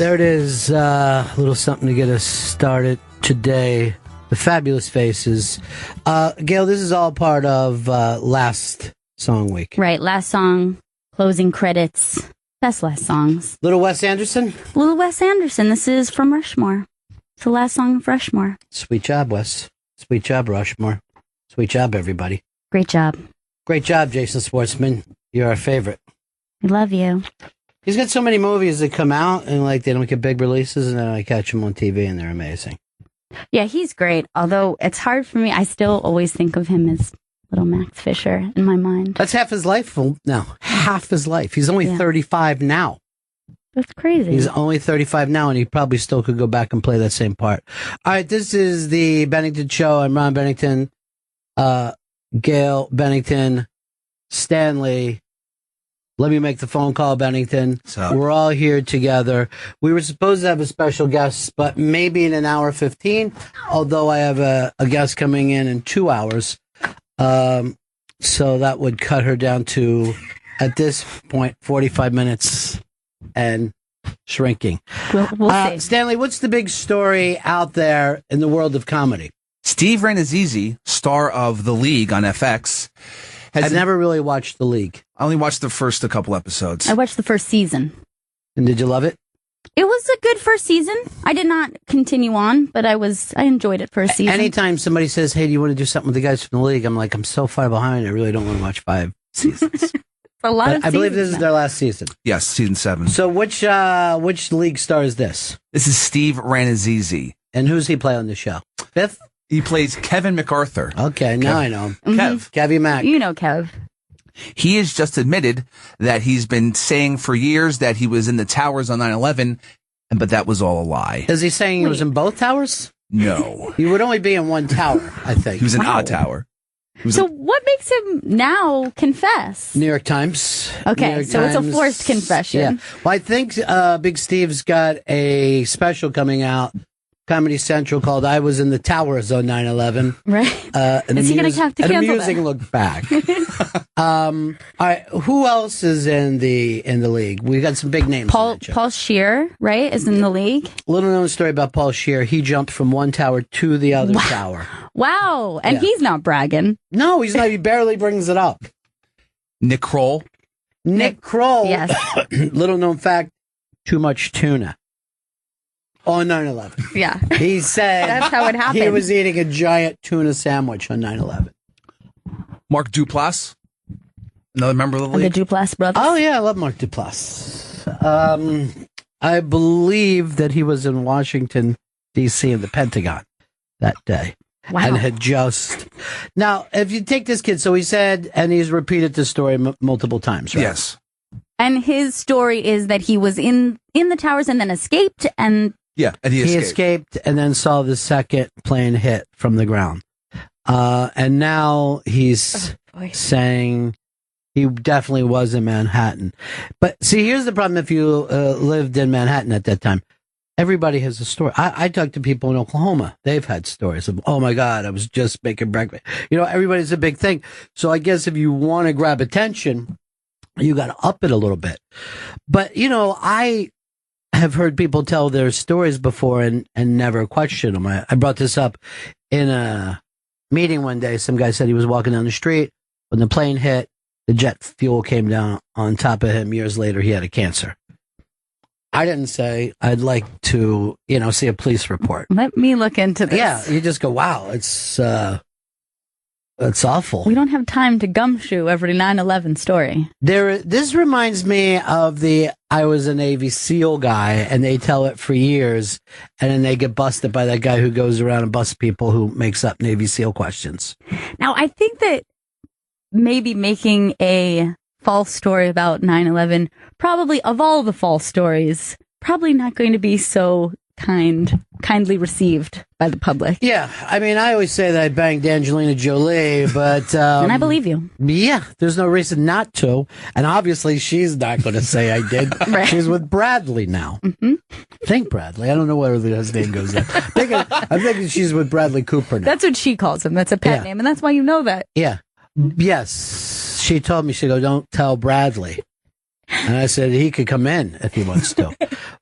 There it is. A little something to get us started today. The Fabulous Faces. Gail, this is all part of last song week. Right, last song, closing credits, best last songs. Little Wes Anderson? Little Wes Anderson. This is from Rushmore. It's the last song of Rushmore. Sweet job, Wes. Sweet job, Rushmore. Sweet job, everybody. Great job. Great job, Jason Schwartzman. You're our favorite. We love you. He's got so many movies that come out and like they don't get big releases, and then I catch them on TV and they're amazing. Yeah, he's great. Although it's hard for me. I still always think of him as little Max Fisher in my mind. That's half his life now. Half his life. He's only 35 now. That's crazy. He's only 35 now, and he probably still could go back and play that same part. All right, this is the Bennington Show. I'm Ron Bennington, Gail Bennington, Stanley. Let me make the phone call, Bennington. So. We're all here together. We were supposed to have a special guest, but maybe in an hour 15, although I have a guest coming in 2 hours. So that would cut her down to, at this point, 45 minutes and shrinking. We'll see. Stanley, what's the big story out there in the world of comedy? Steve Ranazizi, star of The League on FX. I've never really watched The League. I only watched the first a couple episodes. I watched the first season. And did you love it? It was a good first season. I did not continue on, but I enjoyed it first season. Anytime somebody says, hey, do you want to do something with the guys from The League? I'm like, I'm so far behind. I really don't want to watch 5 seasons. A lot of I believe this is their last season. Yes, season 7. So which League star is this? This is Steve Ranazizi. And who's he play on the show? Fifth? He plays Kevin MacArthur. Okay, now I know him. Kev. Kevy Mac. You know Kev. He has just admitted that he's been saying for years that he was in the towers on 9/11, but that was all a lie. Is he saying he was in both towers? No. He would only be in one tower, I think. He was in a tower. So what makes him now confess? New York Times. Okay, New York so it's a Times. forced confession. Yeah. Well, I think Big Steve's got a special coming out, Comedy Central, called I Was in the Towers on 9/11. Right. Is he going to have to cancel an amusing look back. All right, who else is in the League? We got some big names. Paul Scheer, right, is in the League. Little known story about Paul Scheer. He jumped from one tower to the other tower. Wow, and he's not bragging. No, he's not. He barely brings it up. Nick Kroll. Nick Kroll. Yes. Little known fact, too much tuna. On 9/11. Yeah. He said that's how it happened. He was eating a giant tuna sandwich on 9/11. Mark Duplass, another member of the League. The Duplass brothers. Oh, yeah, I love Mark Duplass. I believe that he was in Washington, D.C. in the Pentagon that day. Wow. And had just... Now, if you take this kid, so he said, and he's repeated this story multiple times, right? Yes. And his story is that he was in the towers and then escaped and... Yeah, and he escaped and then saw the second plane hit from the ground. And now he's saying he definitely was in Manhattan. But see, here's the problem if you lived in Manhattan at that time. Everybody has a story. I talk to people in Oklahoma. They've had stories of, oh my God, I was just making breakfast. You know, everybody's a big thing. So I guess if you want to grab attention, you got to up it a little bit. But, you know, I have heard people tell their stories before and never question them. I brought this up in a meeting one day. Some guy said he was walking down the street when the plane hit. The jet fuel came down on top of him. Years later, he had a cancer. I didn't say I'd like to, see a police report. Let me look into this. Yeah, you just go, wow, it's awful. We don't have time to gumshoe every 9/11 story. This reminds me of I was a Navy SEAL guy, and they tell it for years, and then they get busted by that guy who goes around and busts people who makes up Navy SEAL questions. Now, I think that maybe making a false story about 9/11, probably of all the false stories, probably not going to be so kindly received by the public. Yeah, I mean, I always say that I banged Angelina Jolie, but... and I believe you. Yeah, there's no reason not to. And obviously, she's not going to say I did. Right. She's with Bradley now. Mm-hmm. Think Bradley. I don't know whether his name goes there. I'm thinking she's with Bradley Cooper now. That's what she calls him. That's a pet name, and that's why you know that. Yeah. Yes. She told me, she goes, don't tell Bradley. And I said, he could come in if he wants to.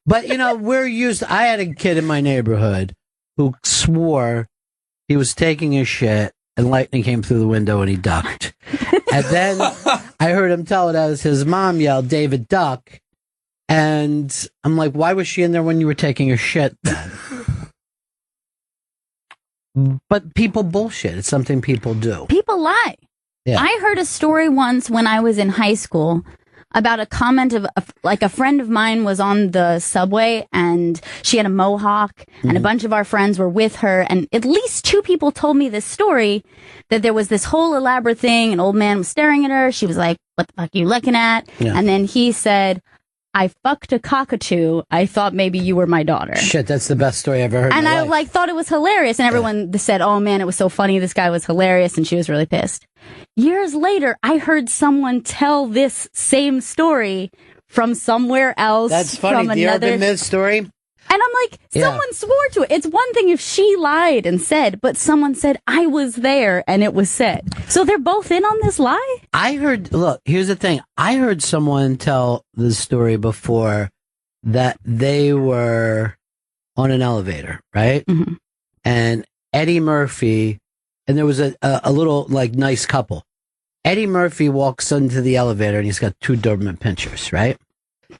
But, I had a kid in my neighborhood who swore he was taking a shit and lightning came through the window and he ducked. And then I heard him tell it as his mom yelled, David, duck. And I'm like, why was she in there when you were taking a shit then? But people bullshit. It's something people do. People lie. Yeah. I heard a story once when I was in high school about a comment of a friend of mine was on the subway and she had a mohawk and a bunch of our friends were with her, and at least 2 people told me this story, that there was this whole elaborate thing. An old man was staring at her. She was like, what the fuck are you looking at? Yeah. And then he said, I fucked a cockatoo. I thought maybe you were my daughter. Shit, that's the best story I've ever heard. And I thought it was hilarious. And everyone said, oh man, it was so funny. This guy was hilarious. And she was really pissed. Years later, I heard someone tell this same story from somewhere else. That's funny. The urban myth story. And I'm like, someone swore to it. It's one thing if she lied and said, but someone said, I was there and it was said. So they're both in on this lie? Look, here's the thing. I heard someone tell the story before that they were on an elevator, right? Mm-hmm. And Eddie Murphy, and there was a little nice couple. Eddie Murphy walks into the elevator and he's got 2 Doberman pinschers, right?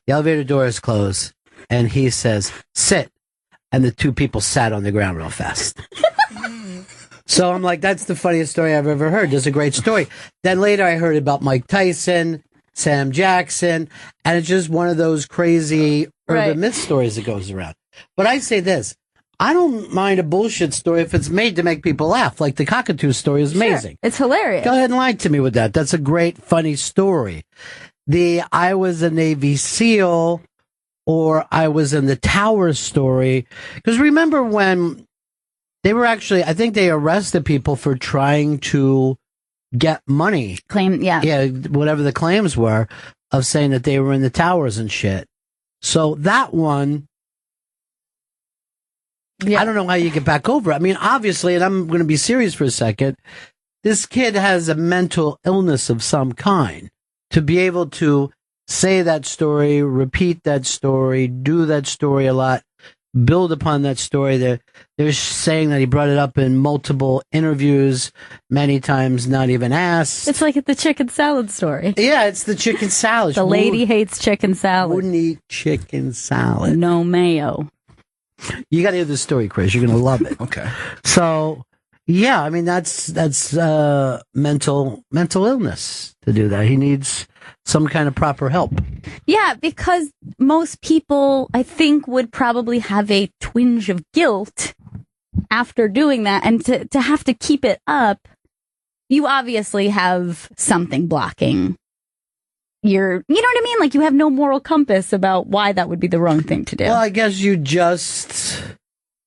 The elevator door is closed. And he says, sit. And the 2 people sat on the ground real fast. So I'm like, that's the funniest story I've ever heard. That's a great story. Then later I heard about Mike Tyson, Sam Jackson, and it's just one of those crazy urban myth stories that goes around. But I say this, I don't mind a bullshit story if it's made to make people laugh. Like the cockatoo story is amazing. Sure, it's hilarious. Go ahead and lie to me with that. That's a great, funny story. I was a Navy SEAL, or I was in the tower story. Because remember when they were I think they arrested people for trying to get money. Yeah, whatever the claims were of saying that they were in the towers and shit. So that one, I don't know how you get back over it. I mean, obviously, and I'm going to be serious for a second, this kid has a mental illness of some kind. To be able to say that story, repeat that story, do that story a lot, build upon that story. They're saying that he brought it up in multiple interviews, many times not even asked. It's like the chicken salad story. Yeah, it's the chicken salad. The lady hates chicken salad. Wouldn't eat chicken salad. No mayo. You got to hear the story, Chris. You're going to love it. Okay. So, yeah, I mean, that's mental illness to do that. He needs some kind of proper help. Yeah, because most people, I think, would probably have a twinge of guilt after doing that. And to have to keep it up, you obviously have something blocking you know what I mean? Like you have no moral compass about why that would be the wrong thing to do. Well, I guess you just,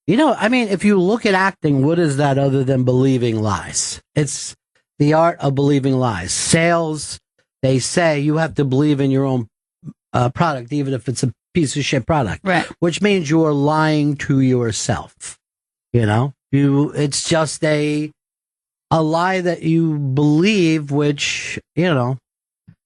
I mean, if you look at acting, what is that other than believing lies? It's the art of believing lies. Sales, they say you have to believe in your own product, even if it's a piece of shit product, right? Which means you are lying to yourself. It's just a lie that you believe, which,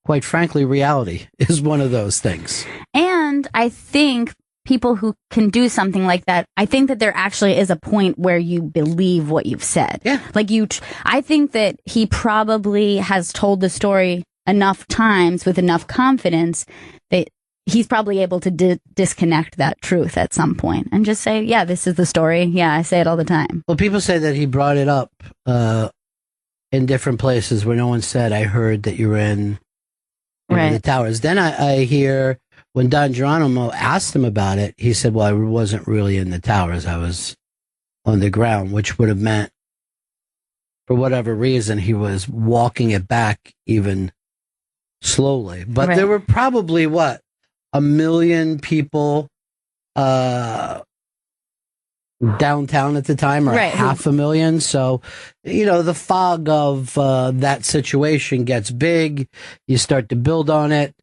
quite frankly, reality is one of those things. And I think people who can do something like that, I think that there actually is a point where you believe what you've said. Yeah. I think that he probably has told the story enough times with enough confidence that he's probably able to disconnect that truth at some point and just say, yeah, this is the story. Yeah, I say it all the time. Well, people say that he brought it up in different places where no one said, I heard that you were in the towers. Then I hear when Don Geronimo asked him about it, he said, well, I wasn't really in the towers. I was on the ground, which would have meant, for whatever reason, he was walking it back even slowly. But there were probably, 1 million people downtown at the time, or 500,000. So, the fog of that situation gets big. You start to build on it.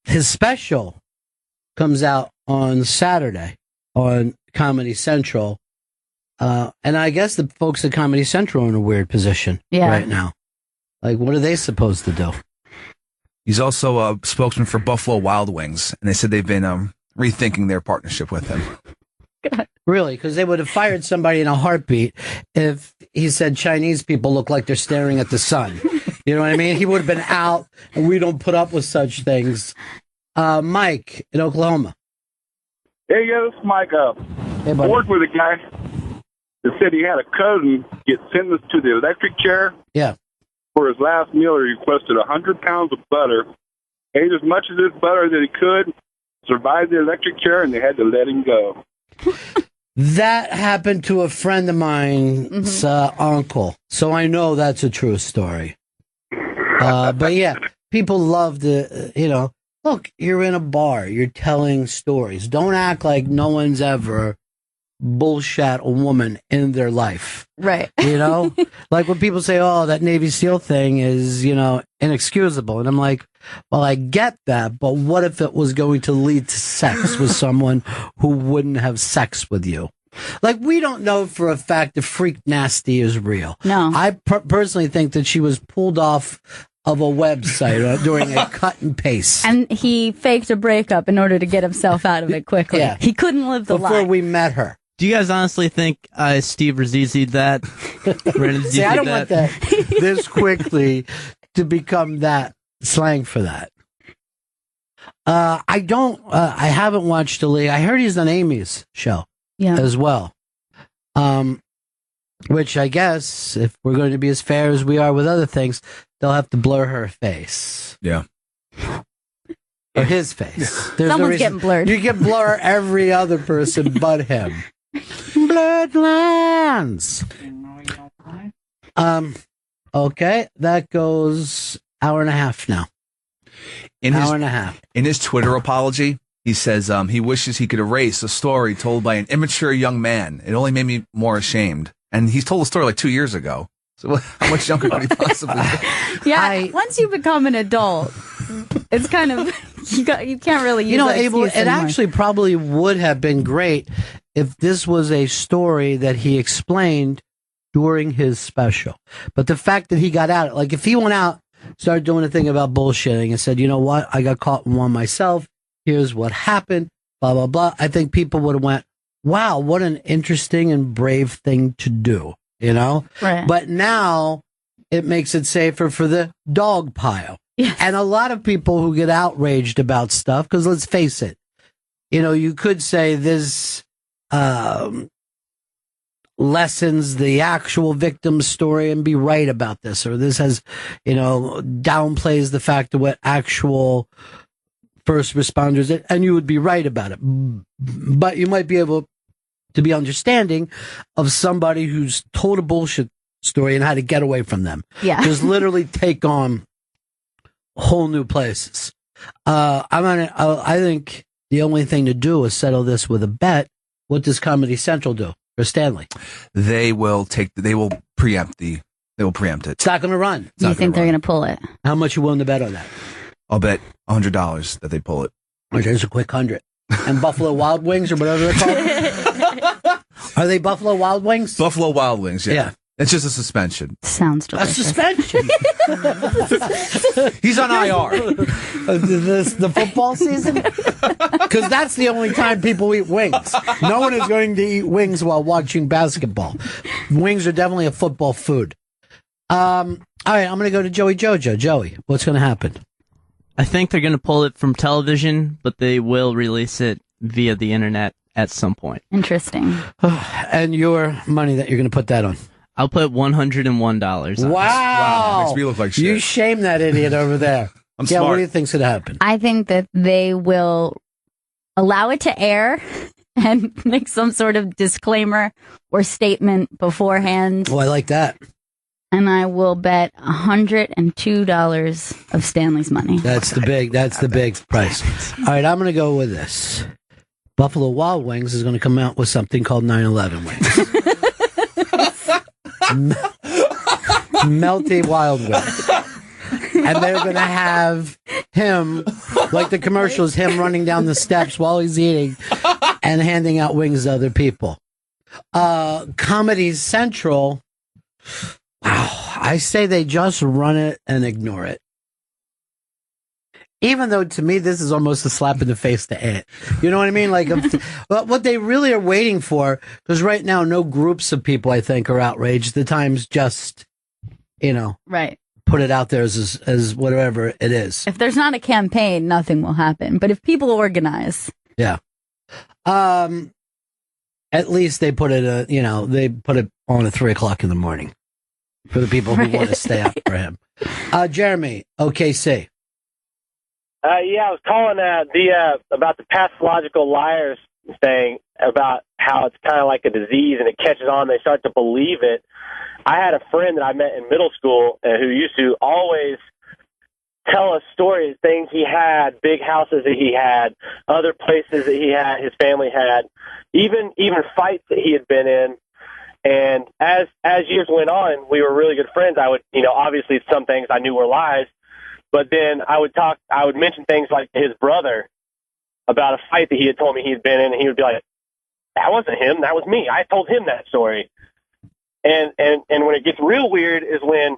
His special comes out on Saturday on Comedy Central. And I guess the folks at Comedy Central are in a weird position right now. Like, what are they supposed to do? He's also a spokesman for Buffalo Wild Wings, and they said they've been rethinking their partnership with him. God. Really? Because they would have fired somebody in a heartbeat if he said Chinese people look like they're staring at the sun. You know what I mean? He would have been out, and we don't put up with such things. Mike in Oklahoma. Hey, this is Mike. Hey, I buddy. worked with a guy that said he had a cousin get sentenced to the electric chair. Yeah. For his last meal, he requested 100 pounds of butter, ate as much of this butter that he could, survived the electric chair, and they had to let him go. That happened to a friend of mine's uncle, so I know that's a true story. But yeah, people love to, look, you're in a bar, you're telling stories. Don't act like no one's ever bullshit a woman in their life. Right. Like when people say, oh, that Navy SEAL thing is, inexcusable. And I'm like, well, I get that, but what if it was going to lead to sex with someone who wouldn't have sex with you? Like, we don't know for a fact if Freak Nasty is real. No. I personally think that she was pulled off of a website during a cut and paste. And he faked a breakup in order to get himself out of it quickly. Yeah. He couldn't live the Before life. we met her. Do you guys honestly think Steve Razizi'd that? See, I don't want that this quickly to become that slang for that. I haven't watched the league. I heard he's on Amy's show as well. Which I guess, if we're going to be as fair as we are with other things, they'll have to blur her face. Yeah. Or his face. Someone's getting blurred. You can blur every other person but him. Bloodlands. Okay, that goes hour and a half now. Hour and a half. In his Twitter apology, he says he wishes he could erase a story told by an immature young man. It only made me more ashamed. And he's told the story like 2 years ago. So how much younger could he possibly be? Yeah, once you become an adult, it's kind of you can't really use that Abel, excuse it anymore. actually probably would have been great if this was a story that he explained during his special. But the fact that he got out, like if he went out, started doing a thing about bullshitting and said, you know what, I got caught in one myself, here's what happened, blah, blah, blah, I think people would have went, wow, what an interesting and brave thing to do, Right. But now it makes it safer for the dog pile. Yes. And a lot of people who get outraged about stuff, because let's face it, you could say this lessens the actual victim's story and be right about this, or this has, downplays the fact of what actual first responders did, and you would be right about it. But you might be able to be understanding of somebody who's told a bullshit story and how to get away from them. Yeah. Just literally take on whole new places. I think the only thing to do is settle this with a bet. What does Comedy Central do for Stanley? They will preempt it. It's not going to run. Do you think they're going to pull it? How much you willing to bet on that? I'll bet $100 that they pull it. Okay, there's a quick 100. And Buffalo Wild Wings or whatever they're called. Are they Buffalo Wild Wings? Buffalo Wild Wings, yeah. Yeah. It's just a suspension. Sounds A delicious. suspension. He's on IR. The football season? Because that's the only time people eat wings. No one is going to eat wings while watching basketball. Wings are definitely a football food. All right, I'm going to go to Joey Jojo. Joey, what's going to happen? I think they're going to pull it from television, but they will release it via the internet at some point. Interesting. And your money that you're going to put that on? I'll put $101 on this. Wow. Makes me look like shit. You shame that idiot over there. I'm Yeah, smart. what do you think's going to happen? I think that they will allow it to air and make some sort of disclaimer or statement beforehand. Oh, I like that. And I will bet $102 of Stanley's money. That's the big price. All right, I'm going to go with this. Buffalo Wild Wings is going to come out with something called 9/11 wings. Melty Wild Wings. And they're going to have him, like the commercials, him running down the steps while he's eating and handing out wings to other people. Comedy Central, wow, I say they just run it and ignore it. Even though to me this is almost a slap in the face to Ant. You know what I mean? Like, what they really are waiting for, because right now no groups of people I think are outraged. The Times just, right, put it out there as whatever it is. If there's not a campaign, nothing will happen. But if people organize, yeah. At least they put it, they put it on at 3:00 in the morning for the people who want to stay up for him. Jeremy, OKC. Yeah, I was calling about the pathological liars thing, about how it's kind of like a disease and it catches on. They start to believe it. I had a friend that I met in middle school who used to always tell us stories, things he had, big houses that he had, other places that his family had, even fights that he had been in. And as years went on, we were really good friends. I would, obviously some things I knew were lies, but then I would mention things like his brother about a fight that he had told me he had been in, and he would be like, that wasn't him, that was me. I told him that story. And when it gets real weird is when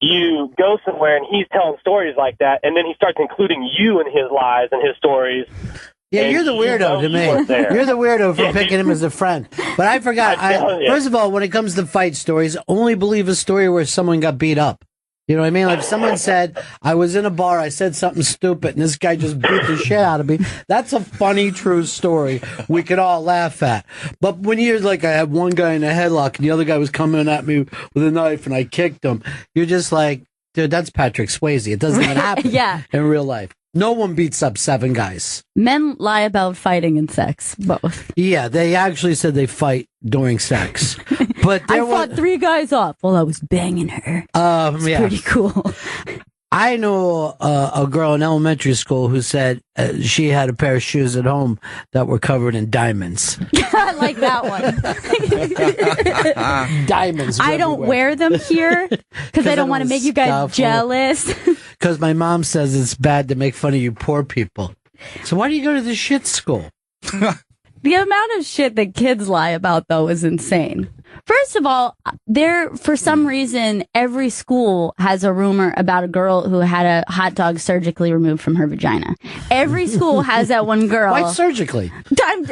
you go somewhere and he's telling stories like that, and then he starts including you in his lies and his stories. Yeah, you're the weirdo to me. You're the weirdo for picking him as a friend. But I forgot. First of all, when it comes to fight stories, only believe a story where someone got beat up. You know what I mean? Like if someone said, I was in a bar, I said something stupid, and this guy just beat the shit out of me. That's a funny, true story we could all laugh at. But when you're like, I had one guy in a headlock, and the other guy was coming at me with a knife, and I kicked him, you're just like, dude, that's Patrick Swayze. It doesn't even happen in real life. No one beats up 7 guys. Men lie about fighting and sex, both. Yeah, they actually said they fight during sex. But I fought 3 guys off while I was banging her. It's pretty cool. I know a girl in elementary school who said she had a pair of shoes at home that were covered in diamonds. I like that one. Diamonds. I don't wear them here because I don't want to make you guys jealous. Because my mom says it's bad to make fun of you poor people. So why do you go to this shit school? The amount of shit that kids lie about, though, is insane. First of all, for some reason, every school has a rumor about a girl who had a hot dog surgically removed from her vagina. Every school has that one girl. Why surgically?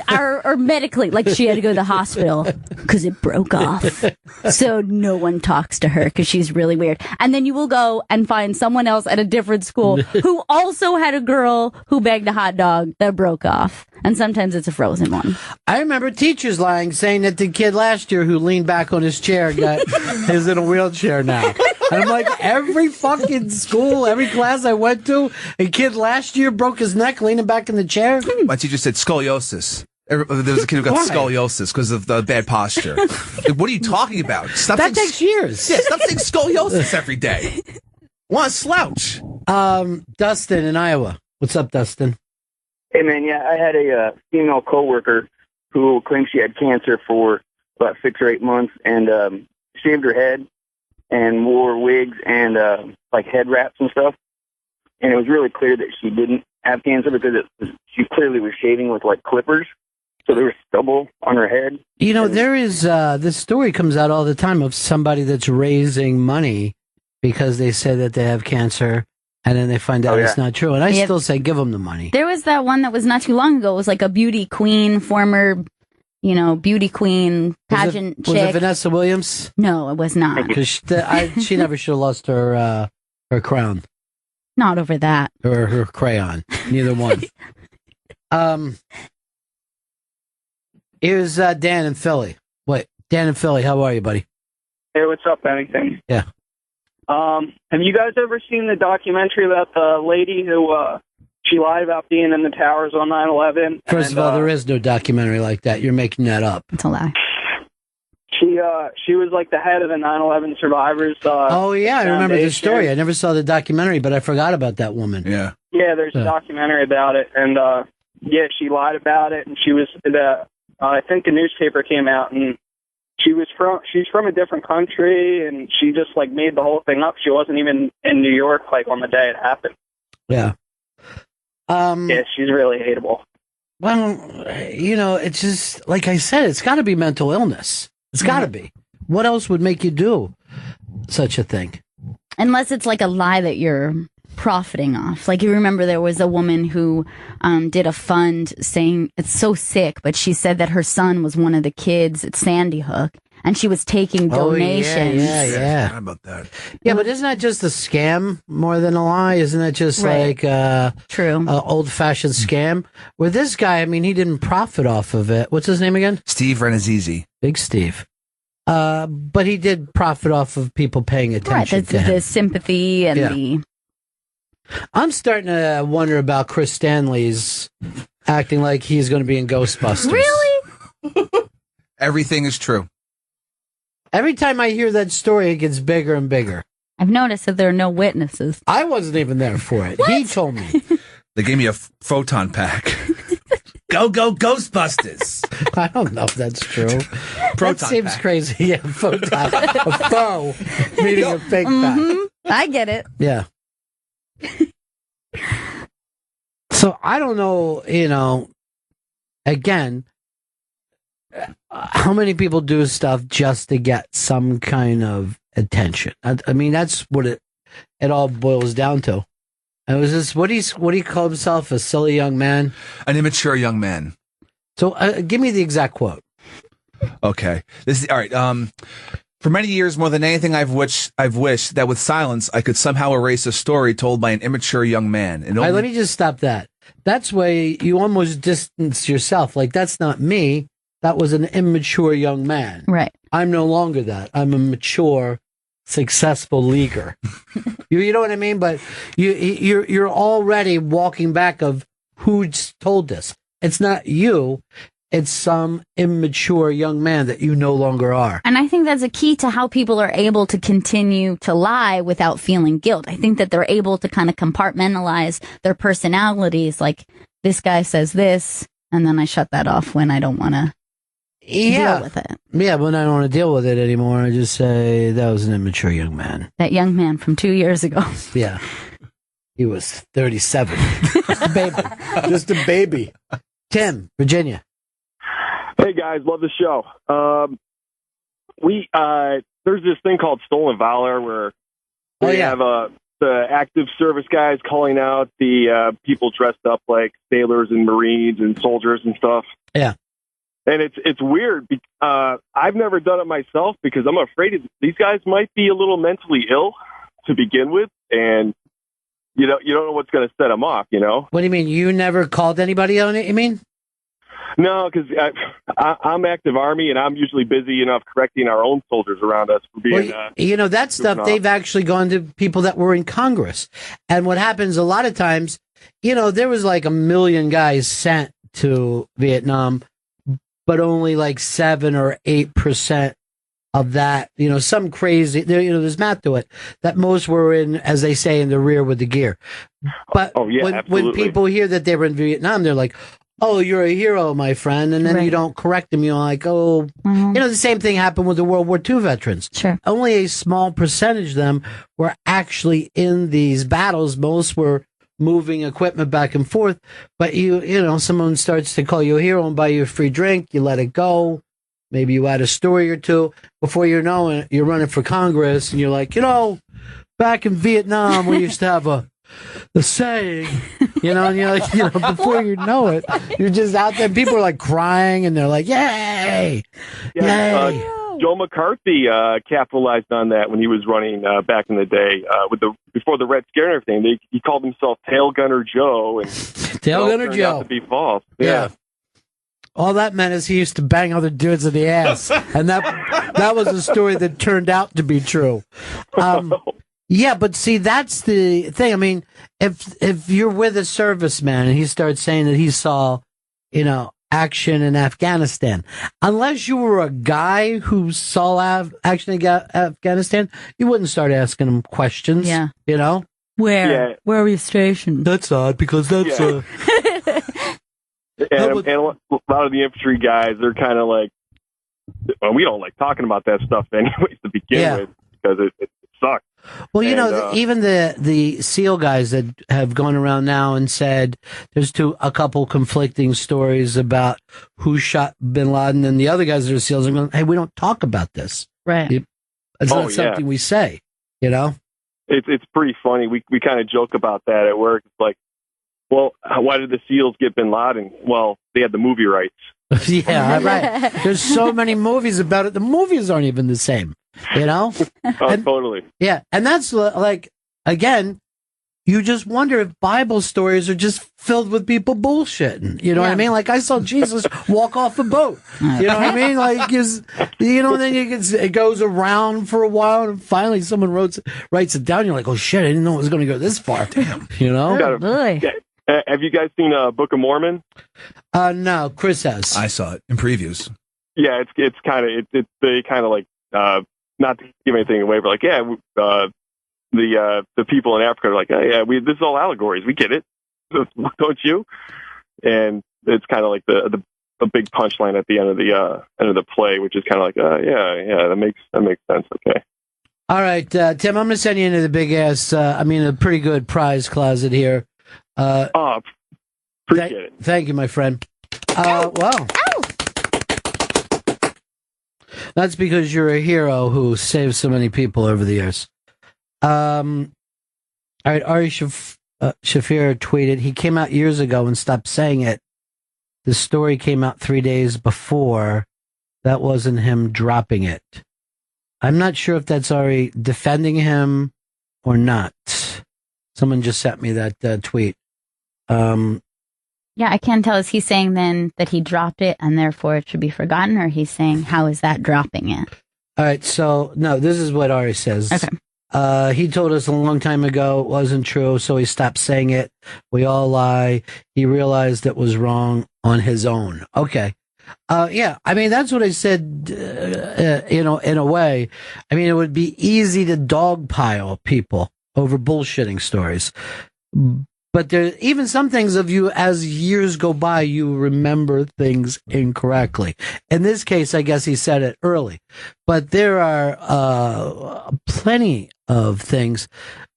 Or medically, like she had to go to the hospital because it broke off. So no one talks to her because she's really weird. And then you will go and find someone else at a different school who also had a girl who bagged a hot dog that broke off. And sometimes it's a frozen one. I remember teachers lying, saying that the kid last year who leaned back on his chair is in a wheelchair now. And I'm like, every fucking school, every class I went to, a kid last year broke his neck leaning back in the chair. My teacher said scoliosis. There was a kid who got scoliosis because of the bad posture. Like, what are you talking about? That takes years. Yeah, stop saying scoliosis every day. Want to slouch. Dustin in Iowa. What's up, Dustin? Hey, man, I had a female coworker who claimed she had cancer for about 6 or 8 months and shaved her head and wore wigs and like head wraps and stuff. And it was really clear that she didn't have cancer because she clearly was shaving with like clippers. So there was stubble on her head. You know, there is this story comes out all the time of somebody that's raising money because they say that they have cancer. And then they find out it's not true. And I still say give them the money. There was that one that was not too long ago. It was like a beauty queen, former, beauty queen pageant chick. Was it Vanessa Williams? No, it was not. Because she never should have lost her crown. Not over that. Or her crayon. Neither one. Here's Dan in Philly. Wait, Dan in Philly, how are you, buddy? Hey, what's up, Bennington? Yeah. Have you guys ever seen the documentary about the lady who she lied about being in the towers on 9/11? First of all, there is no documentary like that. You're making that up. It's a lie. She was like the head of the 9/11 survivors. Oh yeah, I remember the story. I never saw the documentary, but I forgot about that woman. Yeah. Yeah, there's a documentary about it, and she lied about it, and she was I think the newspaper came out and. She's from a different country, and she just like made the whole thing up. She wasn't even in New York like on the day it happened. Yeah. Yeah, she's really hateable. Well, it's just like I said, it's got to be mental illness. It's got to be. What else would make you do such a thing? Unless it's like a lie that you're profiting off. Like, you remember there was a woman who did a fund saying it's so sick, but she said that her son was one of the kids at Sandy Hook, and she was taking donations. Yeah. How about that? Yeah, but isn't that just a scam more than a lie? Isn't that just like true old-fashioned scam? Where this guy, I mean, he didn't profit off of it. What's his name again? Steve Renazizi. Big Steve. But he did profit off of people paying attention right, to him. the sympathy and the... I'm starting to wonder about Chris Stanley's acting like he's going to be in Ghostbusters. Really? Everything is true. Every time I hear that story, it gets bigger and bigger. I've noticed that there are no witnesses. I wasn't even there for it. He told me. They gave me a photon pack. Go Ghostbusters! I don't know if that's true. Proton that seems pack. crazy. Yeah, photon. A foe meeting a fake pack. I get it. Yeah. So I don't know, again, how many people do stuff just to get some kind of attention? I mean, that's what it all boils down to. And it was this, what do you call himself? A silly young man? An immature young man. So give me the exact quote. Okay. This is all right. For many years, more than anything, I've wished that with silence I could somehow erase a story told by an immature young man. All right, let me just stop that. That's why you almost distance yourself. Like, that's not me. That was an immature young man. Right. I'm no longer that. I'm a mature, successful leaguer. You know what I mean? But you're already walking back of who told this. It's not you. It's some immature young man that you no longer are. And I think that's a key to how people are able to continue to lie without feeling guilt. I think that they're able to kind of compartmentalize their personalities. Like, this guy says this, and then I shut that off when I don't want to deal with it. Yeah, when I don't want to deal with it anymore, I just say, that was an immature young man. That young man from 2 years ago. Yeah. He was 37. Just a baby. Just a baby. Tim, Virginia. Hey guys, love the show. There's this thing called stolen valor where we have the active service guys calling out the people dressed up like sailors and Marines and soldiers and stuff. Yeah, and it's weird. I've never done it myself because I'm afraid these guys might be a little mentally ill to begin with, and you don't know what's going to set them off. You know? What do you mean? You never called anybody on it? You mean? No, because I'm active Army, and I'm usually busy enough correcting our own soldiers around us for being. Well, that stuff, they've actually gone to people that were in Congress. And what happens a lot of times, there was like 1 million guys sent to Vietnam, but only like 7 or 8% of that, some crazy, there's math to it, that most were in, as they say, in the rear with the gear. But when people hear that they were in Vietnam, they're like, oh, you're a hero, my friend. And then you don't correct them. You're like, oh, the same thing happened with the World War II veterans. Sure. Only a small percentage of them were actually in these battles. Most were moving equipment back and forth. But someone starts to call you a hero and buy you a free drink. You let it go. Maybe you add a story or two. Before you know it, you're running for Congress. And you're like, back in Vietnam, we used to have the saying, and you're like, before you know it, you're just out there. People are like crying and they're like, yay! Yay! Joe McCarthy capitalized on that when he was running back in the day before the Red Scare and everything. He called himself Tail Gunner Joe, and Tail Gunner Joe to be false. Yeah. All that meant is he used to bang other dudes in the ass, and that was a story that turned out to be true. Yeah, but see, that's the thing. I mean, if you're with a serviceman and he starts saying that he saw, action in Afghanistan, unless you were a guy who saw action in Afghanistan, you wouldn't start asking him questions. Yeah. Where were you stationed? That's odd because that's and a lot of the infantry guys, they're kind of like, well, we don't like talking about that stuff anyways to begin with because it sucks. Well, even the SEAL guys that have gone around now and said there's a couple conflicting stories about who shot bin Laden, and the other guys that are SEALs are going, hey, we don't talk about this. Right. It's not something we say, Yeah, it's pretty funny. We kind of joke about that at work. It's like, well, why did the SEALs get Bin Laden? Well, they had the movie rights. Yeah, right. There's so many movies about it. The movies aren't even the same, you know? Totally. Yeah, and that's like, again, you just wonder if Bible stories are just filled with people bullshitting. You know what I mean? Like, I saw Jesus walk off a boat. You know what I mean? Like, then it goes around for a while, and finally someone writes it down. You're like, oh, shit, I didn't know it was going to go this far. Damn. You know? Have you guys seen Book of Mormon? No, Chris has. I saw it in previews. Yeah, it's kind of they kind of like not to give anything away, but like the people in Africa are like, oh, yeah, this is all allegories. We get it, don't you? And it's kind of like the big punchline at the end of the play, which is kind of like, yeah, that makes sense. Okay. All right, Tim, I'm going to send you into the big ass. A pretty good prize closet here. Appreciate it. Thank you, my friend. Wow. That's because you're a hero who saved so many people over the years. All right, Ari Shafir tweeted, he came out years ago and stopped saying it. The story came out 3 days before. That wasn't him dropping it. I'm not sure if that's Ari defending him or not. Someone just sent me that tweet. Yeah, I can't tell. Is he saying then that he dropped it and therefore it should be forgotten, or he's saying how is that dropping it? All right, so no, this is what Ari says. Okay. He told us a long time ago it wasn't true, so he stopped saying it. We all lie. He realized it was wrong on his own. Okay. Yeah, that's what I said, in a way. It would be easy to dogpile people over bullshitting stories. But there, even some things of you, as years go by, you remember things incorrectly. In this case, I guess he said it early. But there are plenty of things,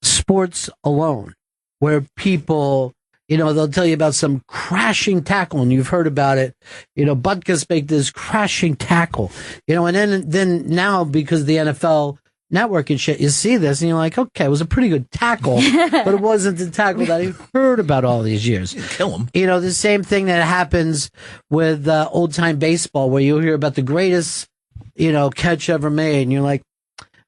sports alone, where people, they'll tell you about some crashing tackle, and you've heard about it. Butkus make this crashing tackle, and then now, because the NFL Network and shit, you see this and you're like, okay, it was a pretty good tackle, but it wasn't the tackle that I heard about all these years. Kill him. The same thing that happens with old time baseball, where you'll hear about the greatest, catch ever made, and you're like,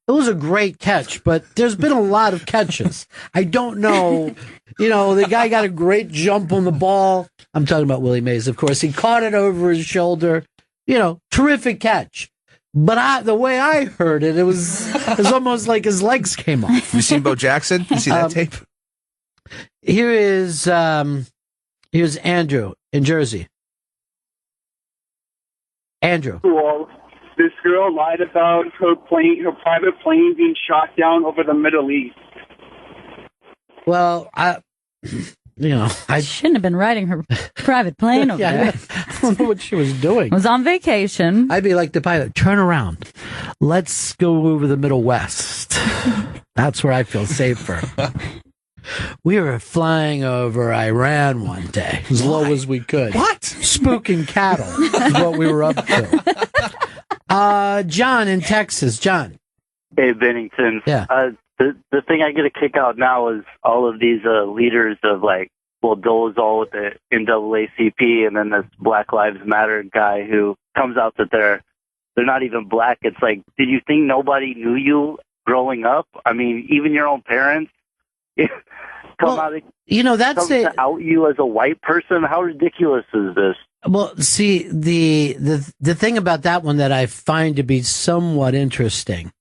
it was a great catch, but there's been a lot of catches. I don't know. The guy got a great jump on the ball. I'm talking about Willie Mays, of course. He caught it over his shoulder. Terrific catch. But the way I heard it, it was almost like his legs came off. You seen Bo Jackson? You see that tape? Here's Andrew in Jersey. Andrew. Well, this girl lied about her private plane being shot down over the Middle East. Well, I shouldn't have been riding her private plane over there. I don't know what she was doing. Was on vacation. I'd be like the pilot, turn around. Let's go over the Middle West. That's where I feel safer. We were flying over Iran one day, as low as we could. What? Spooking cattle is what we were up to. John in Texas. John. Hey, Bennington. Yeah. The thing I get a kick out now is all of these leaders of Dolezal with the NAACP, and then this Black Lives Matter guy who comes out that they're not even black. It's like, did you think nobody knew you growing up? Even your own parents come out to out you as a white person. How ridiculous is this? Well, see, the thing about that one that I find to be somewhat interesting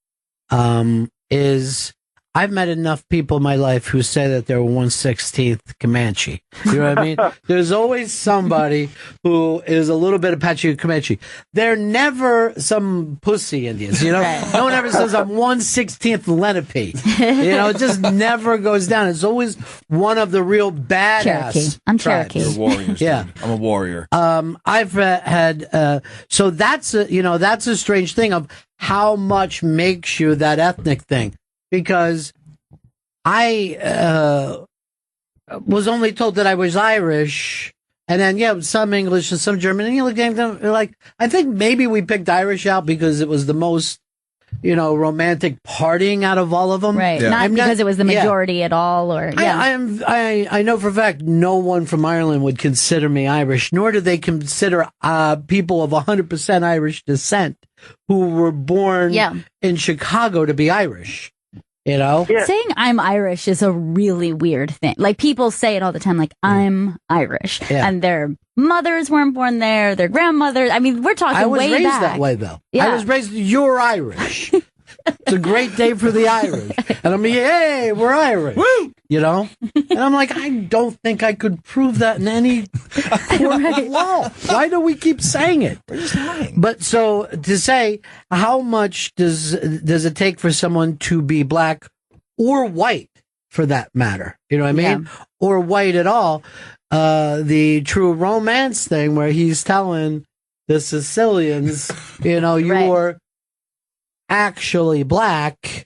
is I've met enough people in my life who say that they're 1/16th Comanche. You know what I mean? There's always somebody who is a little bit Apache Comanche. They're never some pussy Indians, Right. No one ever says I'm 1/16th Lenape. It just never goes down. It's always one of the real badass Cherokee. I'm tribes. Cherokee. You're warriors. Yeah. Dude. I'm a warrior. I've had so that's a strange thing of how much makes you that ethnic thing. Because I was only told that I was Irish, and then some English and some German. And you look at them like, I think maybe we picked Irish out because it was the most romantic partying out of all of them. Right. Yeah. Not because it was the majority at all, or I know for a fact no one from Ireland would consider me Irish, nor do they consider people of 100% Irish descent who were born in Chicago to be Irish. Saying I'm Irish is a really weird thing. Like, people say it all the time, like, I'm Irish. Yeah. And their mothers weren't born there, their grandmothers. I mean, we're talking way back. I was raised that way, though. Yeah. I was raised, you're Irish. It's a great day for the Irish. And I'm like, hey, we're Irish. Woo! And I'm like, I don't think I could prove that in any court of law. Why do we keep saying it? We're just lying. But so to say, how much does it take for someone to be black or white, for that matter? You know what I mean? Yeah. Or white at all. The True Romance thing where he's telling the Sicilians, you're actually black.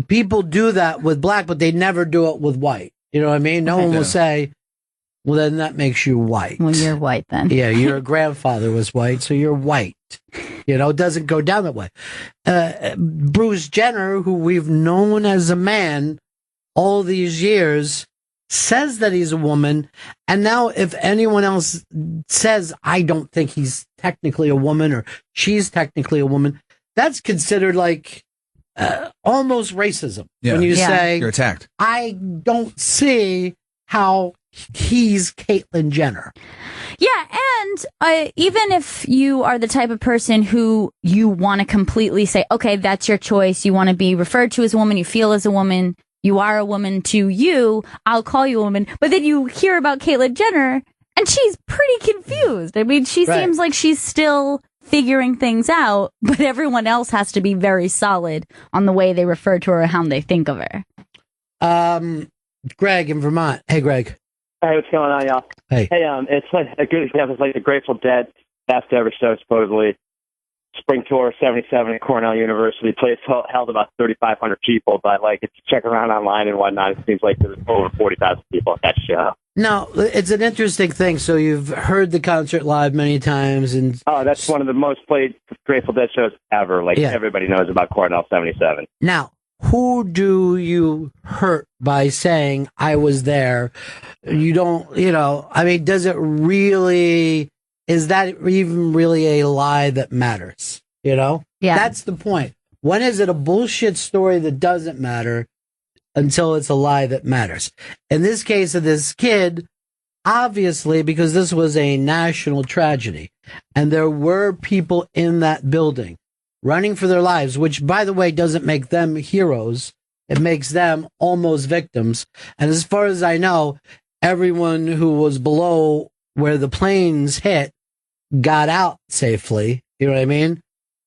People do that with black, but they never do it with white. You know what I mean? No one will say, well, then that makes you white. Well, you're white then. Yeah, your grandfather was white, so you're white. It doesn't go down that way. Bruce Jenner, who we've known as a man all these years, says that he's a woman. And now if anyone else says, I don't think he's technically a woman or she's technically a woman, that's considered like almost racism. Yeah. When you say, you're attacked. I don't see how he's Caitlyn Jenner. Yeah, and even if you are the type of person who you want to completely say, okay, that's your choice, you want to be referred to as a woman, you feel as a woman, you are a woman to you, I'll call you a woman. But then you hear about Caitlyn Jenner, and she's pretty confused. I mean, she seems like she's still figuring things out, but everyone else has to be very solid on the way they refer to her and how they think of her. Greg in Vermont. Hey, Greg. Hey, what's going on, y'all? Hey. Hey, it's like a good example. It's like the Grateful Dead best ever show, supposedly. Spring tour 77 at Cornell University. Place held about 3,500 people, but like if you check around online and whatnot, it seems like there's over 40,000 people at that show. No, it's an interesting thing. So you've heard the concert live many times, and that's one of the most played Grateful Dead shows ever. Like everybody knows about Cornell 77. Now, who do you hurt by saying I was there? You don't, I mean, does it really? Is that even really a lie that matters? Yeah, that's the point. When is it a bullshit story that doesn't matter until it's a lie that matters? In this case of this kid, obviously, because this was a national tragedy, and there were people in that building running for their lives, which, by the way, doesn't make them heroes. It makes them almost victims. And as far as I know, everyone who was below where the planes hit got out safely. You know what I mean?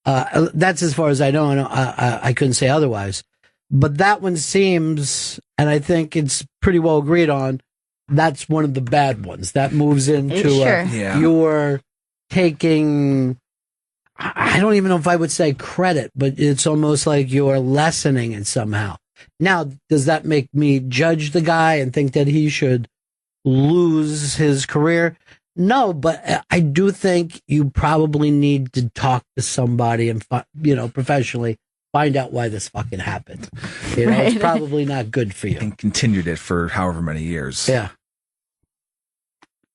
That's as far as I know. I couldn't say otherwise. But that one seems, and I think it's pretty well agreed on, that's one of the bad ones. That moves into you're taking, I don't even know if I would say credit, but it's almost like you're lessening it somehow. Now, does that make me judge the guy and think that he should lose his career? No, but I do think you probably need to talk to somebody and, professionally find out why this fucking happened. It's probably not good for you. And continued it for however many years. Yeah.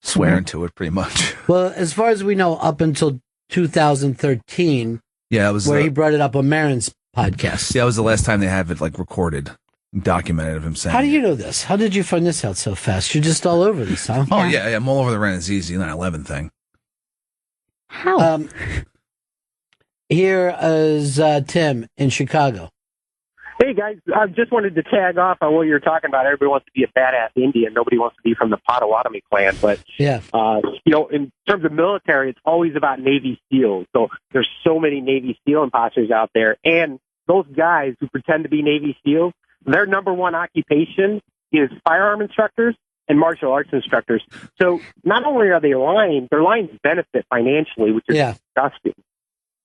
Swearing to it pretty much. Well, as far as we know, up until 2013. Yeah, it was where he brought it up on Maron's podcast. Yeah, that was the last time they have it recorded, documented of him saying. How do you know this? How did you find this out so fast? You're just all over this, huh? Oh yeah, I'm all over the Renazizi 9/11 thing. How? Here is Tim in Chicago. Hey guys, I just wanted to tag off on what you were talking about. Everybody wants to be a badass Indian. Nobody wants to be from the Potawatomi clan. But in terms of military, it's always about Navy SEALs. So there's so many Navy SEAL imposters out there, and those guys who pretend to be Navy SEAls, their number one occupation is firearm instructors and martial arts instructors. So not only are they lying, their lying benefit financially, which is disgusting.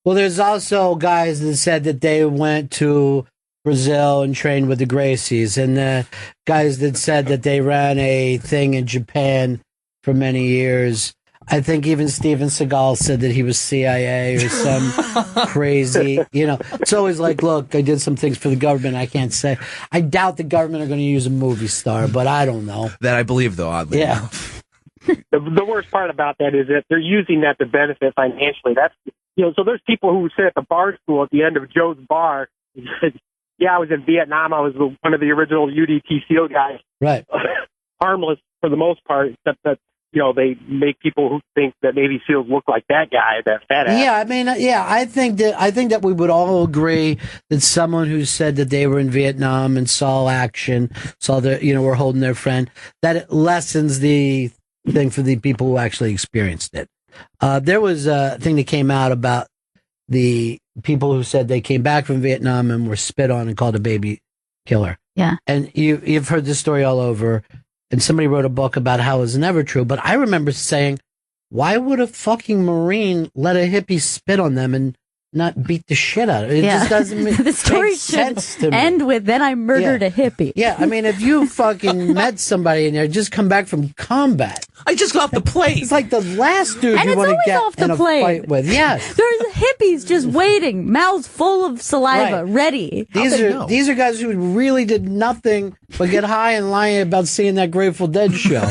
Well, there's also guys that said that they went to Brazil and trained with the Gracies, and the guys that said that they ran a thing in Japan for many years. I think even Steven Seagal said that he was CIA or some crazy, it's always like, look, I did some things for the government. I can't say. I doubt the government are going to use a movie star, but I don't know. That I believe, though, oddly enough. The worst part about that is that they're using that to benefit financially. That's, so there's people who sit at the bar stool at the end of Joe's bar. Yeah, I was in Vietnam. I was one of the original UDT SEAL guys. Right. Harmless for the most part, except that, they make people who think that Navy SEALs look like that guy, that fat ass. Yeah, I mean, I think that we would all agree that someone who said that they were in Vietnam and saw action, saw the, were holding their friend, that it lessens the thing for the people who actually experienced it. There was a thing that came out about the people who said they came back from Vietnam and were spit on and called a baby killer. Yeah. And you've heard this story all over. And somebody wrote a book about how it was never true. But I remember saying, why would a fucking Marine let a hippie spit on them and not beat the shit out of it? It just doesn't make the story sense should to me. end with, then I murdered a hippie. Yeah, I mean, if you fucking met somebody in there, just come back from combat. I just got off the plane. It's like the last dude And you it's want to always get off the in a plane. fight with. Yes. There's hippies just waiting, mouths full of saliva, Right. ready. These are guys who really did nothing but get high and lie about seeing that Grateful Dead show.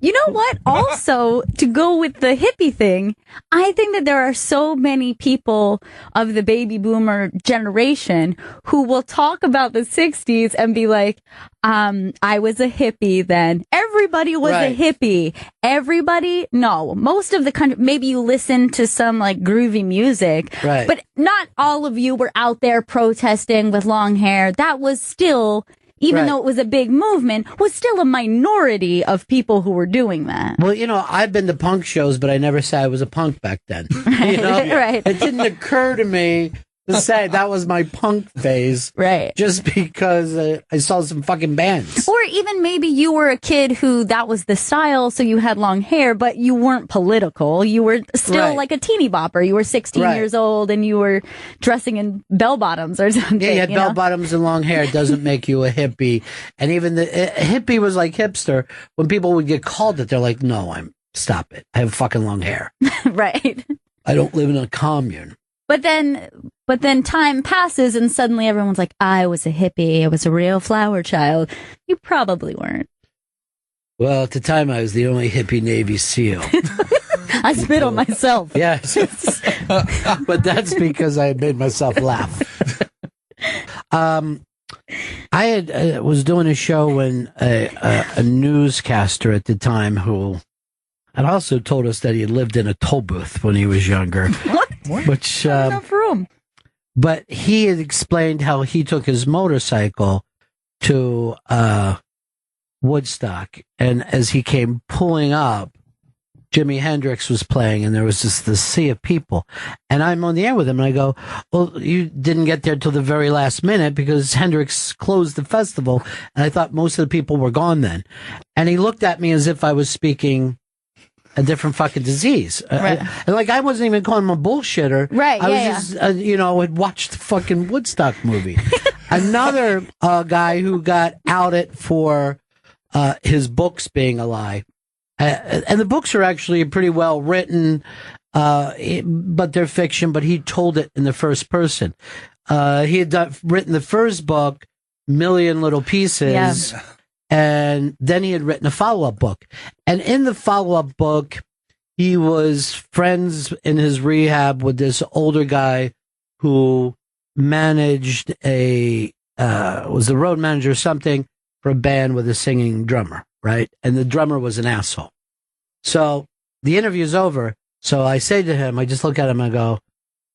You know what? Also, to go with the hippie thing, I think that there are so many people of the baby boomer generation who will talk about the 60s and be like, I was a hippie then. Everybody was a hippie. Everybody? No. Most of the country, maybe you listen to some like groovy music, right. But not all of you were out there protesting with long hair. That was still... Even though it was a big movement, was still a minority of people who were doing that. Well, I've been to punk shows, but I never said I was a punk back then. Right. It didn't occur to me to say that was my punk phase. Right. Just because I saw some fucking bands. Or even maybe you were a kid who that was the style, so you had long hair, but you weren't political. You were still like a teeny bopper. You were 16 years old and you were dressing in bell bottoms or something. Yeah, you had bell bottoms and long hair. It doesn't make you a hippie. And even the hippie was like hipster. When people would get called it, they're like, no, stop it. I have fucking long hair. Right. I don't live in a commune. But then time passes and suddenly everyone's like, I was a hippie. I was a real flower child. You probably weren't. Well, at the time, I was the only hippie Navy SEAL. I spit on myself. Yes. But that's because I made myself laugh. I was doing a show when a newscaster at the time who had also told us that he had lived in a toll booth when he was younger. What? Which, enough room. But he had explained how he took his motorcycle to Woodstock, and as he came pulling up, Jimi Hendrix was playing, and there was just this sea of people. And I'm on the air with him, and I go, well, you didn't get there till the very last minute because Hendrix closed the festival, and I thought most of the people were gone then. And he looked at me as if I was speaking a different fucking disease. Right. And like, I wasn't even calling him a bullshitter. Right, I was just, had watched the fucking Woodstock movie. Another guy who got outed for his books being a lie. And the books are actually pretty well written, but they're fiction, but he told it in the first person. He had written the first book, Million Little Pieces, and then he had written a follow-up book. And in the follow-up book, he was friends in his rehab with this older guy who managed was the road manager or something for a band with a singing drummer, right? And the drummer was an asshole. So the interview's over. So I say to him, I just look at him and I go,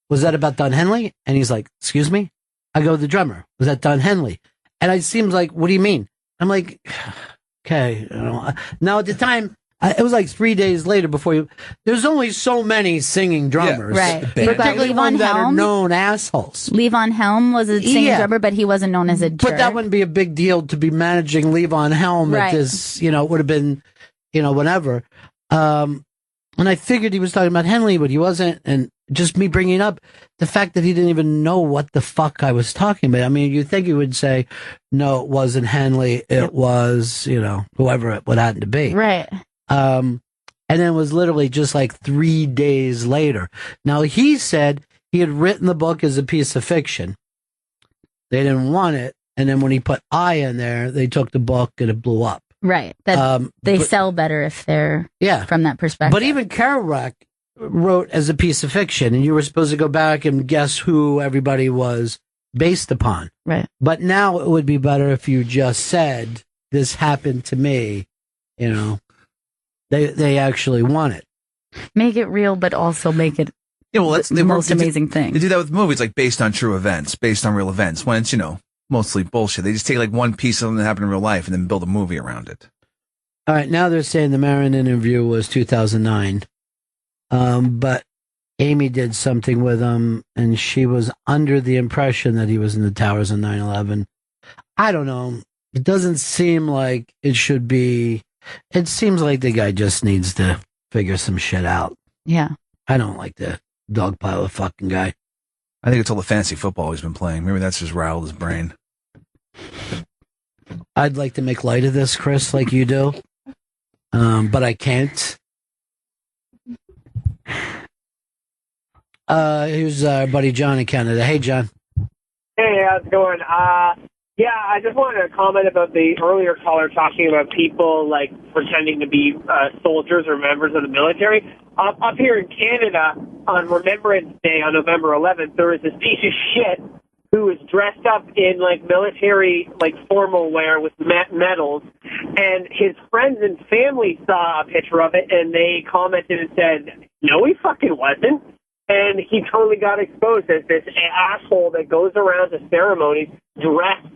was that about Don Henley? And he's like, excuse me? I go, the drummer. Was that Don Henley? And it seems like, what do you mean? I'm like, okay. Now at the time, it was like 3 days later before there's only so many singing drummers. Yeah, right. Particularly ones that are known assholes. Levon Helm was a singing drummer, but he wasn't known as a jerk. But that wouldn't be a big deal to be managing Levon Helm at this, it would have been, whatever. And I figured he was talking about Henley, but he wasn't. And just me bringing up the fact that he didn't even know what the fuck I was talking about. I mean, you'd think he would say, no, it wasn't Henley. It was, whoever it would happen to be. Right. And then it was literally just like 3 days later. Now, he said he had written the book as a piece of fiction. They didn't want it. And then when he put I in there, they took the book and it blew up. Right. They sell better if they're from that perspective. But even Kerouac wrote as a piece of fiction, and you were supposed to go back and guess who everybody was based upon. Right. But now it would be better if you just said, this happened to me. You know, they actually want it. Make it real, but also make it that's the most amazing thing. They do that with movies, like based on true events, based on real events, when it's, mostly bullshit. They just take like one piece of something that happened in real life and then build a movie around it. All right, now they're saying the Marin interview was 2009. But Amy did something with him, and she was under the impression that he was in the towers on 9/11. I don't know. It doesn't seem like it should be. It seems like the guy just needs to figure some shit out. Yeah. I don't like the dogpile of fucking guy. I think it's all the fantasy football he's been playing. Maybe that's just riled his brain. I'd like to make light of this, Chris, like you do. But I can't. Here's our buddy John in Canada. Hey, John. Hey, how's it going? Yeah, I just wanted to comment about the earlier caller talking about people like pretending to be soldiers or members of the military. Up here in Canada, on Remembrance Day on November 11th, there was this piece of shit who was dressed up in like military, like formal wear with medals, and his friends and family saw a picture of it, and they commented and said, "No, he fucking wasn't." And he totally got exposed as this asshole that goes around to ceremonies dressed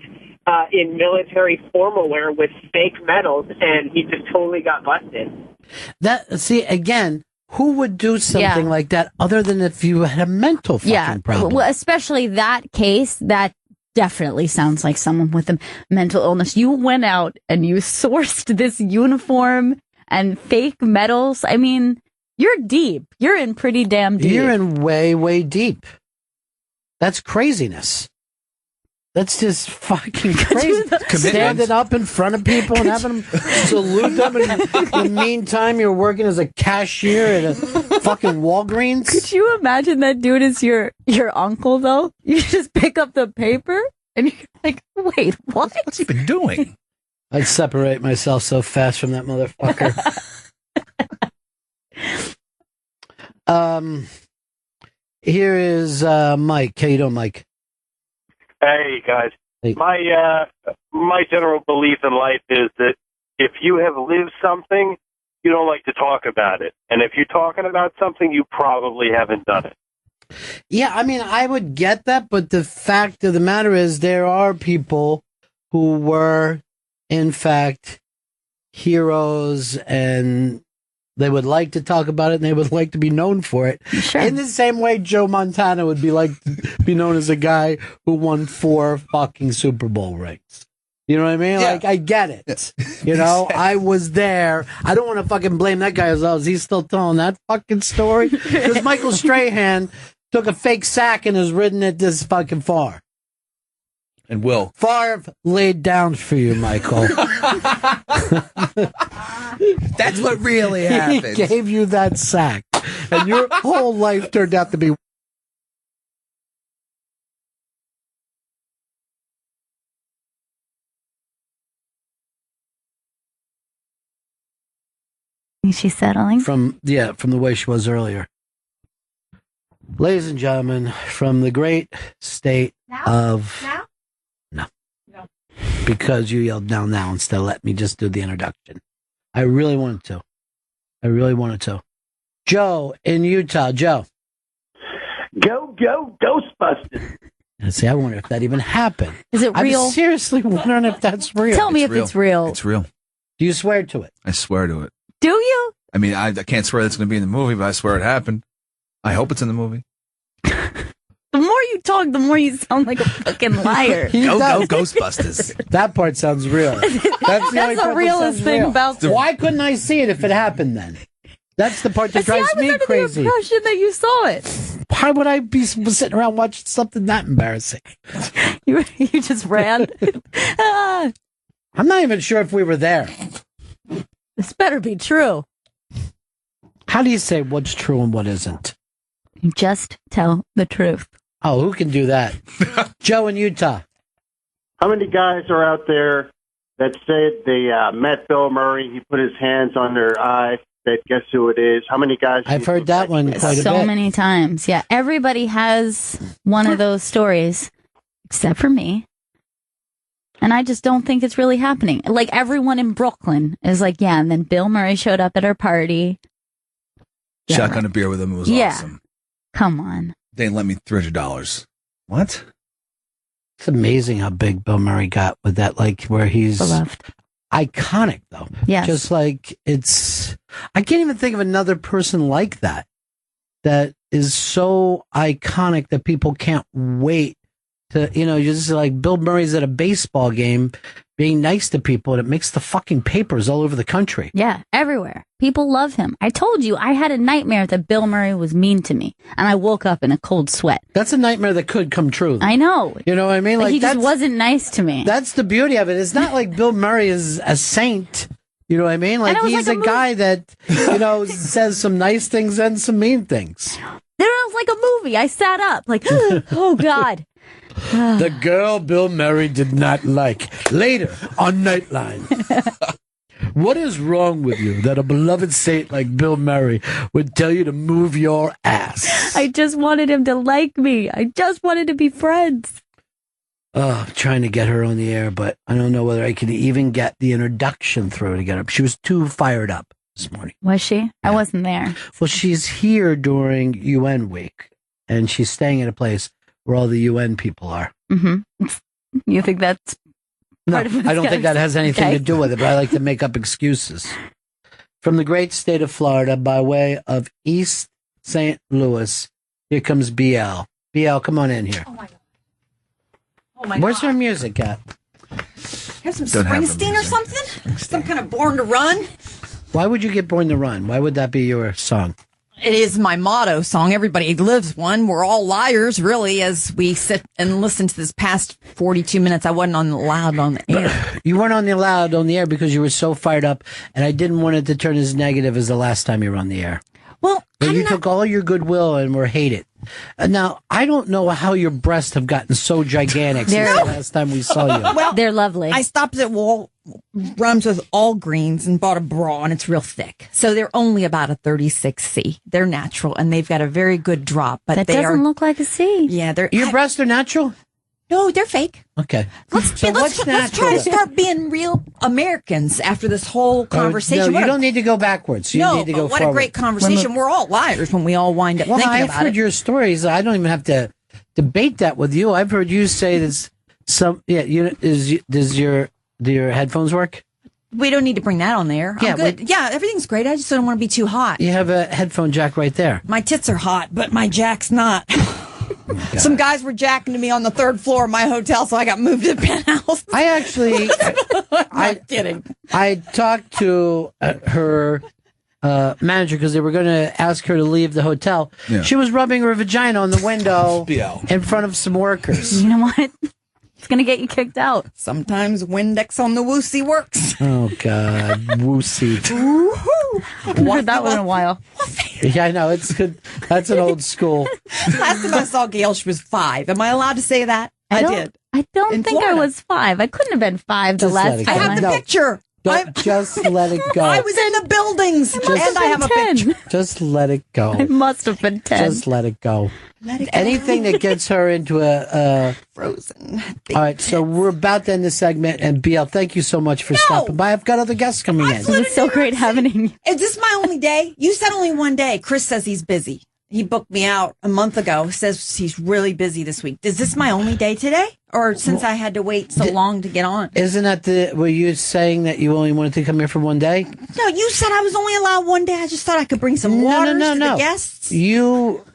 in military formal wear with fake medals, and he just totally got busted. See, again, who would do something like that other than if you had a mental fucking problem? Well, especially that case, that definitely sounds like someone with a mental illness. You went out and you sourced this uniform and fake medals. I mean, you're deep. You're in pretty damn deep. You're in way, way deep. That's craziness. That's just fucking crazy. Standing up in front of people and having them salute them. And in the meantime, you're working as a cashier at a fucking Walgreens. Could you imagine that dude is your uncle, though? You just pick up the paper and you're like, wait, what? What's he been doing? I'd separate myself so fast from that motherfucker. Here is Mike. How you doing, Mike? Hey guys, hey. My general belief in life is that if you have lived something, you don't like to talk about it, and if you're talking about something, you probably haven't done it. Yeah, I mean, I would get that, but the fact of the matter is, there are people who were, in fact, heroes, and they would like to talk about it, and they would like to be known for it. Sure. In the same way Joe Montana would be known as a guy who won 4 fucking Super Bowl rings. You know what I mean? Yeah. Like, I get it. You know, I was there. I don't want to fucking blame that guy as well. Is he still telling that fucking story? Because Michael Strahan took a fake sack and has ridden it this fucking far. And will. Favre laid down for you, Michael. That's what really happened. He gave you that sack. And your whole life turned out to be... Is she settling? From the way she was earlier. Ladies and gentlemen, from the great state of... No. Because you yelled now instead of let me just do the introduction. I really wanted to. Joe in Utah. Joe. Go, Ghostbusters. And see, I wonder if that even happened. Is it real? I'm seriously wondering if that's real. Tell me if it's real. It's real. Do you swear to it? I swear to it. Do you? I mean, I can't swear that's going to be in the movie, but I swear it happened. I hope it's in the movie. The more you talk, the more you sound like a fucking liar. Go Ghostbusters. That part sounds real. That's the realest thing about it. Why couldn't I see it if it happened then? That's the part that drives me crazy. I was under the impression that you saw it. Why would I be sitting around watching something that embarrassing? You just ran. I'm not even sure if we were there. This better be true. How do you say what's true and what isn't? You just tell the truth. Oh, who can do that? Joe in Utah. How many guys are out there that said they met Bill Murray? He put his hands on their eyes. That guess who it is? How many guys? I've heard that one quite a bit. So many times. Yeah, everybody has one of those stories, except for me. And I just don't think it's really happening. Like, everyone in Brooklyn is like, yeah, and then Bill Murray showed up at our party. Shotgun a beer with him. It was awesome. Come on. They let me $300. What? It's amazing how big Bill Murray got with that, like, where he's beloved. Iconic, though. Yes. Just like I can't even think of another person like that is so iconic that people can't wait to, just like Bill Murray's at a baseball game being nice to people, and it makes the fucking papers all over the country. Yeah, everywhere. People love him. I told you, I had a nightmare that Bill Murray was mean to me, and I woke up in a cold sweat. That's a nightmare that could come true. I know. You know what I mean? Like, he just wasn't nice to me. That's the beauty of it. It's not like Bill Murray is a saint. You know what I mean? Like, he's a guy that, says some nice things and some mean things. There was like a movie. I sat up like, oh, God. The girl Bill Murray did not like. Later on Nightline. What is wrong with you that a beloved saint like Bill Murray would tell you to move your ass? I just wanted him to like me. I just wanted to be friends. Oh, I'm trying to get her on the air, but I don't know whether I can even get the introduction through to get her. She was too fired up this morning. Was she? Yeah. I wasn't there. Well, she's here during UN week, and she's staying at a place where all the UN people are. Mm-hmm. You think that's part of I don't think that has anything to do with it, but I like to make up excuses. From the great state of Florida, by way of East St. Louis, here comes BL. BL, come on in here. Oh, my God. Where's her music at? Have some Springsteen or something? Some kind of Born to Run? Why would you get Born to Run? Why would that be your song? It is my motto song. Everybody lives one. We're all liars, really, as we sit and listen to this past 42 minutes. I wasn't allowed on the air. You weren't allowed on the air because you were so fired up, and I didn't want it to turn as negative as the last time you were on the air. Well, but you took all your goodwill and were hated. Now, I don't know how your breasts have gotten so gigantic since the last time we saw you. Well, they're lovely. I stopped at Rums with All Greens and bought a bra, and it's real thick. So they're only about a 36C. They're natural, and they've got a very good drop. But that they doesn't look like a C. Yeah, your breasts are natural? No, they're fake. Okay. Let's try to start being real Americans after this whole conversation. No, you don't need to go backwards. You need to go what forward. A great conversation. We're all liars when we all wind up thinking about it. I've heard your stories. I don't even have to debate that with you. I've heard you say this. Do your headphones work? We don't need to bring that on there. I'm good. Yeah, everything's great. I just don't want to be too hot. You have a headphone jack right there. My tits are hot, but my jack's not. Some guys were jacking to me on the third floor of my hotel, so I got moved to the penthouse. I actually... I'm kidding. I talked to her manager because they were going to ask her to leave the hotel. Yeah. She was rubbing her vagina on the window in front of some workers. You know what? It's going to get you kicked out. Sometimes Windex on the woosy works. Oh, God. Woosy. I haven't heard that one in a while. Yeah, I know. It's good. That's an old school. Last time I saw Gail, she was 5. Am I allowed to say that? I did. I don't think Florida. I was 5. I couldn't have been 5 the last time. I have the picture. Just let it go. I was in the buildings, and I have a picture. Just let it go. I must have been 10. Just let it go. Anything that gets her into a frozen. All right, so we're about to end the segment, and BL, thank you so much for stopping by. I've got other guests coming in. It was so great having you. Is this my only day? You said only one day. Chris says he's busy. He booked me out a month ago. Says he's really busy this week. Is this my only day today? Or since I had to wait so long to get on? Isn't that were you saying that you only wanted to come here for one day? No, you said I was only allowed one day. I just thought I could bring some water to the guests. You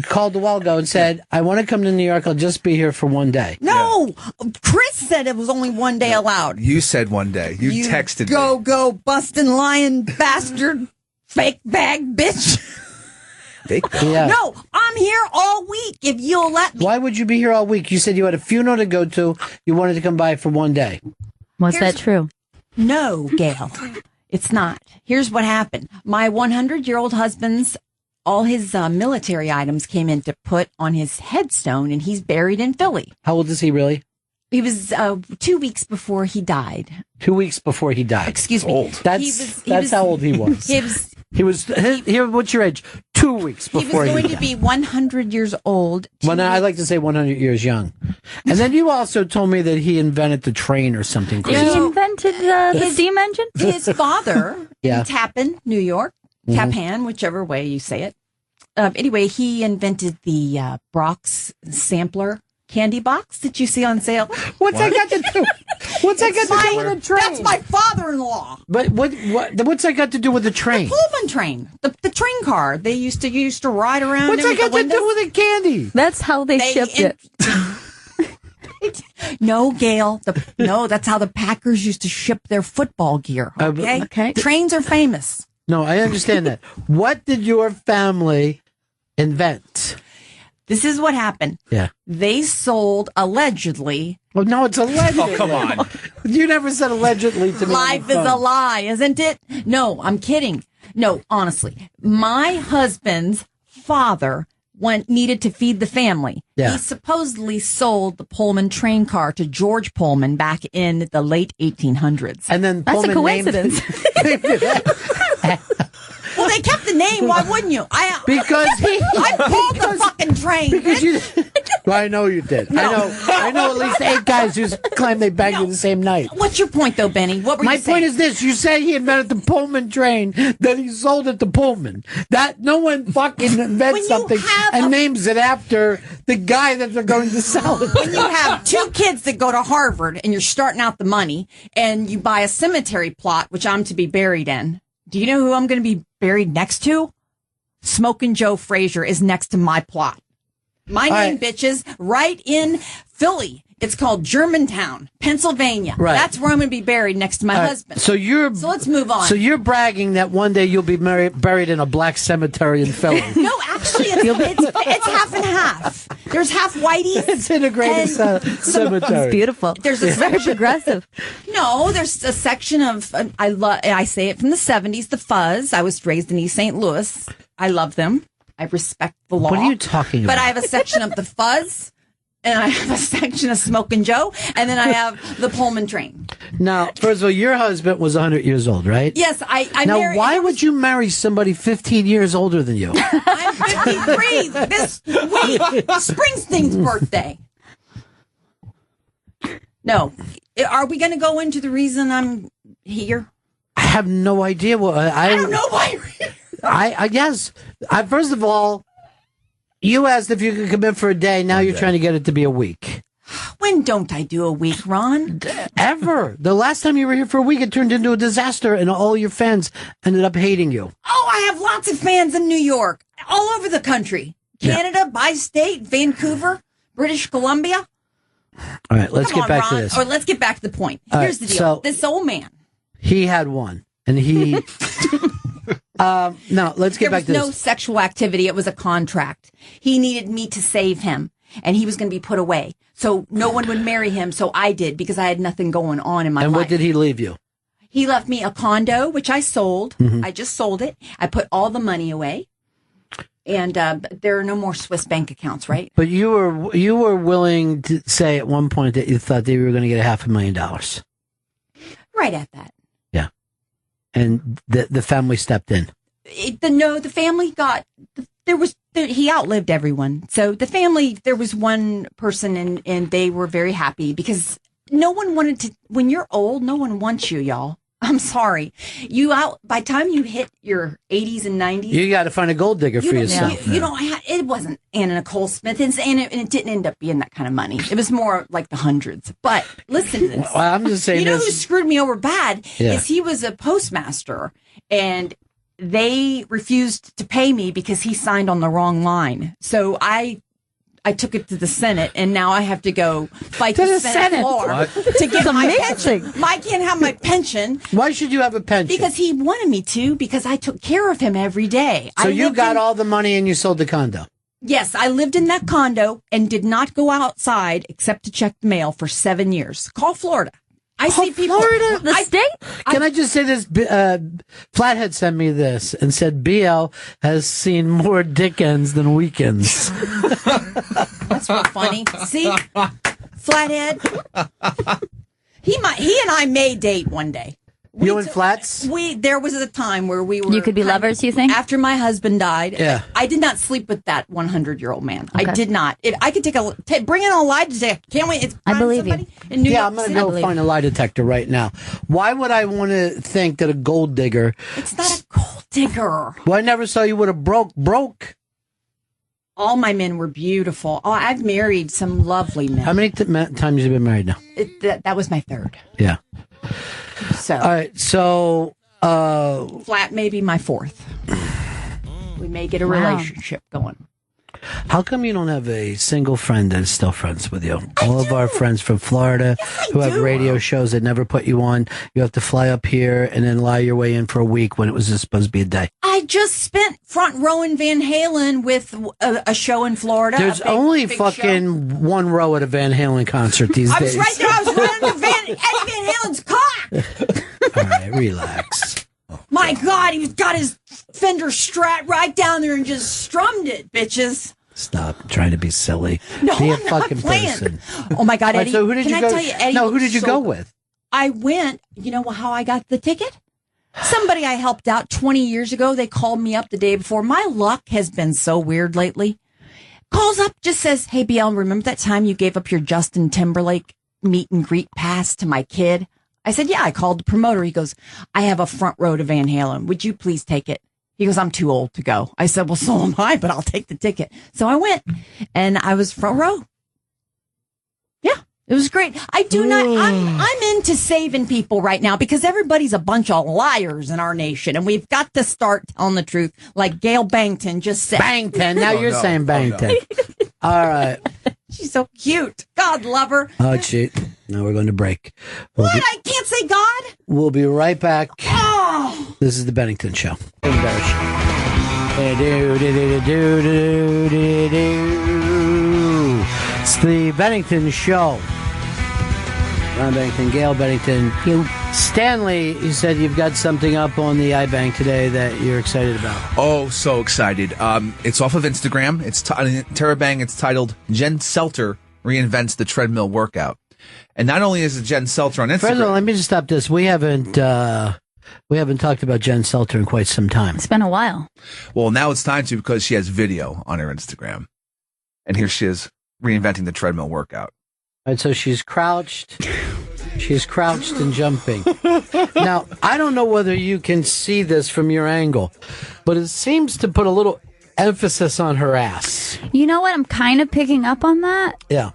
called a while ago and said, I want to come to New York. I'll just be here for one day. No, Chris said it was only one day allowed. You said one day. You texted me. Go, bustin' lying bastard, fake bag bitch. Yeah. No, I'm here all week if you'll let me. Why would you be here all week? You said you had a funeral to go to. You wanted to come by for one day. Was that true? No, Gail. It's not. Here's what happened. My 100-year-old husband's, all his military items came in to put on his headstone, and he's buried in Philly. How old is he really? He was 2 weeks before he died. 2 weeks before he died. Excuse me. Old. That's how old he was. He was here. What's your age? 2 weeks before he was going to be 100 years old. Well, I like to say 100 years young. And then you also told me that he invented the train or something crazy. He invented the steam engine? His father Yeah. in Tappan, New York, Tappan, whichever way you say it. Anyway, he invented the Brock's sampler candy box that you see on sale. What's that got to do? What's that got to do with a train? That's my father-in-law. But what's that got to do with the train? The Pullman train, the train car they used to ride around. What's that got to do with the candy? That's how they shipped it. No, Gail. That's how the Packers used to ship their football gear. Okay. Trains are famous. No, I understand that. What did your family invent? This is what happened. Yeah. They sold allegedly. Oh, no, it's allegedly. Oh, come on. You never said allegedly to me. Life is a lie, isn't it? No, I'm kidding. No, honestly. My husband's father needed to feed the family. Yeah. He supposedly sold the Pullman train car to George Pullman back in the late 1800s. And then That's Pullman a coincidence. Well, they kept the name. Why wouldn't you? Because I pulled the fucking train. Because you. Well, I know you did. No. I know at least 8 guys who claim they banged you the same night. What's your point, though, Benny? What were My you saying? point is this: you say he invented the Pullman train, then he sold it to Pullman. That no one fucking invents something and names it after the guy that they're going to sell it. When you have 2 kids that go to Harvard and you're starting out the money and you buy a cemetery plot, which I'm to be buried in, do you know who I'm going to be buried next to? Smokin' Joe Frazier is next to my plot. My name, bitches, right in Philly. It's called Germantown, Pennsylvania. Right. That's where I'm going to be buried next to my husband. So let's move on. So you're bragging that one day you'll be buried in a black cemetery in Philly. No, actually, it's half and half. There's half whitey. It's integrated cemetery. It's beautiful. There's It's very progressive. No, there's a section of I say it from the 70s, the Fuzz. I was raised in East St. Louis. I love them. I respect the law. What are you talking about? But I have a section of the Fuzz, and I have a section of Smokin' Joe, and then I have the Pullman train. Now, first of all, your husband was 100 years old, right? Yes, I now, married. why would you marry somebody 15 years older than you? I'm 53 this week. Springsteen's birthday. No. Are we going to go into the reason I'm here? I have no idea what I don't know why you're here. I guess. First of all, you asked if you could come in for a day. Now you're trying to get it to be a week. When don't I do a week, Ron? Ever. The last time you were here for a week, it turned into a disaster, and all your fans ended up hating you. Oh, I have lots of fans in New York, all over the country. Canada, bi-state, Vancouver, British Columbia. All right, let's get back to Ron, this. Or let's get back to the point. All Here's right, the deal. so- This old man. He had one, and he... no, let's get back to There was no this. sexual activity. It was a contract. He needed me to save him, and he was going to be put away. So no one would marry him, so I did, because I had nothing going on in my And life. what did he leave you? He left me a condo, which I sold. Mhm. I just sold it. I put all the money away. And there are no more Swiss bank accounts, right? But you were willing to say at one point that you thought that you were going to get $500,000. Right at that. Yeah. And the family stepped in. The family got, he outlived everyone. So the family, there was one person and they were very happy because no one wanted to, when you're old, no one wants you, y'all. I'm sorry. By the time you hit your 80s and 90s. You got to find a gold digger for yourself. You don't it wasn't Anna Nicole Smith, and it didn't end up being that kind of money. It was more like the hundreds. But listen to this. Well, I'm just saying You know this. who screwed me over bad Yeah. is he was a postmaster, and they refused to pay me because he signed on the wrong line. So I took it to the Senate, and now I have to go fight To the the Senate Senate? floor What? to get It's my amazing. pension. I can't have my pension. Why should you have a pension? Because he wanted me to, because I took care of him every day. So I you lived got in- all the money and you sold the condo. Yes, I lived in that condo and did not go outside except to check the mail for 7 years. Call Florida. I see people. Florida, the state. Can I just say this? Flathead sent me this and said BL has seen more Dickens than weekends. That's real funny. See, Flathead. He and I may date one day. You and Flats? There was a time where we were. You could be lovers, you think? After my husband died, yeah. I did not sleep with that 100-year-old man. Okay. I did not. I could bring in a lie detector. Can't wait. I believe you. In New York I'm going to go find a lie detector right now. Why would I want to think that a gold digger? It's not a gold digger. Well, I never saw you with a broke. All my men were beautiful. Oh, I've married some lovely men. How many times have you been married now? That was my third. Yeah. So. All right. So. Flat may be my fourth. We may get a relationship going. How come you don't have a single friend that is still friends with you? All of our friends from Florida who have radio shows that never put you on, you have to fly up here and then lie your way in for a week when it was just supposed to be a day. I just spent front row in Van Halen with a show in Florida. There's only fucking show. One row at a Van Halen concert these days. I was right there. I was right under Eddie Van Halen's cock. All right, relax. My God, he's got his Fender Strat right down there and just strummed it, bitches. Stop trying to be silly. No, be a I'm fucking not playing. person. Oh my God, Eddie! Right, so who did can you I go? Tell you, Eddie? No, who did you go with? I went. You know how I got the ticket? Somebody I helped out 20 years ago. They called me up the day before. My luck has been so weird lately. Calls up, just says, "Hey, BL, remember that time you gave up your Justin Timberlake meet and greet pass to my kid?" I said, "Yeah." I called the promoter. He goes, "I have a front row to Van Halen. Would you please take it?" He goes, "I'm too old to go." I said, "Well, so am I, but I'll take the ticket." So I went, and I was front row. Yeah, it was great. I do not. I'm into saving people right now because everybody's a bunch of liars in our nation, and we've got to start telling the truth, like Gail Bangton just said. Bangton. Now you're saying Bangton. All right. She's so cute. God love her. Oh, shit. Now we're going to break. I can't say God? We'll be right back. Oh. This is the Bennington Show. It's the Bennington Show. Ron Bennington, Gail Bennington. Stanley, you said you've got something up on the iBang today that you're excited about. Oh, so excited. It's off of Instagram. It's TerraBang. It's titled Jen Selter Reinvents the Treadmill Workout. And not only is it Jen Selter on Instagram. First of all, let me just stop this. We haven't talked about Jen Selter in quite some time. It's been a while. Well, now it's time to because she has video on her Instagram. And here she is reinventing the treadmill workout. All right, so she's crouched. She's crouched and jumping. Now, I don't know whether you can see this from your angle, but it seems to put a little emphasis on her ass. You know what? I'm kind of picking up on that. Yeah.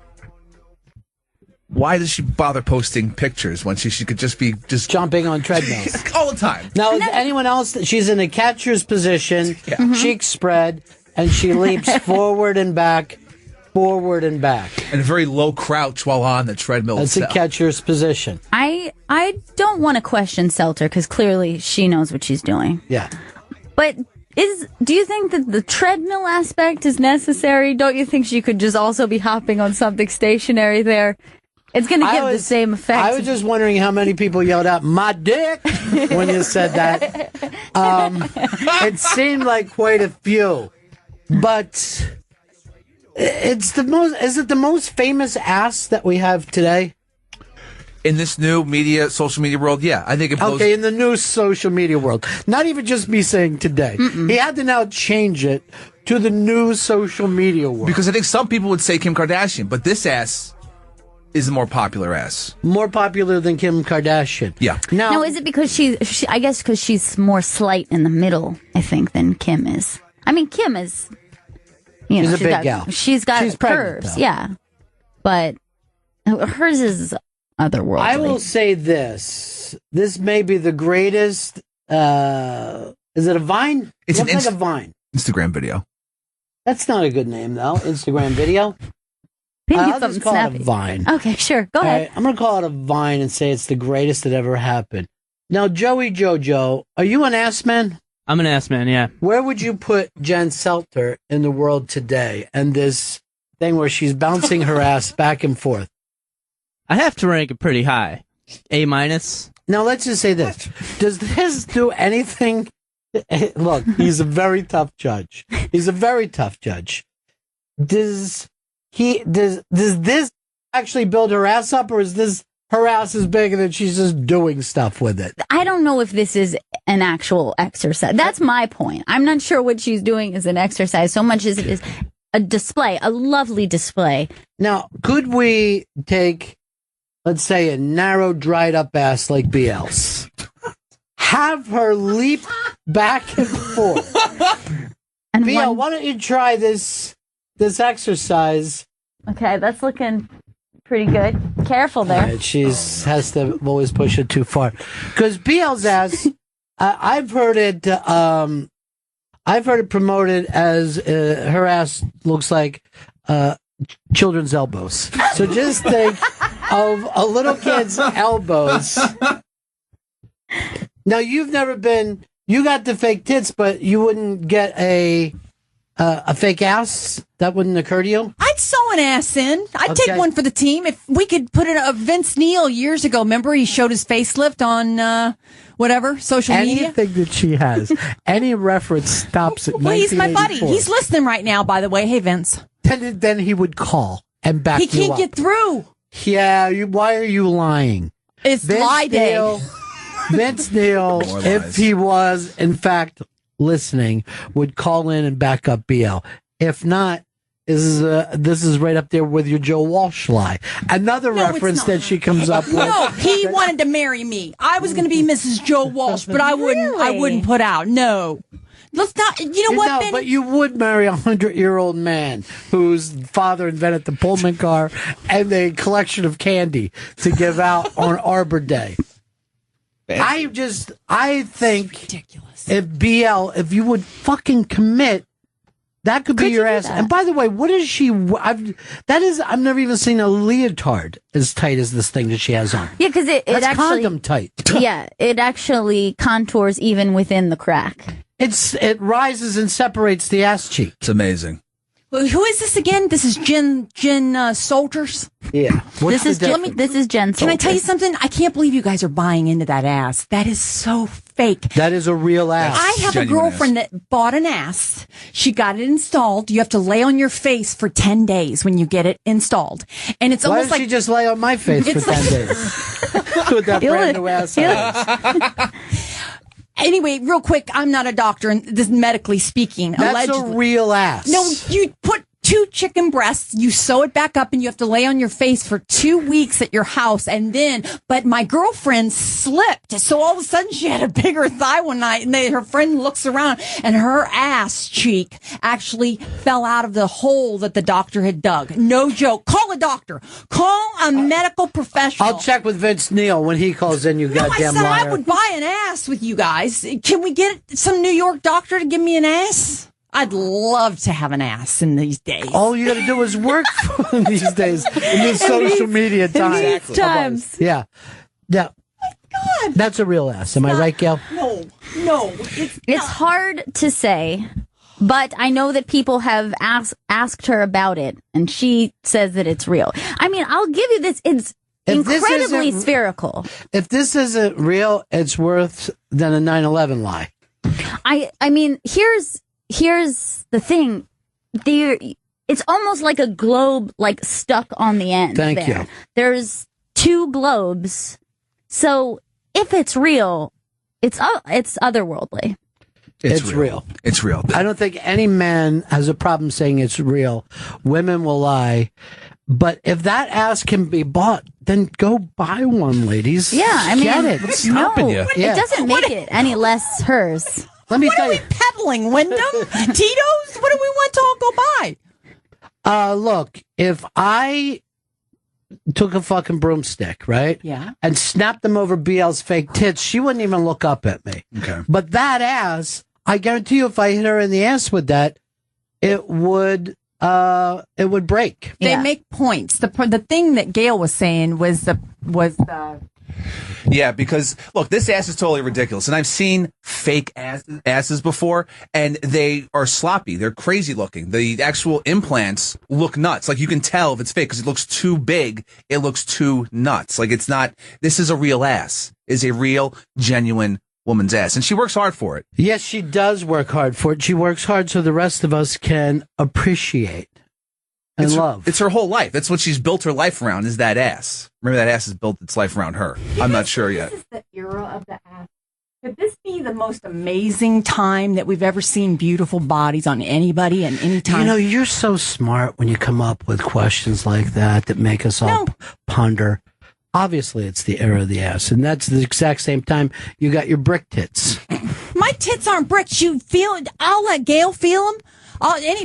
Why does she bother posting pictures when she could just be jumping on treadmills all the time? Now, is anyone else? She's in a catcher's position, cheeks spread, and she leaps forward and back. And a very low crouch while on the treadmill. That's a catcher's position. I don't want to question Selter because clearly she knows what she's doing. Yeah. But do you think that the treadmill aspect is necessary? Don't you think she could just also be hopping on something stationary there? It's going to give the same effect. I was just wondering how many people yelled out, "My dick," when you said that. It seemed like quite a few. But is it the most famous ass that we have today? In this new social media world, yeah. I think it blows. Okay, in the new social media world. Not even just me saying today. He had to now change it to the new social media world. Because I think some people would say Kim Kardashian, but this ass is a more popular ass. More popular than Kim Kardashian. Yeah. Now, is it because I guess because she's more slight in the middle, I think, than Kim is. I mean, Kim is, she's a big gal. She's got she's curves, pregnant, yeah. But hers is otherworldly. I will say this. This may be the greatest, is it a Vine? It's like a Vine. Instagram video. That's not a good name, though. Instagram video. I'll just call it a Vine. Okay, sure. Go ahead. Right, I'm going to call it a Vine and say it's the greatest that ever happened. Now, Joey Jojo, are you an ass man? I'm an ass man, yeah. Where would you put Jen Selter in the world today and this thing where she's bouncing her ass back and forth? I have to rank it pretty high. A-. Now, let's just say this. Does this do anything? Look, he's a very tough judge. Does this actually build her ass up, or is this her ass is bigger than she's just doing stuff with it? I don't know if this is an actual exercise. That's my point. I'm not sure what she's doing is an exercise so much as it is a display, a lovely display. Now, could we take, let's say, a narrow, dried up ass like BL's, have her leap back and forth? And BL, why don't you try this exercise? Okay, that's looking pretty good. Careful there. Right, she's has to always push it too far, because BL's ass. I've heard it promoted as her ass looks like children's elbows. So just think of a little kid's elbows. Now, you've never been. You got the fake tits, but you wouldn't get a fake ass. That wouldn't occur to you? I'd sew an ass in. I'd Okay. take one for the team. If we could put a Vince Neil years ago, remember he showed his facelift on whatever, social media? Anything that she has, any reference stops at Well, he's my buddy. 1984. He's listening right now, by the way. Hey, Vince. Then he would call and back He you can't up. get through. Yeah, why are you lying? It's lie day. Vince Neil, More if lies. he was, in fact, listening, would call in and back up BL. If not, this is right up there with your Joe Walsh lie. Another No, it's reference not. that she comes up with. No, he wanted to marry me. I was going to be Mrs. Joe Walsh, but I wouldn't put out. No. Let's not, you know what, No, Benny? but you would marry a 100-year-old man whose father invented the Pullman car and a collection of candy to give out on Arbor Day. I think ridiculous. If you would fucking commit, that could be your ass. And by the way, what is she? I've never even seen a leotard as tight as this thing that she has on. Yeah, because it That's actually condom tight. Yeah, it actually contours even within the crack. It rises and separates the ass cheek. It's amazing. Well, who is this again? This is Jen Soldiers. Yeah. This is Jen. Can I tell you something? I can't believe you guys are buying into that ass. That is so fake. That is a real ass. I have a girlfriend that bought an ass. She got it installed. You have to lay on your face for 10 days when you get it installed. And it's Why almost does like she just lay on my face for 10 days? With that brand new ass. Anyway, real quick, I'm not a doctor, and this is medically speaking. That's allegedly. a real ass. No, you put 2 chicken breasts, you sew it back up, and you have to lay on your face for 2 weeks at your house. And then, but my girlfriend slipped. So all of a sudden she had a bigger thigh one night, and her friend looks around, and her ass cheek actually fell out of the hole that the doctor had dug. No joke. Call a doctor. Call a medical professional. I'll check with Vince Neil when he calls in, you No, I goddamn said liar. I would buy an ass with you guys. Can we get some New York doctor to give me an ass? I'd love to have an ass in these days. All you got to do is work for them these days in this social media time. Yeah. Yeah. God. That's a real ass. Am I right, Gail? No. It's hard to say, but I know that people have asked her about it, and she says that it's real. I mean, I'll give you this. It's If this incredibly isn't- spherical. If this isn't real, it's worth than a 9/11 lie. I mean, here's the thing. It's almost like a globe, like stuck on the end. Thank there. you. There's 2 globes. So if it's real, it's otherworldly. It's real. It's real. I don't think any man has a problem saying it's real. Women will lie. But if that ass can be bought, then go buy one, ladies. Yeah, I mean, Get it. What's stopping you? It doesn't make it any less hers. Let me tell What are we peddling, Wyndham? Tito's? What do we want to all go buy? Look, if I took a fucking broomstick, right? Yeah. And snapped them over BL's fake tits, she wouldn't even look up at me. Okay. But that ass, I guarantee you, if I hit her in the ass with that, it would break. They make points. The thing that Gail was saying was Yeah, because look, this ass is totally ridiculous, and I've seen fake asses before, and they are sloppy. They're crazy looking. The actual implants look nuts. Like you can tell if it's fake because it looks too big. It looks too nuts. Like it's not. This is a real ass. Is a real, genuine woman's ass, and she works hard for it. Yes, she does work hard for it. She works hard so the rest of us can appreciate and love. It's her whole life. That's what she's built her life around, is that ass. Remember, that ass has built its life around her. I'm not sure yet. This is the era of the ass. Could this be the most amazing time that we've ever seen beautiful bodies on anybody and any time? You know, you're so smart when you come up with questions like that make us all ponder. Obviously, it's the era of the ass, and that's the exact same time you got your brick tits. My tits aren't bricks. You feel it. I'll let Gail feel them.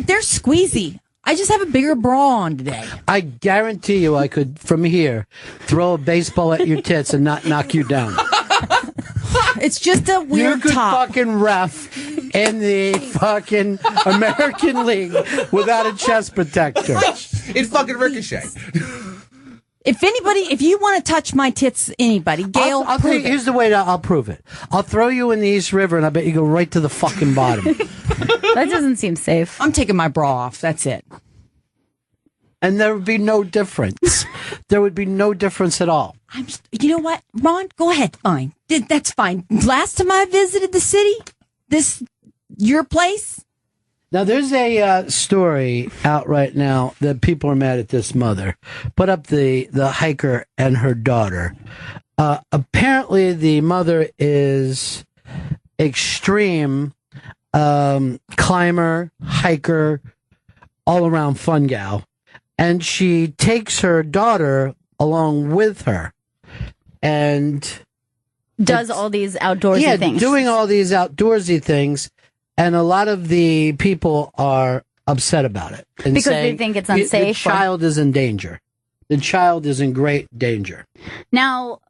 They're squeezy. I just have a bigger bra on today. I guarantee you I could, from here, throw a baseball at your tits and not knock you down. It's just a weird You could top. fucking ref in the fucking American League without a chest protector. It fucking ricochet. If you want to touch my tits, anybody, Gail, I'll tell you, prove it. here's the way I'll prove it. I'll throw you in the East River, and I bet you go right to the fucking bottom. That doesn't seem safe. I'm taking my bra off. That's it. And there would be no difference. There would be no difference at all. You know what, Ron? Go ahead. Fine. That's fine. Last time I visited the city, your place. Now, there's a story out right now that people are mad at this mother. Put up the hiker and her daughter. Apparently, the mother is extreme climber, hiker, all-around fun gal. And she takes her daughter along with her. And does all these outdoorsy things. Doing all these outdoorsy things. And a lot of the people are upset about it. And Because they saying think it's unsafe, The child is in danger. The child is in great danger. Now,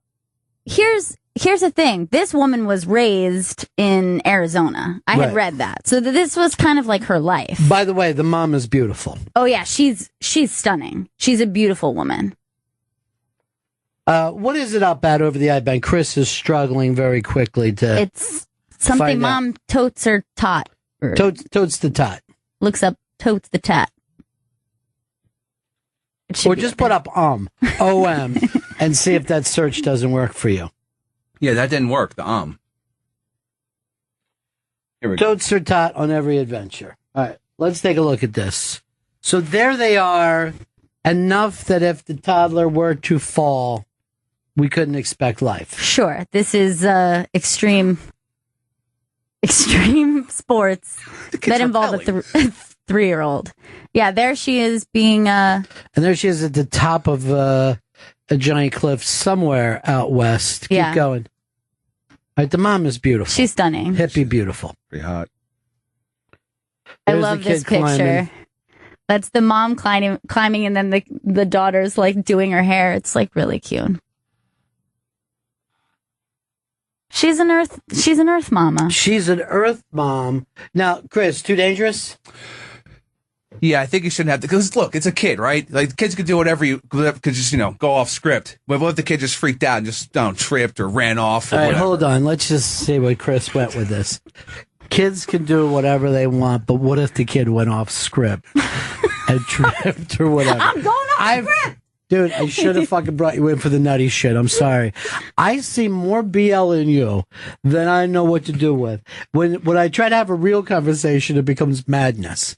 here's the thing. This woman was raised in Arizona. I had Right. read that. So this was kind of like her life. By the way, the mom is beautiful. Oh yeah, she's stunning. She's a beautiful woman. What is it up at over the iBang? Chris is struggling very quickly to. It's something find out. mom totes or tot. Or Totes the tot. looks up totes the tat. Or just put up OM and see if that search doesn't work for you. Yeah, that didn't work. Here we go. Totes or tot on every adventure. All right, let's take a look at this. So there they are, enough that if the toddler were to fall, we couldn't expect life. Sure, this is extreme sports that involve a 3-year-old. Yeah, there she is being. And there she is at the top of a giant cliff somewhere out west. Keep Yeah. going. All right, the mom is beautiful. She's stunning. Hippie beautiful. Pretty hot. I There's love the this kid picture. climbing. That's the mom climbing, and then the daughter's like doing her hair. It's like really cute. She's an earth mama. She's an earth mom. Now, Chris, too dangerous? Yeah, I think you shouldn't have to. Because look, it's a kid, right? Like the kids could do whatever could just go off script. But what if the kid just freaked out and just tripped or ran off? Or All right, whatever? hold on. Let's just see where Chris went with this. Kids can do whatever they want, but what if the kid went off script and tripped or whatever? I'm going off script. Dude, I should have fucking brought you in for the nutty shit. I'm sorry. I see more BL in you than I know what to do with. When I try to have a real conversation, it becomes madness.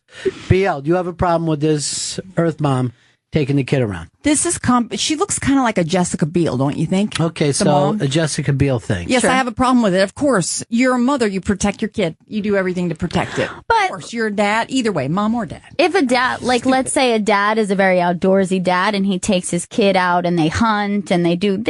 BL, do you have a problem with this Earth Mom taking the kid around? This is she looks kind of like a Jessica Biel, don't you think? Okay, so mom? a Jessica Biel thing. Yes, I have a problem with it. Of course, you're a mother. You protect your kid. You do everything to protect it. But of course, you're a dad. Either way, mom or dad. If a dad, like let's say a dad is a very outdoorsy dad and he takes his kid out and they hunt and they do,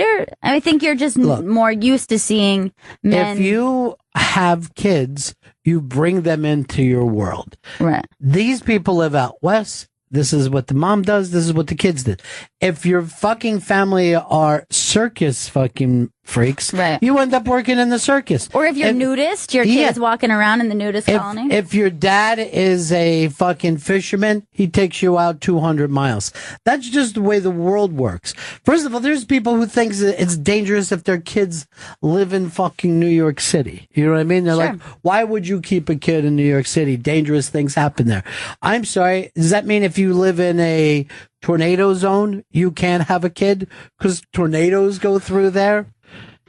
I think you're just more used to seeing men. If you have kids, you bring them into your world. Right. These people live out west. This is what the mom does. This is what the kids did. If your fucking family are circus fucking freaks. Right. You end up working in the circus. Or if you're nudist, your kid Yeah. is walking around in the nudist colony. If your dad is a fucking fisherman, he takes you out 200 miles. That's just the way the world works. First of all, there's people who think it's dangerous if their kids live in fucking New York City. You know what I mean? They're like, why would you keep a kid in New York City? Dangerous things happen there. I'm sorry. Does that mean if you live in a tornado zone, you can't have a kid? Because tornadoes go through there?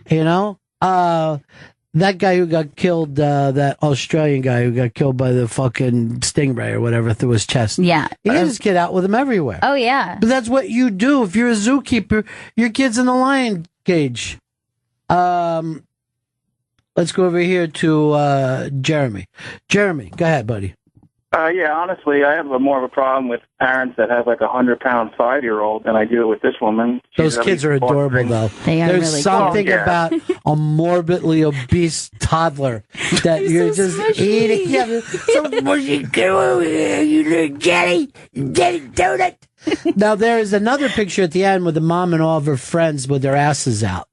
You know? That guy who got killed, that Australian guy who got killed by the fucking stingray or whatever through his chest. Yeah. He had his kid out with him everywhere. Oh, yeah. But that's what you do. If you're a zookeeper, your kid's in the lion cage. Let's go over here to Jeremy. Jeremy, go ahead, buddy. Yeah, honestly, I have more of a problem with parents that have like 100-pound 5-year-old than I do with this woman. Those kids are adorable, though. They are There's really something cute. about a morbidly obese toddler that you're so just smushy. eating. Yeah, so mushy. Come over here, you little Jenny donut. Now, there is another picture at the end with the mom and all of her friends with their asses out.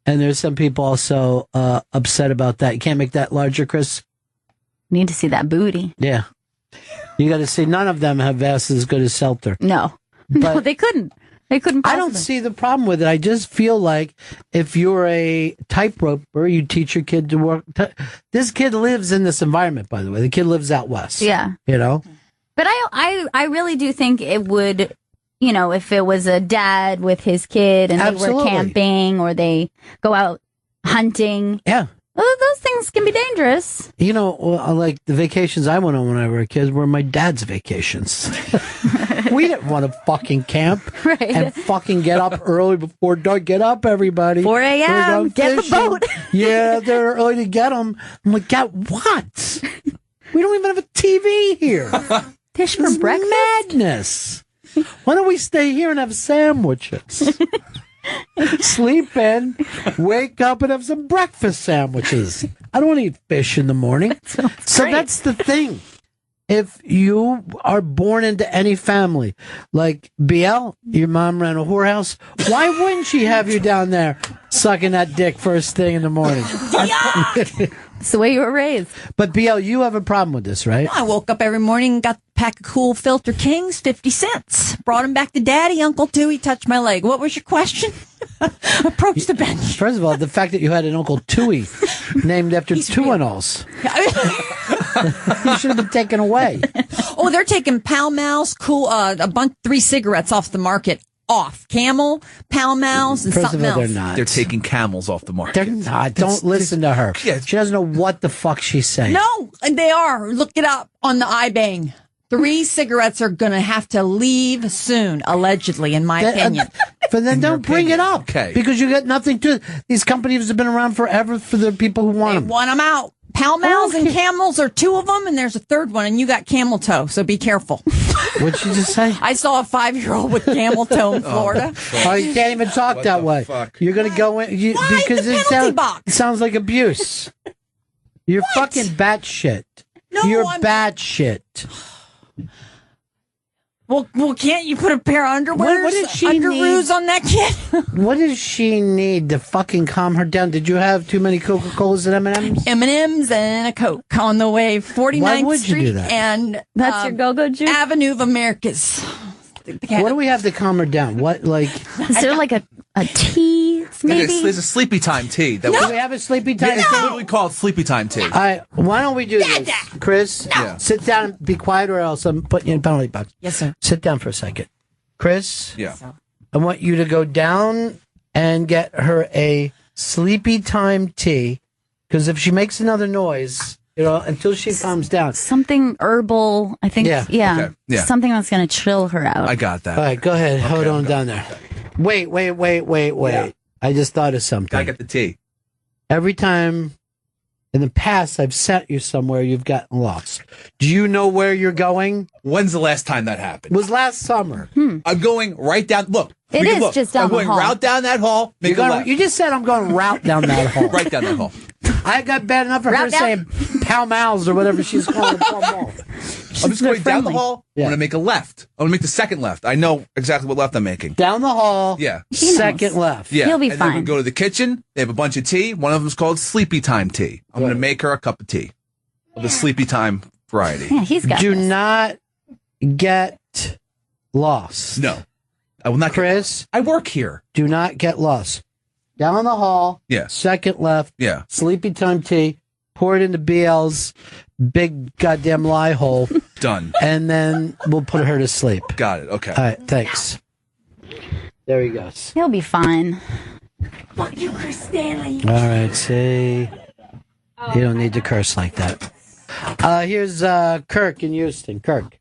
And there's some people also upset about that. You can't make that larger, Chris? Need to see that booty. Yeah. You got to see, none of them have asses as good as Seltzer. No. No, they couldn't. They couldn't I possibly. don't see the problem with it. I just feel like if you're a tightroper, you teach your kid to work. This kid lives in this environment, by the way. The kid lives out west. Yeah. You know? But I really do think it would, you know, if it was a dad with his kid and they were Absolutely. camping or they go out hunting. Yeah. Well, those things can be dangerous. You know, like the vacations I went on when I was a kid were my dad's vacations. We didn't want to fucking camp and fucking get up early before dark. Get up, everybody. 4 a.m., get the boat. Yeah, they're early to get them. I'm like, get what? We don't even have a TV here. Dish for breakfast? Madness. Why don't we stay here and have sandwiches? Sleep in, wake up, and have some breakfast sandwiches. I don't want to eat fish in the morning. So that's the thing. If you are born into any family, like BL, your mom ran a whorehouse, why wouldn't she have you down there sucking that dick first thing in the morning? It's the way you were raised. But BL, you have a problem with this, right? I woke up every morning, got a pack of Cool Filter Kings, 50 cents. Brought him back to Daddy. Uncle Tooey touched my leg. What was your question? Approach the bench. First of all, the fact that you had an Uncle Tooey named after Tuinals. You should have been taken away. Oh, they're taking Pall Malls, a bunch, 3 cigarettes off the market. Off. Camel, Pall Malls, and First something of all, else. they're not. They're taking camels off the market. They're not. Don't listen to her. She doesn't know what the fuck she's saying. No, and they are. Look it up on the iBang. 3 cigarettes are going to have to leave soon, allegedly, in my opinion. But then don't bring it up. Okay. Because you got nothing to. These companies have been around forever for the people who want them. Want them out. Pall Malls and Camels are 2 of them, and there's a 3rd one, and you got camel toe, so be careful. What'd you just say? I saw a 5-year-old with camel toe in Florida. Oh, you can't even talk that way. You're going to go in. Why? Because The penalty it sounds like abuse. You're fucking batshit. No, You're I'm- batshit. Well, can't you put a pair of underwears, What did she underoos need? on that kid? What does she need to fucking calm her down? Did you have too many Coca-Colas and M&Ms? M&Ms and a Coke on the way, 49th Why would you Street do that? and That's your go-go juice? Avenue of Americas. What do we have to calm her down? What, like... Is there like a tea, maybe? There's a sleepy time tea. That Do we have a sleepy time It's tea? what we call sleepy time tea. All right, why don't we do this? Chris, Yeah. sit down and be quiet or else I'm putting you in a penalty box. Yes, sir. Sit down for a second. Chris, Yeah. I want you to go down and get her a sleepy time tea, because if she makes another noise, you know, until she calms down. Something herbal, I think. Yeah. Yeah. Okay. Yeah. Something that's going to chill her out. I got that. All right, go ahead. Hold on down there. Wait. Yeah. I just thought of something. I got the tea. Every time in the past I've sent you somewhere, you've gotten lost. Do you know where you're going? When's the last time that happened? It was last summer. I'm going right down. Look. It we is just down I'm the going hall. route down that hall. Make You're a going, left. you just said I'm going route down that hall. Right down that hall. I got bad enough for her saying Pall Malls or whatever she's calling it. Pall Mall. I'm just going down the hall. Yeah. I'm going to make a left. I'm going to make the second left. I know exactly what left I'm making. Down the hall. Yeah. Second left. Yeah. He'll be and fine. then we go to the kitchen. They have a bunch of tea. One of them's called Sleepy Time tea. I'm going to make her a cup of tea of the Sleepy Time variety. Yeah, he's got Do this. not get lost. No. I will not. Chris, I work here. do not get lost. Down the hall. Yeah. Second left. Yeah. Sleepy Time tea. Pour it into BL's big goddamn lie hole. Done. And then we'll put her to sleep. Got it. Okay. All right. Thanks. There he goes. He'll be fine. Fuck you, Chris Stanley. All right. See, you don't need to curse like that. Here's Kirk in Houston. Kirk.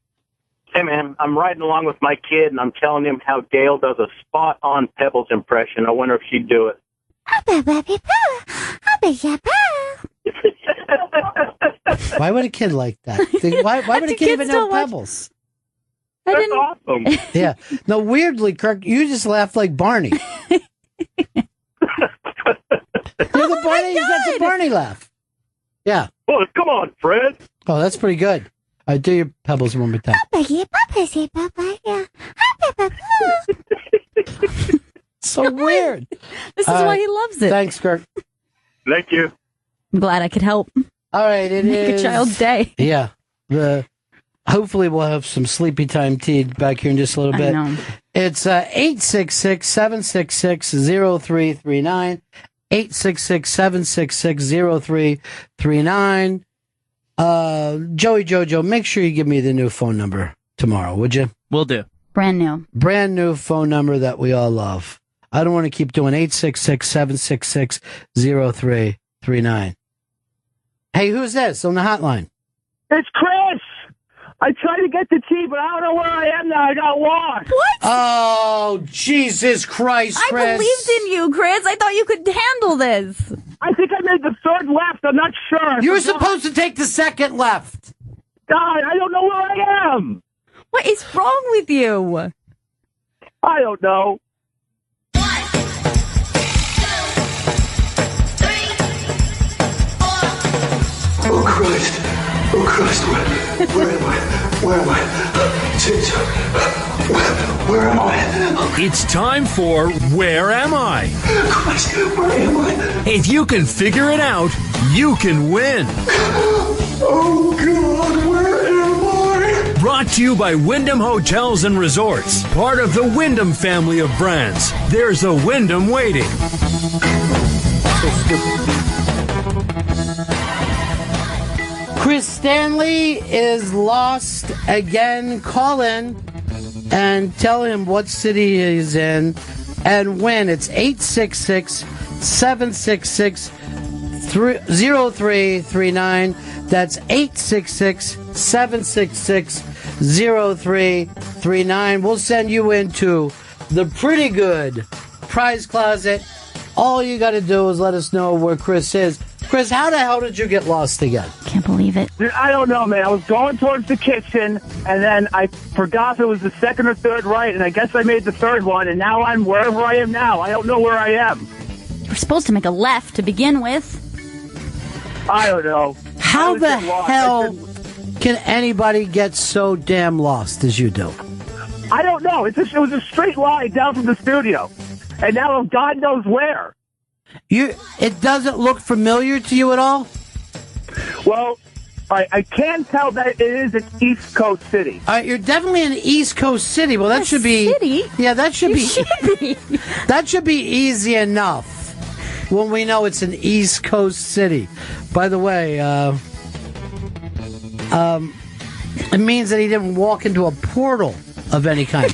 Hey, man, I'm riding along with my kid, and I'm telling him how Gail does a spot-on Pebbles impression. I wonder if she'd do it. Why would a kid like that? Why would a kid even know Pebbles? That's awesome. Yeah. No, weirdly, Kirk, you just laugh like Barney. You're the Barney. That's a Barney laugh. Yeah. Well, come on, Fred. Oh, that's pretty good. I do your Pebbles one more time. So weird. This is why he loves it. Thanks, Kirk. Thank you. I'm glad I could help. All right, it Make is a child's day. Yeah. Hopefully we'll have some Sleepy Time tea back here in just a little bit. I know. It's 866-766-0339. 866-766-0339. Joey Jojo, make sure you give me the new phone number tomorrow, would you? Will do. Brand new. Brand new phone number that we all love. I don't want to keep doing 866-766-0339. Hey, who's this on the hotline? It's Chris. I tried to get the tea, but I don't know where I am now. I got lost. What? Oh, Jesus Christ, Chris. I believed in you, Chris. I thought you could handle this. I think I made the third left. I'm not sure. You were supposed to take the second left. God, I don't know where I am. What is wrong with you? I don't know. Oh, Christ. Oh, Christ. Where am I? Where am I? Where am I? It's time for Where Am I? Christ, where am I? If you can figure it out, you can win. Oh, God, where am I? Brought to you by Wyndham Hotels and Resorts, part of the Wyndham family of brands. There's a Wyndham waiting. Chris Stanley is lost again. Call in and tell him what city he's in and when. It's 866-766-0339. That's 866-766-0339. We'll send you into the pretty good prize closet. All you got to do is let us know where Chris is. Chris, how the hell did you get lost again? Can't believe it. Dude, I don't know, man. I was going towards the kitchen, and then I forgot if it was the second or third right, and I guess I made the third one, and now I'm wherever I am now. I don't know where I am. You were supposed to make a left to begin with. I don't know. How the hell can anybody get so damn lost as you do? I don't know. It was a straight line down from the studio, and now God knows where. It doesn't look familiar to you at all? Well, I can tell that it is an East Coast city. You're definitely an East Coast city. Well, that should be... City? Yeah, that should be... be. That should be easy enough when we know it's an East Coast city. By the way, it means that he didn't walk into a portal of any kind.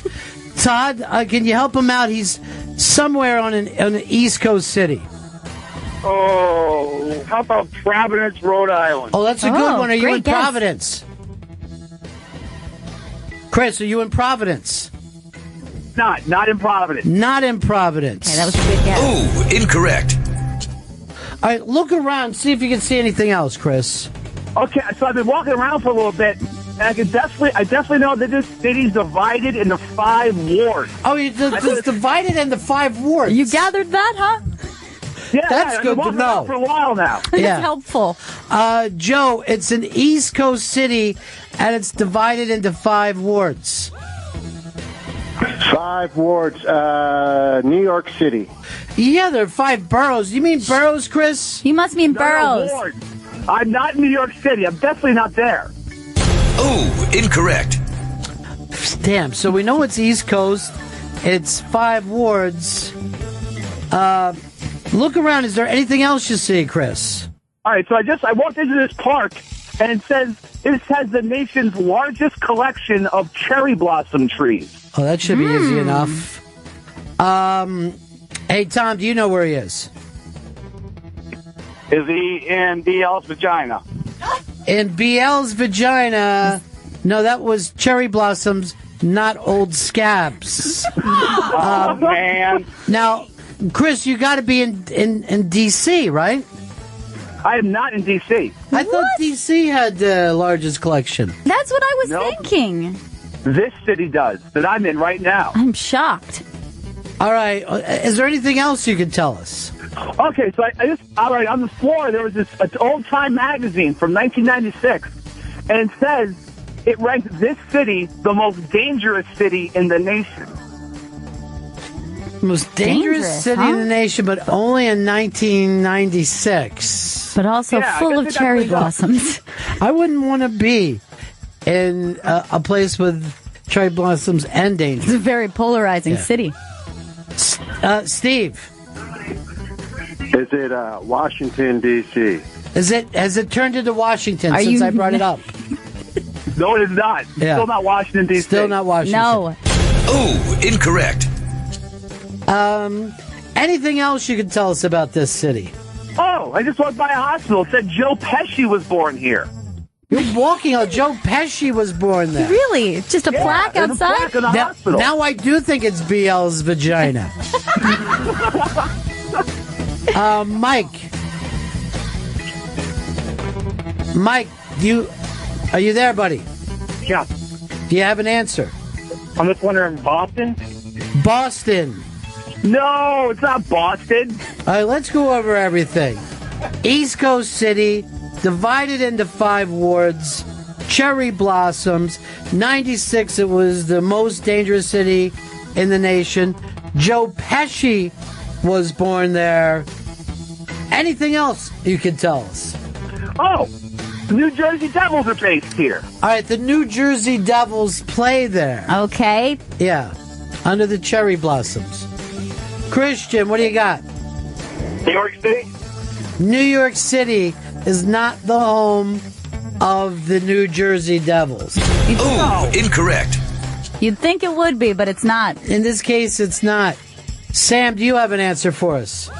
Todd, can you help him out? He's somewhere on an East Coast city. Oh, how about Providence, Rhode Island? Oh, that's a good one. Are you in Providence? Chris, are you in Providence? Not in Providence. Not in Providence. Okay, that was a good guess. Oh, incorrect. All right, look around. See if you can see anything else, Chris. Okay, so I've been walking around for a little bit, and I definitely know that this city's divided into 5 wards. Oh, it's divided into 5 wards. You gathered that, huh? That's good to know. For a while now. It's helpful. Joe, it's an East Coast city, and it's divided into 5 wards. 5 wards. New York City. Yeah, there are 5 boroughs. You mean boroughs, Chris? You must mean boroughs. Wards. I'm not in New York City. I'm definitely not there. Oh, incorrect. Damn, so we know it's East Coast. It's 5 wards. Look around. Is there anything else you see, Chris? All right, so I walked into this park, and it says this has the nation's largest collection of cherry blossom trees. Oh, that should be easy enough. Hey, Tom, do you know where he is? Is he in BL's vagina? In BL's vagina. No, that was cherry blossoms, not old scabs. Oh, man. Now, Chris, you got to be in D.C., right? I am not in D.C. I thought D.C. had the largest collection. That's what I was thinking. This city does, that I'm in right now. I'm shocked. All right. Is there anything else you can tell us? Okay, so all right, on the floor, there was this old Time magazine from 1996, and it says it ranked this city the most dangerous city in the nation. Most dangerous city in the nation, but only in 1996. But also full of cherry blossoms. I wouldn't want to be in a place with cherry blossoms and danger. It's a very polarizing city. Steve. Is it Washington, D.C.? Has it turned into Washington since I brought it up? No, it is not. Yeah. Still not Washington, D.C. Still not Washington. No. Oh, incorrect. Anything else you can tell us about this city? Oh, I just walked by a hospital. It said Joe Pesci was born here. You're walking on Joe Pesci was born there. Really? Just a plaque there's a outside? plaque in the hospital. Now I do think it's BL's vagina. Mike. Mike, are you there, buddy? Yeah. Do you have an answer? I'm just wondering, Boston? Boston. No, it's not Boston. All right, let's go over everything. East Coast City, divided into 5 wards, cherry blossoms. 96, it was the most dangerous city in the nation. Joe Pesci was born there. Anything else you can tell us? Oh, the New Jersey Devils are based here. All right, the New Jersey Devils play there. Okay. Yeah, under the cherry blossoms. Christian, what do you got? New York City? New York City is not the home of the New Jersey Devils. Oh, incorrect. You'd think it would be, but it's not. In this case, it's not. Sam, do you have an answer for us?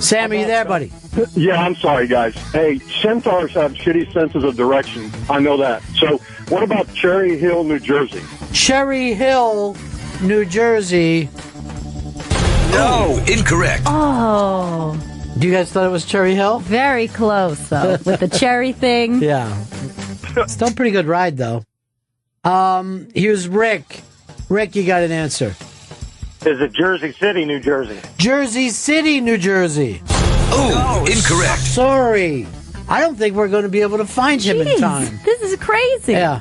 Sam, are you there, buddy? Yeah, I'm sorry, guys. Hey, centaurs have shitty senses of direction. I know that. So, what about Cherry Hill, New Jersey? Cherry Hill, New Jersey. No, incorrect. Oh. Do you guys thought it was Cherry Hill? Very close, though, with the cherry thing. Yeah. Still a pretty good ride, though. Here's Rick. Rick, you got an answer. Is it Jersey City, New Jersey? Jersey City, New Jersey. Oh, incorrect. Sorry. I don't think we're going to be able to find him in time. This is crazy. Yeah.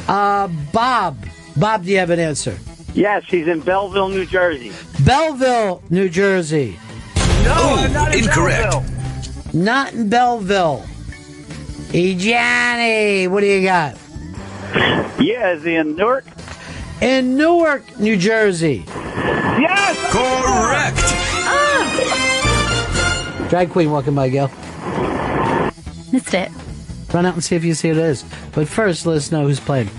Bob. Bob, do you have an answer? Yes, he's in Belleville, New Jersey. Belleville, New Jersey. No, I'm not in incorrect. Belleville. Not in Belleville. Hey, Johnny, what do you got? Yeah, is he in Newark? In Newark, New Jersey. Yes! Correct. Drag queen walking by, Gail. Missed it. Run out and see if you see who it is. But first, let us know who's playing.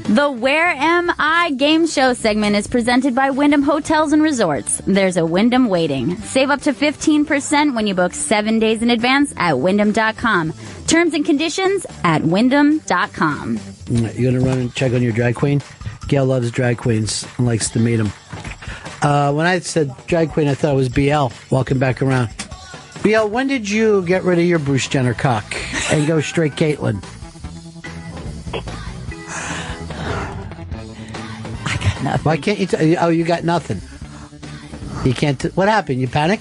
The Where Am I game show segment is presented by Wyndham Hotels and Resorts. There's a Wyndham waiting. Save up to 15% when you book 7 days in advance at Wyndham.com. Terms and conditions at Wyndham.com. You're going to run and check on your drag queen? Gail loves drag queens and likes to meet them. When I said drag queen, I thought it was BL walking back around. BL, when did you get rid of your Bruce Jenner cock and go straight Caitlyn? I got nothing. Why can't you? Oh, you got nothing. You can't. What happened? You panic?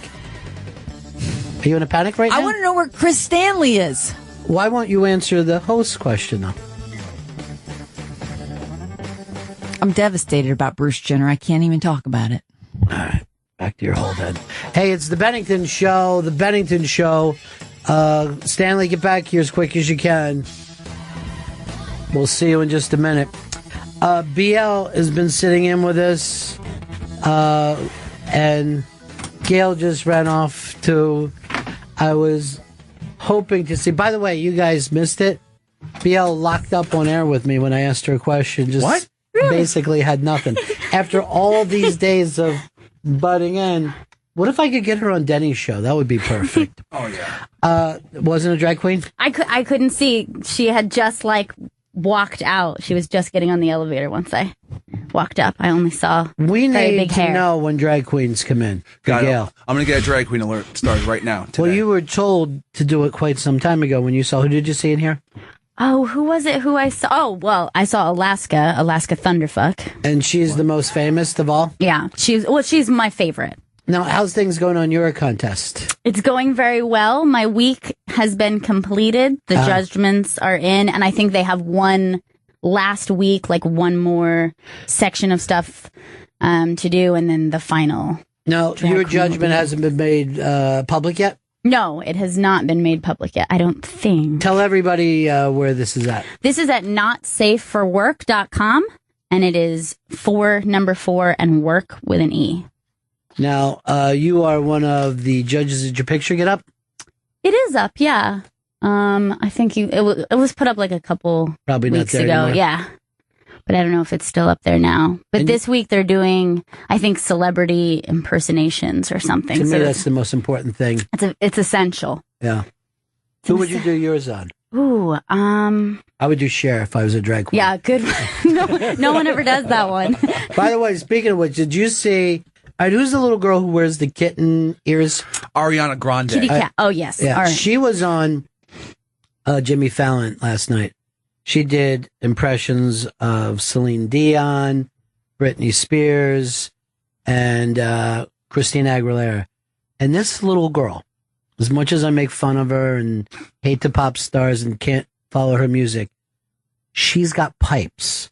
Are you in a panic right now? I want to know where Chris Stanley is. Why won't you answer the host question, though? I'm devastated about Bruce Jenner. I can't even talk about it. All right. Back to your whole head. Hey, it's the Bennington Show. The Bennington Show. Stanley, get back here as quick as you can. We'll see you in just a minute. BL has been sitting in with us. And Gail just ran off to... I was hoping to see... By the way, you guys missed it. BL locked up on air with me when I asked her a question. Just what? Basically had nothing. After all these days of butting in, what if I could get her on Denny's show? That would be perfect. Oh, yeah. Wasn't a drag queen? I couldn't see. She had just walked out. She was just getting on the elevator once I walked up. I only saw We very need big to hair. know when drag queens come in. Got it. Gail. I'm going to get a drag queen alert started right now. Well, you were told to do it quite some time ago when you saw. Who did you see in here? Oh, who was it who I saw? Oh, well, I saw Alaska Thunderfuck. And she's the most famous of all? Yeah, she's my favorite. Now, how's things going on your contest? It's going very well. My week has been completed. The judgments are in, and I think they have one last week, one more section of stuff to do, and then the final. No, your judgment hasn't been made public yet? No, it has not been made public yet, I don't think. Tell everybody where this is at. This is at notsafeforwork.com, and it is 4 and work with an E. Now, you are one of the judges. Did your picture get up? It is up, yeah. I think it was put up a couple Probably not weeks there ago, anymore. yeah. But I don't know if it's still up there now. But this week they're doing, I think, celebrity impersonations or something. To me, So that's the most important thing. it's essential. Yeah. Who would you do yours on? Ooh, I would do Cher if I was a drag queen. yeah, good. No one ever does that one. By the way, speaking of which, did you see? All right, who's the little girl who wears the kitten ears? Ariana Grande. Kitty cat. Oh yes. Yeah, All right. she was on Jimmy Fallon last night. She did impressions of Celine Dion, Britney Spears, and Christina Aguilera. And this little girl, as much as I make fun of her and hate the pop stars and can't follow her music, she's got pipes.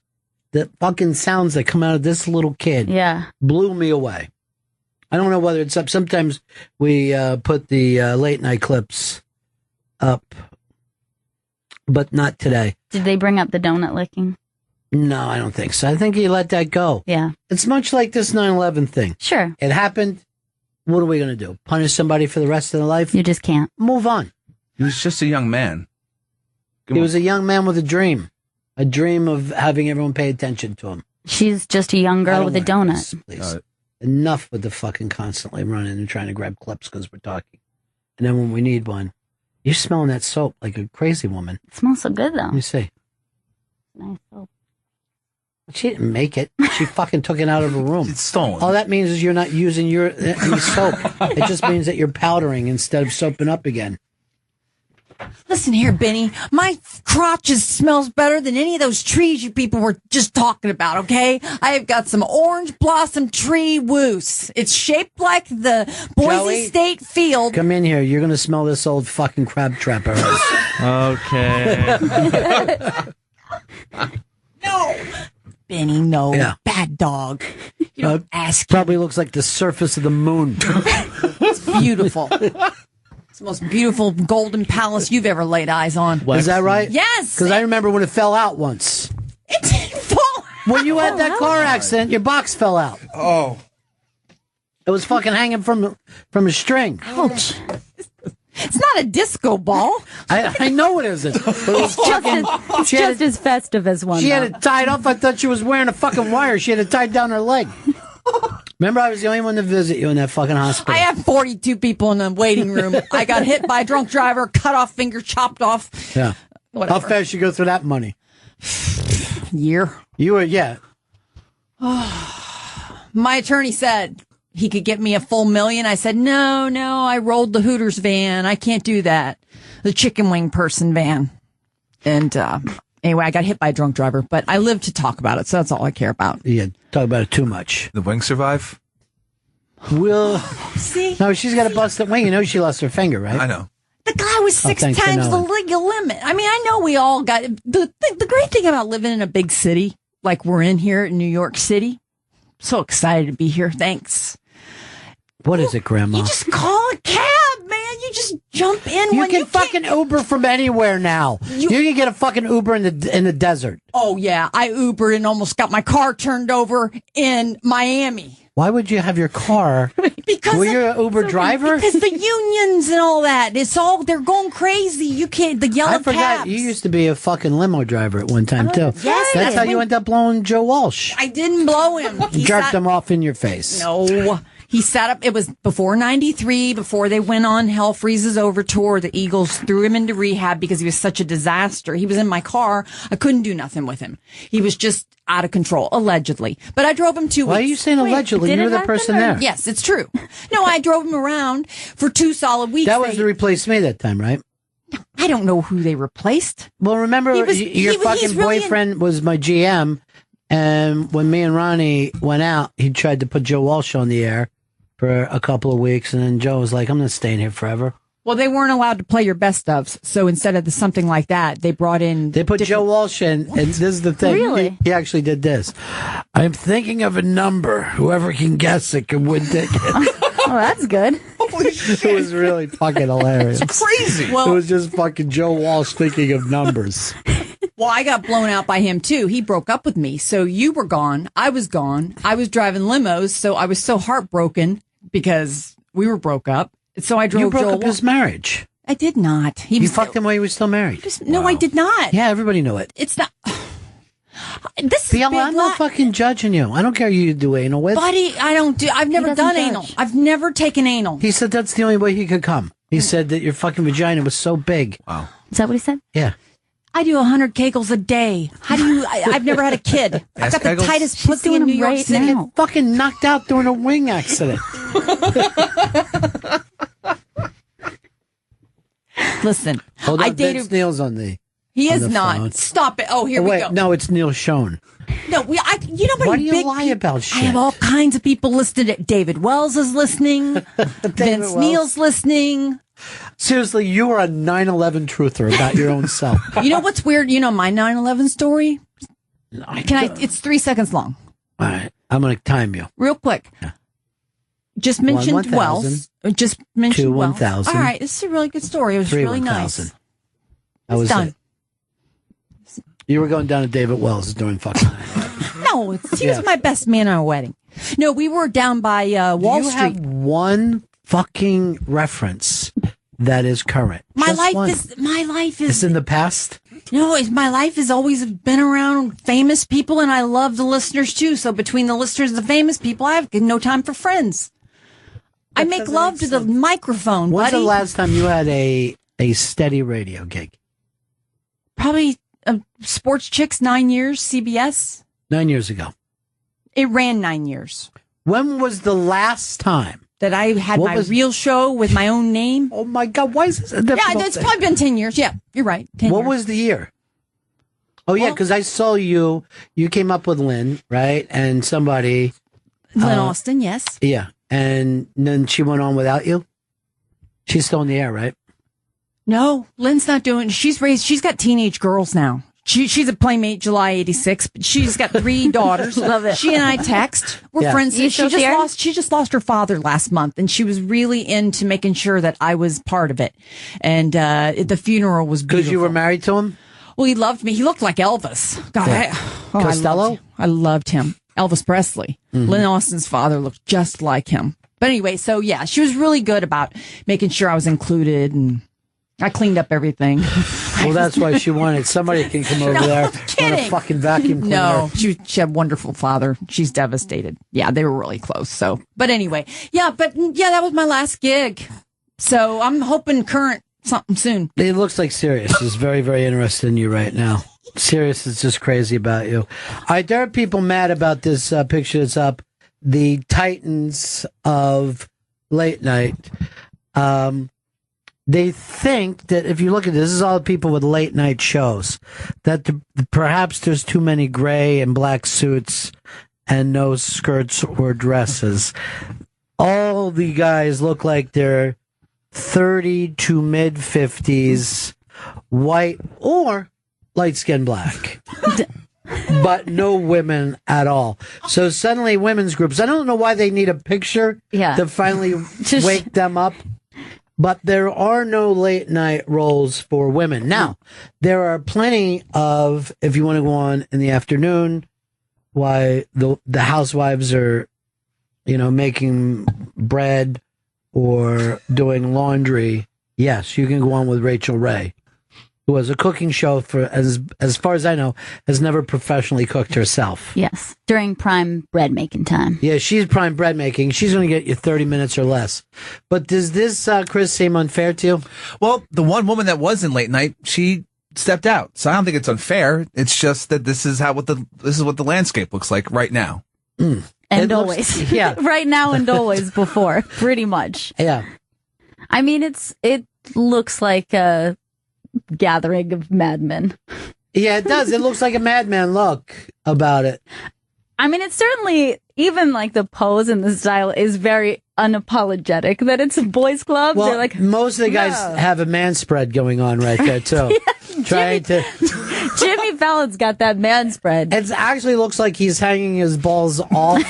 The fucking sounds that come out of this little kid blew me away. I don't know whether it's up. Sometimes we put the late night clips up, but not today. Did they bring up the donut licking? No, I don't think so. I think he let that go. Yeah. It's much like this 9/11 thing. Sure. It happened. What are we going to do? Punish somebody for the rest of their life? You just can't. Move on. He was just a young man. He was a young man with a dream of having everyone pay attention to him. She's just a young I girl don't with a want donut. Please. Enough with the fucking constantly running and trying to grab clips because we're talking. And then when we need one, you're smelling that soap like a crazy woman. It smells so good, though. Let me see. Nice soap. She didn't make it. She fucking took it out of her room. It's stolen. All that means is you're not using your soap. It just means that you're powdering instead of soaping up again. Listen here, Benny. My crotch smells better than any of those trees you people were just talking about, okay? I have got some orange blossom tree woos. It's shaped like the Boise Joey, State Field. Come in here. You're going to smell this old fucking crab trap of hers. Okay. No. Benny, no. Yeah. Bad dog. You don't ask. Probably looks like the surface of the moon. It's beautiful. It's the most beautiful golden palace you've ever laid eyes on. Is that right? Yes. Because I remember when it fell out once. It didn't fall out. When you had that car accident, your box fell out. Oh. It was fucking hanging from a string. Ouch. It's not a disco ball. I know it isn't. But it was It's just as festive as one. She had though. it tied up. I thought she was wearing a fucking wire. She had it tied down her leg. Remember, I was the only one to visit you in that fucking hospital. I have 42 people in the waiting room. I got hit by a drunk driver, cut off finger, chopped off. Yeah. Whatever. How fast you go through that money? Year. You were, yeah. My attorney said he could get me a full $1 million. I said, no, I rolled the Hooters van. I can't do that. The chicken wing person van. And anyway, I got hit by a drunk driver, but I live to talk about it, so that's all I care about. Yeah, talk about it too much. The wing survive? Will. See? No, she's got a busted wing. You know she lost her finger, right? I know. The guy was six thanks for times the knowing. legal limit. I mean, I know we all got the great thing about living in a big city like we're in here in New York City. So excited to be here. Thanks. What is it, Grandma? You just call a cab, man. You just jump in. You when can you fucking Uber from anywhere now. You can get a fucking Uber in the desert. Oh yeah, I Ubered and almost got my car turned over in Miami. Why would you have your car? Because were you an Uber driver? Because the unions and all that. They're going crazy. You can't. The yellow I forgot cabs. you used to be a fucking limo driver at one time too. Yes, That's how you ended up blowing Joe Walsh. I didn't blow him. You jerked him off in your face. No. He sat up. It was before 93, before they went on Hell Freezes Over tour. The Eagles threw him into rehab because he was such a disaster. He was in my car. I couldn't do nothing with him. He was just out of control, allegedly. But I drove him 2 weeks. Why are you saying allegedly? You were the person there. Yes, it's true. No, I drove him around for 2 solid weeks. That was to replace me that time, right? I don't know who they replaced. Well, remember, your he's fucking really boyfriend was my GM, and when me and Ronnie went out, he tried to put Joe Walsh on the air for a couple of weeks, and then Joe was like, I'm going to stay in here forever. Well, they weren't allowed to play your best ofs, so instead of something like that, they brought in... They put Joe Walsh in, and this is the thing. Really? He actually did this. I'm thinking of a number. Whoever can guess it can win tickets. Oh, that's good. Holy shit. It was really fucking hilarious. It's crazy. It was just fucking Joe Walsh thinking of numbers. Well, I got blown out by him, too. He broke up with me, so you were gone. I was gone. I was driving limos, so I was so heartbroken because we were broke up. So I drove You broke Joel up his marriage. I did not. You fucked him while he was still married. No, I did not. Yeah, everybody knew it. It's not... This is Biella, I'm not fucking judging you. I don't care who you do anal with. Buddy, I've never done anal. I've never taken anal. He said that's the only way he could come. He said that your fucking vagina was so big. Wow. Is that what he said? Yeah. I do 100 kegels a day. How do you... I've never had a kid. I've got the Kegels? tightest pussy in New York City. Get fucking knocked out during a wing accident. Listen, Hold on, I dated... Vince Neil's on the He on is the not. phone. Stop it. Oh, here Wait, we go. no, it's Neil Schoen. No, you know how Why many do you big lie about shit? I have all kinds of people listed. David Wells is listening. Vince Wells. Neil's listening. Seriously, you are a 9/11 truther about your own self. You know what's weird? You know my 9/11 story? It's 3 seconds long. All right, I'm going to time you. Real quick. Just mentioned 1,000. Wells. Just mentioned 2 Wells. 1,000. All right, this is a really good story. It was 3 really 1,000. nice. That was done. it. You were going down to David Wells during fucking. No, he was my best man at our wedding. No, we were down by Wall you Street. have one fucking reference that is current. My Just life one. is It's in the past. No, my life has always been around famous people, and I love the listeners too. So between the listeners and the famous people, I have no time for friends. I make love to the microphone, When's buddy. the last time you had a steady radio gig? Probably Sports Chicks, 9 years, CBS. 9 years ago. It ran 9 years. When was the last time that I had my real show with my own name? Oh my God, why is this a difficult Yeah, it's thing? probably been 10 years. Yeah, you're right. 10 What years. was the year? Oh yeah, because I saw you came up with Lynn, right? And somebody. Lynn Austin, yes. Yeah. And then she went on without you? She's still in the air, right? No, Lynn's not doing. She's got teenage girls now. She's a Playmate July 86, but she's got 3 daughters. Love it. She and I text. We're Yeah. friends. You She still see her? just lost her father last month, and she was really into making sure that I was part of it. And the funeral was beautiful. Because you were married to him? Well, he loved me. He looked like Elvis. God, Yeah. I Costello? I loved him. Elvis Presley. Mhm. Lynn Austin's father looked just like him. But anyway, so yeah, she was really good about making sure I was included, and I cleaned up everything. Well, that's why she wanted somebody can come over No, there I'm kidding. on a fucking vacuum cleaner. No, she had a wonderful father. She's devastated. Yeah, they were really close. So, but anyway, that was my last gig. So I'm hoping current something soon. It looks like Sirius is very, very interested in you right now. Sirius is just crazy about you. All right, there are people mad about this picture that's up. The Titans of late night. They think that if you look at this is all the people with late night shows, that perhaps there's too many gray and black suits and no skirts or dresses. all the guys look like they're 30 to mid 50s, white or light skinned black. But no women at all. So suddenly women's groups, I don't know why they need a picture to finally wake them up. But there are no late night roles for women. Now, there are plenty of, if you want to go on in the afternoon, why the housewives are, making bread or doing laundry. Yes, you can go on with Rachel Ray, who has a cooking show for, as far as I know, has never professionally cooked herself. Yes, during prime bread making time. Yeah, she's prime bread making. She's going to get you 30 minutes or less. But does this, Chris, seem unfair to you? Well, the one woman that was in late night, she stepped out. So I don't think it's unfair. It's just that this is what the landscape looks like right now. And always. Yeah. Right now and always before, pretty much. Yeah. I mean, it looks like a gathering of madmen. Yeah, it does. It looks like a madman look about it. I mean, it's certainly, even like the pose and the style is very unapologetic that it's a boys' club. Well, they're like, most of the guys no. have a man spread going on right there, too. Jimmy Fallon's got that man spread. It actually looks like he's hanging his balls off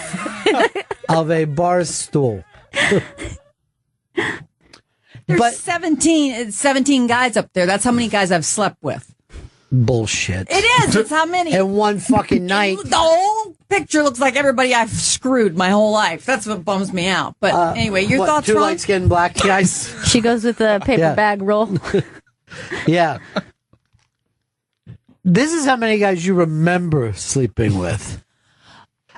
of a bar stool. There's 17 guys up there. That's how many guys I've slept with. Bullshit. It is. It's how many. In one fucking night. The whole picture looks like everybody I've screwed my whole life. That's what bums me out. But anyway, your thoughts, Two Ron? light-skinned black guys. She goes with the paper bag roll. Yeah. This is how many guys you remember sleeping with.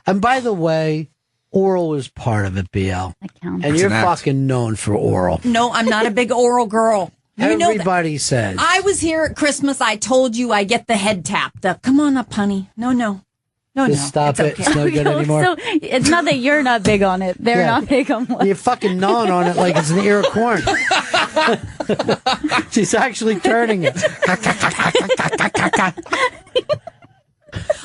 And by the way, oral is part of it, BL. And you're fucking known for oral. No, I'm not a big oral girl. You know that. Everybody says. I was here at Christmas. I told you I get the head tap. Come on up, honey. No. Just stop it. Okay. It's no good anymore. So it's not that you're not big on it. They're not big on it. You're fucking gnawing on it like it's an ear of corn. She's actually turning it.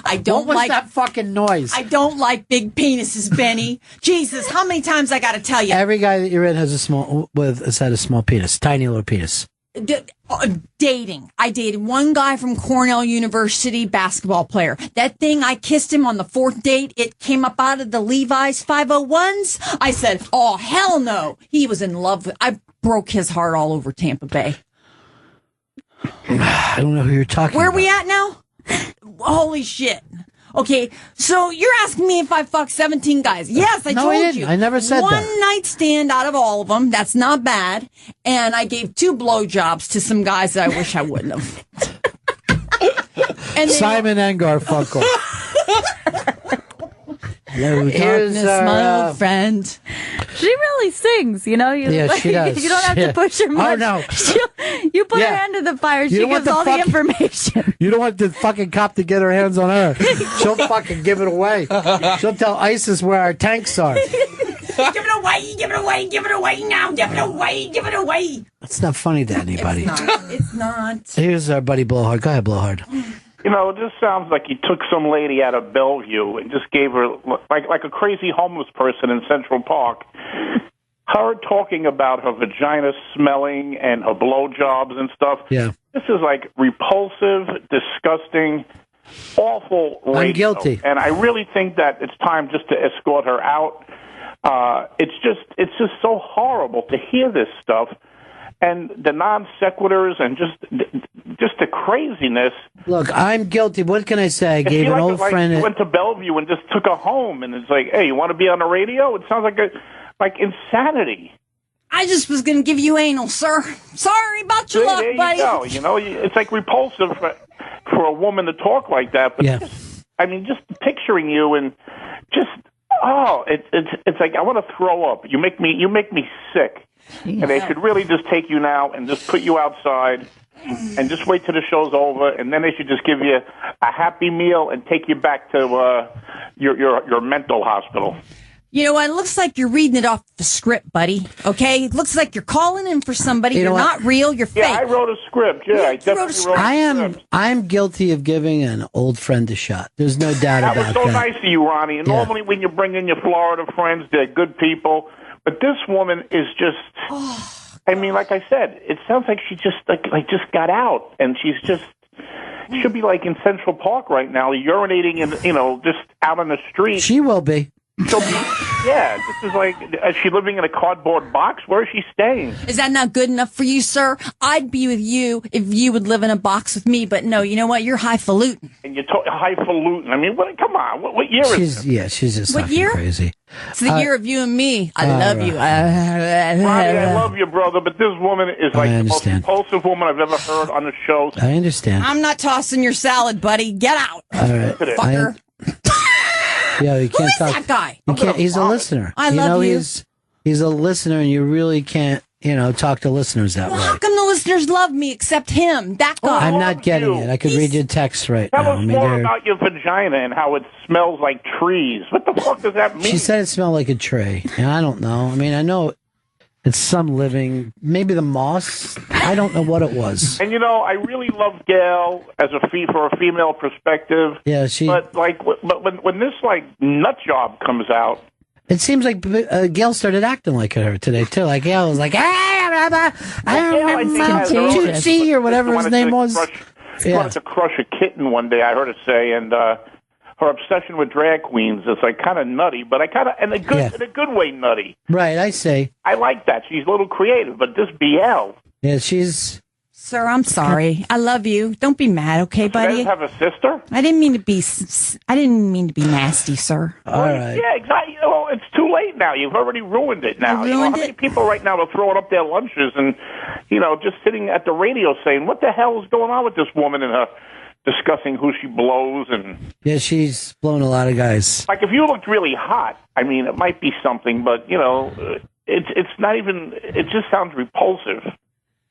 I don't what was like that fucking noise. I don't like big penises, Benny. Jesus, how many times I got to tell you? Every guy that you're in has had a small penis, tiny little penis. Dating. I dated one guy from Cornell University, basketball player. That thing, I kissed him on the fourth date. It came up out of the Levi's 501s. I said, oh, hell no. He was in love with, I broke his heart all over Tampa Bay. I don't know who you're talking Where about. are we at now? Holy shit. Okay, so you're asking me if I fucked 17 guys. Yes, I told didn't. you. I never said One that. night stand out of all of them. That's not bad. And I gave 2 blowjobs to some guys that I wish I wouldn't have. And Simon and Garfunkel. Hello, darkness, my old friend. She really sings, you know? Yeah, she does. You don't have to push her much. Oh, no. You put her Yeah. hand in the fire, You she don't want gives the all the fucking- information. You don't want the fucking cop to get her hands on her. She'll fucking give it away. She'll tell ISIS where our tanks are. Give it away, give it away, give it away now, give it away, give it away. That's not funny to anybody. It's not. Here's our buddy Blowhard. Go ahead, Blowhard. You know, this sounds like he took some lady out of Bellevue and just gave her, like a crazy homeless person in Central Park, her talking about her vagina smelling and her blowjobs and stuff. Yeah. This is like repulsive, disgusting, awful radio. I'm guilty. And I really think that it's time just to escort her out. It's just so horrible to hear this stuff. And the non sequiturs and just the craziness. Look, I'm guilty. What can I say? I It's gave an like, old friend. You went to Bellevue and just took her home, and it's like, hey, you want to be on the radio? It sounds like insanity. I just was going to give you anal, sir. Sorry about your luck, There you buddy. go. You know, it's like repulsive for a woman to talk like that. But just picturing you and just it's like I want to throw up. You make me sick. And they should really just take you now and just put you outside and just wait till the show's over, and then they should just give you a Happy Meal and take you back to your mental hospital. You know what? It looks like you're reading it off the script, buddy. Okay? It looks like you're calling in for somebody. You know You're what? not real. You're fake. Yeah, I wrote a script. Yeah, I definitely wrote a script. I'm guilty of giving an old friend a shot. There's no doubt That was about so that. nice of you, Ronnie. And normally when you bring in your Florida friends, they're good people. But this woman is just. I mean, like I said, it sounds like she just like just got out, and she's just should be like in Central Park right now, urinating and just out on the street. She will be. She'll be. Yeah, this is like, is she living in a cardboard box? Where is she staying? Is that not good enough for you, sir? I'd be with you if you would live in a box with me, but no, you know what? You're highfalutin. And you're highfalutin. I mean, come on. What year is it? Yeah, she's just What fucking year? crazy. It's the year of you and me. I love you. Ronnie, I love you, brother, but this woman is like the most impulsive woman I've ever heard on the show. I understand. I'm not tossing your salad, buddy. Get out. All right. Fucker. Yeah, you can't Who is talk. that guy? You can't. He's a listener. I love you. He's a listener, and you really can't, talk to listeners that Well, way. how come the listeners love me except him? That guy. I'm not getting it. I could read your text right Tell now. us more about your vagina and how it smells like trees. What the fuck does that mean? She said it smelled like a tree, and I don't know. I mean, I know it's some living, maybe the moss. I don't know what it was. And I really love Gail as for a female perspective. Yeah, she. But when this nut job comes out, It seems like Gail started acting like her today too. Like Gail was like, Tootsie or whatever his name was. She wanted to crush a kitten one day. I heard her say, and her obsession with drag queens is kind of nutty, but in a good way nutty. Right, I say. I like that. She's a little creative, but this BL. Yeah, she's. Sir, I'm sorry. I love you. Don't be mad, okay, buddy? You guys have a sister? I didn't mean to be nasty, sir. All right. Yeah, exactly. It's too late now. You've already ruined it now. How many people right now are throwing up their lunches and, just sitting at the radio saying, what the hell is going on with this woman and her discussing who she blows and... Yeah, she's blown a lot of guys. Like, if you looked really hot, I mean, it might be something, but, it's not even... It just sounds repulsive.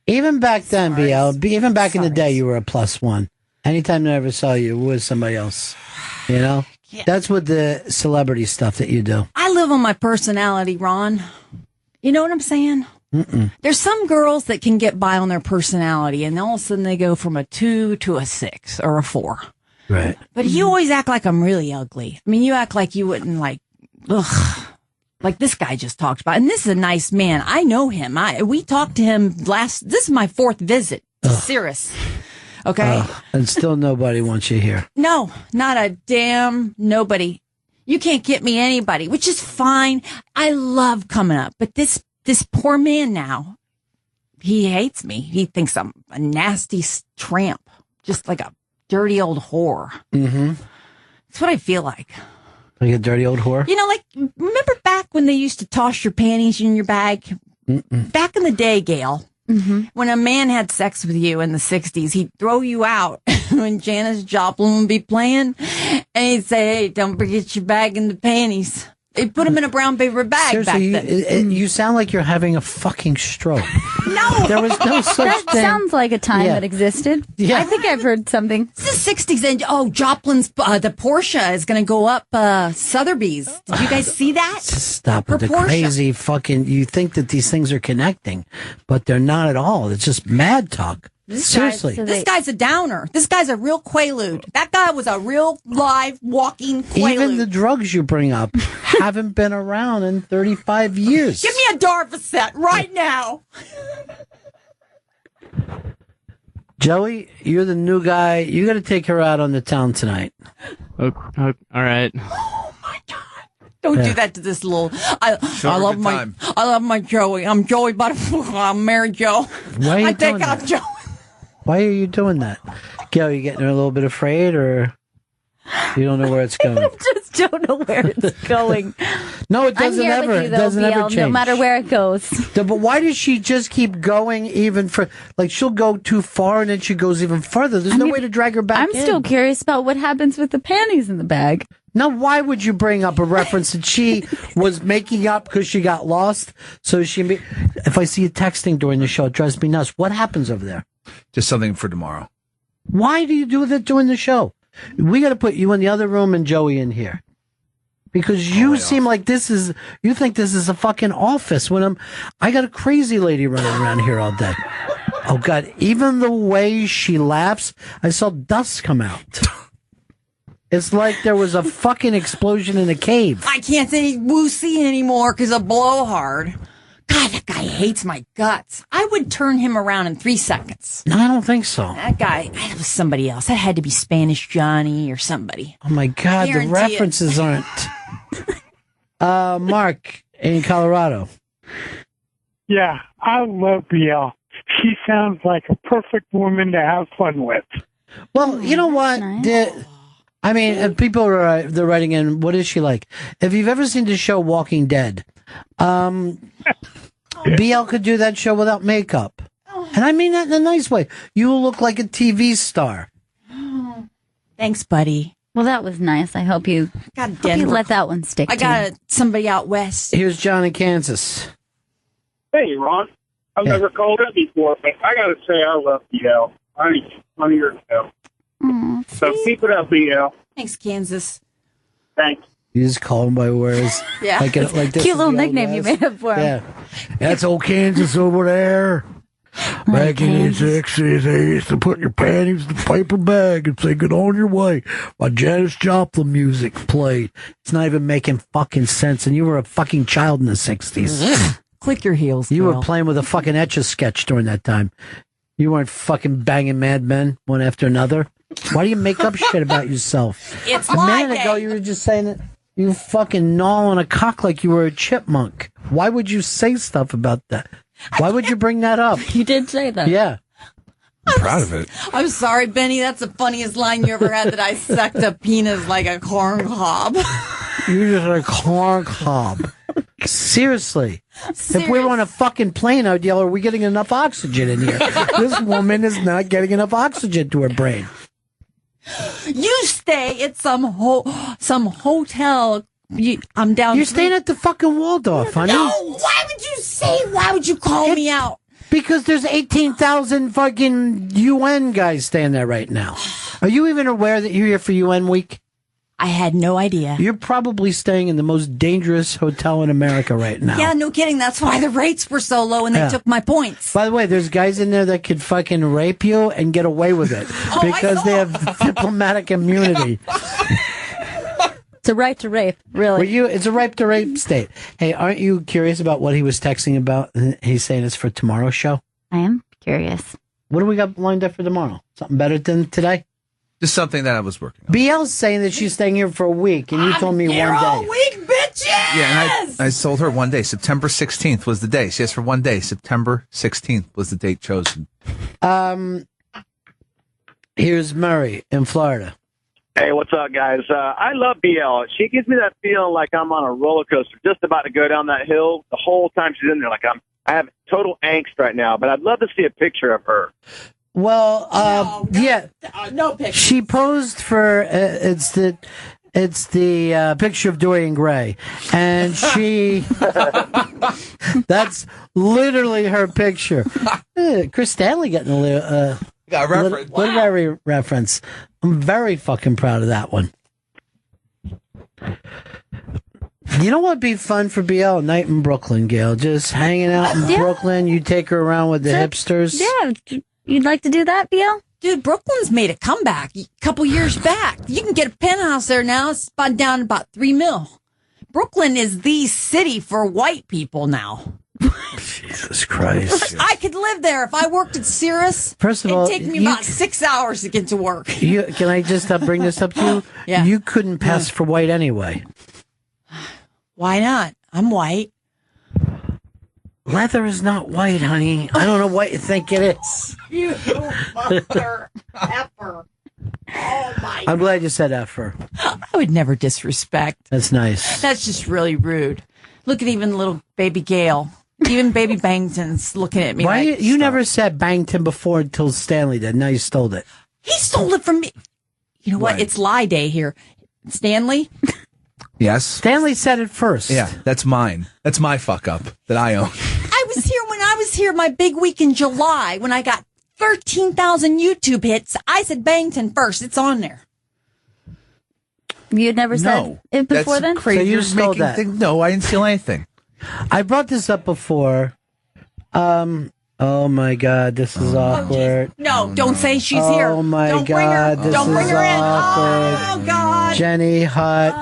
Even back then, BL, even back in the day, you were a +1. Anytime I ever saw you, it was somebody else. That's what the celebrity stuff that you do. I live on my personality, Ron. You know what I'm saying? Mm-mm. There's some girls that can get by on their personality, and all of a sudden they go from a 2 to a 6 or a 4. Right. But you always act like I'm really ugly. I mean, you act like you wouldn't like this guy just talked about. And this is a nice man. I know him. We talked to him this is my 4th visit to Cirrus. Okay? And still nobody wants you here. No, not a damn nobody. You can't get me anybody, which is fine. I love coming up. But this poor man now, he hates me. He thinks I'm a nasty tramp, just like a dirty old whore. Mm-hmm. That's what I feel like. Like a dirty old whore? Remember back when they used to toss your panties in your bag? Mm-mm. Back in the day, Gail, when a man had sex with you in the 60s, he'd throw you out when Janis Joplin would be playing, and he'd say, hey, don't forget your bag and the panties. They put them in a brown paper bag. Seriously, back then. you sound like you're having a fucking stroke. No! There was no such That thing. sounds like a time Yeah. that existed. Yeah. I think I've heard something. It's the 60s, and Joplin's, the Porsche is going to go up Sotheby's. Did you guys see that? Stop with the Porsche. crazy fucking... You think that these things are connecting, but they're not at all. It's just mad talk. Seriously. This guy's a downer. This guy's a real quaalude. That guy was a real live walking quaalude. Even the drugs you bring up haven't been around in 35 years. Give me a Darvocet right now. Joey, you're the new guy. You got to take her out on the town tonight. All right. Don't Yeah. do that to this little. I her a love good my time. I love my Joey. I'm Joey Butterfly. I'm Mary Jo. Why are you I take doing out that? Joey. Why are you doing that? Gail, you getting a little bit afraid, or you don't know where it's going? Just don't know where it's going. No, it I'm doesn't here ever. with you, It though, doesn't ever BL, change. no matter where it goes. But why does she just keep going even for, like, she'll go too far and then she goes even further? There's no way to drag her back I'm in. still curious about what happens with the panties in the bag. Now, why would you bring up a reference that she was making up because she got lost? So if I see you texting during the show, it drives me nuts. What happens over there? Just something for tomorrow. Why do you do that during the show? We got to put you in the other room and Joey in here. Because you seem like you think this is a fucking office when I got a crazy lady running around here all day. Oh God, even the way she laughs, I saw dust come out. It's like there was a fucking explosion in a cave. I can't say woo-see anymore because of blowhard. God, that guy hates my guts. I would turn him around in 3 seconds. No, I don't think so. That guy, that was somebody else. That had to be Spanish Johnny or somebody. Oh my God, the references aren't. Mark in Colorado. Yeah, I love BL. She sounds like a perfect woman to have fun with. Well, you know what? I mean, people are they're writing in, what is she like? If you've ever seen the show Walking Dead, BL could do that show without makeup. And I mean that in a nice way. You look like a TV star. Thanks, buddy. Well, that was nice. I hope you, let that one stick. I got somebody out west. Here's John in Kansas. Hey, Ron. I've never called in before, but I got to say I love BL. I mean, 20 years ago. So keep it up, BL. Thanks, Kansas. Thanks. You just call him by words. Yeah. Like this Cute little is the old nickname you West. made up for him. Yeah. That's old Kansas over there. Back in the 60s, they used to put your panties in a paper bag and say, "Get on your way." While Janis Joplin music played. It's not even making fucking sense. And you were a fucking child in the 60s. Click your heels, You Bill. were playing with a fucking Etch-a-Sketch during that time. You weren't fucking banging Mad Men one after another. Why do you make up shit about yourself? It's a minute ago, you were just saying that you fucking gnaw on a cock like you were a chipmunk. Why would you say stuff about that? Why would you bring that up? You did say that. Yeah. I'm proud of it. I'm sorry, Benny. That's the funniest line you ever had, that I sucked a penis like a corn cob. You just a corn cob. Seriously. If we were on a fucking plane, I'd yell, "Are we getting enough oxygen in here?" This woman is not getting enough oxygen to her brain. You stay at some hotel. I'm down. You're staying at the fucking Waldorf, honey. No, why would you call me out? Because there's 18,000 fucking UN guys staying there right now. Are you even aware that you're here for UN week? I had no idea. You're probably staying in the most dangerous hotel in America right now. Yeah, no kidding. That's why the rates were so low and they took my points. By the way, there's guys in there that could fucking rape you and get away with it because they have diplomatic immunity. It's a right to rape, really. It's a right to rape state. Hey, aren't you curious about what he was texting about? He's saying it's for tomorrow's show. I am curious. What do we got lined up for tomorrow? Something better than today? Just something that I was working on. BL's saying that she's staying here for a week, and you told me Here 1 all day. week, bitches! Yeah, and I told her one day. September 16th was the day. She asked for 1 day. September 16th was the date chosen. Here's Murray in Florida. Hey, what's up, guys? I love BL. She gives me that feeling like I'm on a roller coaster, just about to go down that hill. The whole time she's in there, like I have total angst right now. But I'd love to see a picture of her. Well, yeah, no picture. She posed for it's the picture of Dorian Gray, and she that's literally her picture. Chris Stanley getting a literary reference. I'm very fucking proud of that one. You know what'd be fun for BL? A night in Brooklyn, Gail. Just hanging out in Brooklyn. You take her around with the hipsters. Yeah. You'd like to do that, BL? Dude, Brooklyn's made a comeback a couple years back. You can get a penthouse there now. It's down about $3 million. Brooklyn is the city for white people now. Jesus Christ. I could live there if I worked at Cirrus. First of all, it'd take me about 6 hours to get to work. Can I just bring this up to you? Yeah. You couldn't pass for white anyway. Why not? I'm white. Leather is not white, honey. I don't know what you think it is. You mother effer. Oh, my. I'm glad you said effer. I would never disrespect. That's nice. That's just really rude. Look at even little baby Gail. Even baby Bangton's looking at me. Why like, you never said Bangton before until Stanley did. Now you stole it. He stole it from me. You know what? Right. It's lie day here. Stanley? Yes. Stanley said it first. Yeah, that's mine. That's my fuck up that I own. I was here when I was here my big week in July when I got 13,000 YouTube hits. I said Bangton first. It's on there. You had never said it before then? Crazy. So you You're stole making that. No, I didn't steal anything. I brought this up before. Oh my God, this is awkward. No, don't say she's here. Oh my Don't God, this Don't bring is her in. awkward. Oh God. Jenny Hutt.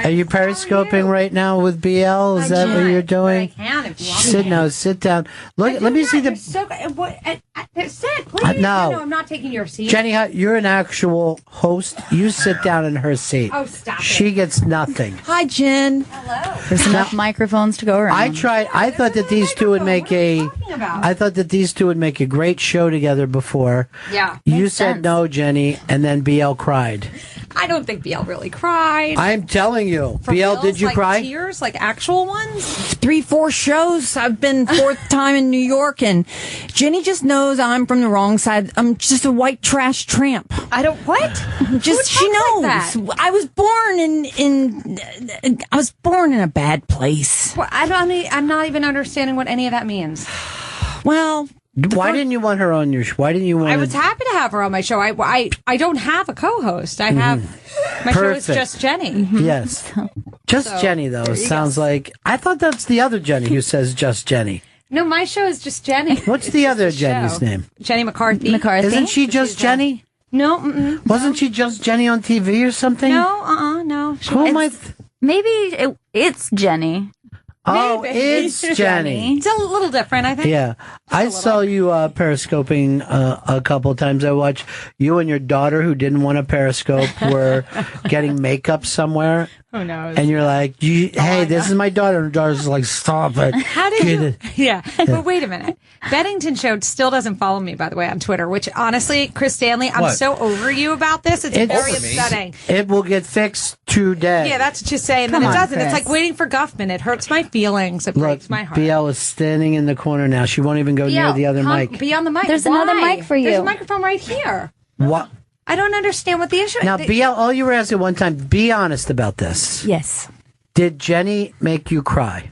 Are you periscoping right now with BL? Is that what you're doing? Sit down. Look, let me see the. Sit, please. No. I'm not taking your seat. Jenny Hutt, you're an actual host. You sit down in her seat. Oh, stop it. She gets nothing. Hi, Jen. Hello. There's enough microphones to go around. I thought that these two would make a. I thought that these two would make a great show together before. Yeah. You said no, Jenny, and then BL cried. I don't think BL really cried. I'm telling you, For BL, reals, did you like cry? Tears, like actual ones? 3-4 shows. I've been fourth time in New York, and Jenny just knows I'm from the wrong side. I'm just a white trash tramp. I don't what? Just she knows. I was born in a bad place. Well, I'm not even understanding what any of that means. Well, why didn't you want her on your show? Why didn't you want? I was happy to have her on my show. I don't have a co-host. I have my show is Perfect. just Jenny. Yes, just So, Jenny though. there you Sounds like I thought that's the other Jenny who says just Jenny. No, my show is just Jenny. What's the other Jenny's name? Jenny McCarthy. Isn't she just Jenny? No. Wasn't she just Jenny on TV or something? No. No. Who am I? Maybe it's Jenny. Oh, Maybe. it's Jenny. It's a little different, I think. Yeah, I saw you periscoping a couple of times. I watched you and your daughter, who didn't want to periscope, were getting makeup somewhere. Who knows? And you're like, hey, this is my daughter. And her daughter's like, stop it. How did Get you? it. Yeah. But wait a minute. Beddington Show still doesn't follow me, by the way, on Twitter, which honestly, Chris Stanley, I'm What? so over you about this. It's very upsetting. It will get fixed today. Yeah, that's what you're saying. Come Then it on, doesn't. It's Chris. like waiting for Guffman. It hurts my feelings. It breaks my heart. BL is standing in the corner now. She won't even go near the other mic. Be on the mic. There's Why? another mic for you. There's a microphone right here. What? I don't understand what the issue is. Now, BL, all you were asking one time, be honest about this. Yes. Did Jenny make you cry?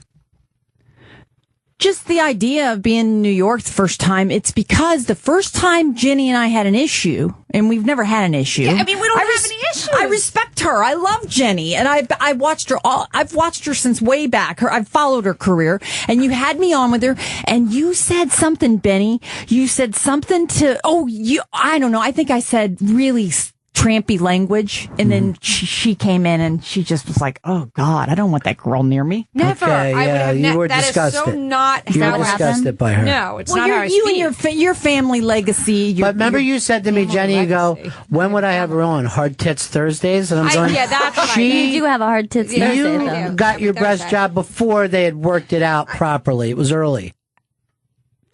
Just the idea of being in New York the first time, it's because the first time Jenny and I had an issue, and we've never had an issue. Yeah, I mean, we don't have any issues. I respect her. I love Jenny, and I watched her I've watched her since way back. I've followed her career, and you had me on with her, and you said something, Benny. You said something I don't know. I think I said really trampy language, and then she came in and she just was like, "Oh God, I don't want that girl near me." Never. Okay, I would yeah, have you were that disgusted. is so not You how were it happened. disgusted by her. No, it's Well, not how I you speak. and your family legacy. But remember you said to me, Jenny, you go, when would I have her on? Hard Tits Thursdays? And I'm going, yeah, that's right. You do have a hard tits Thursday, you though. got your breast job before they had worked it out properly. It was early.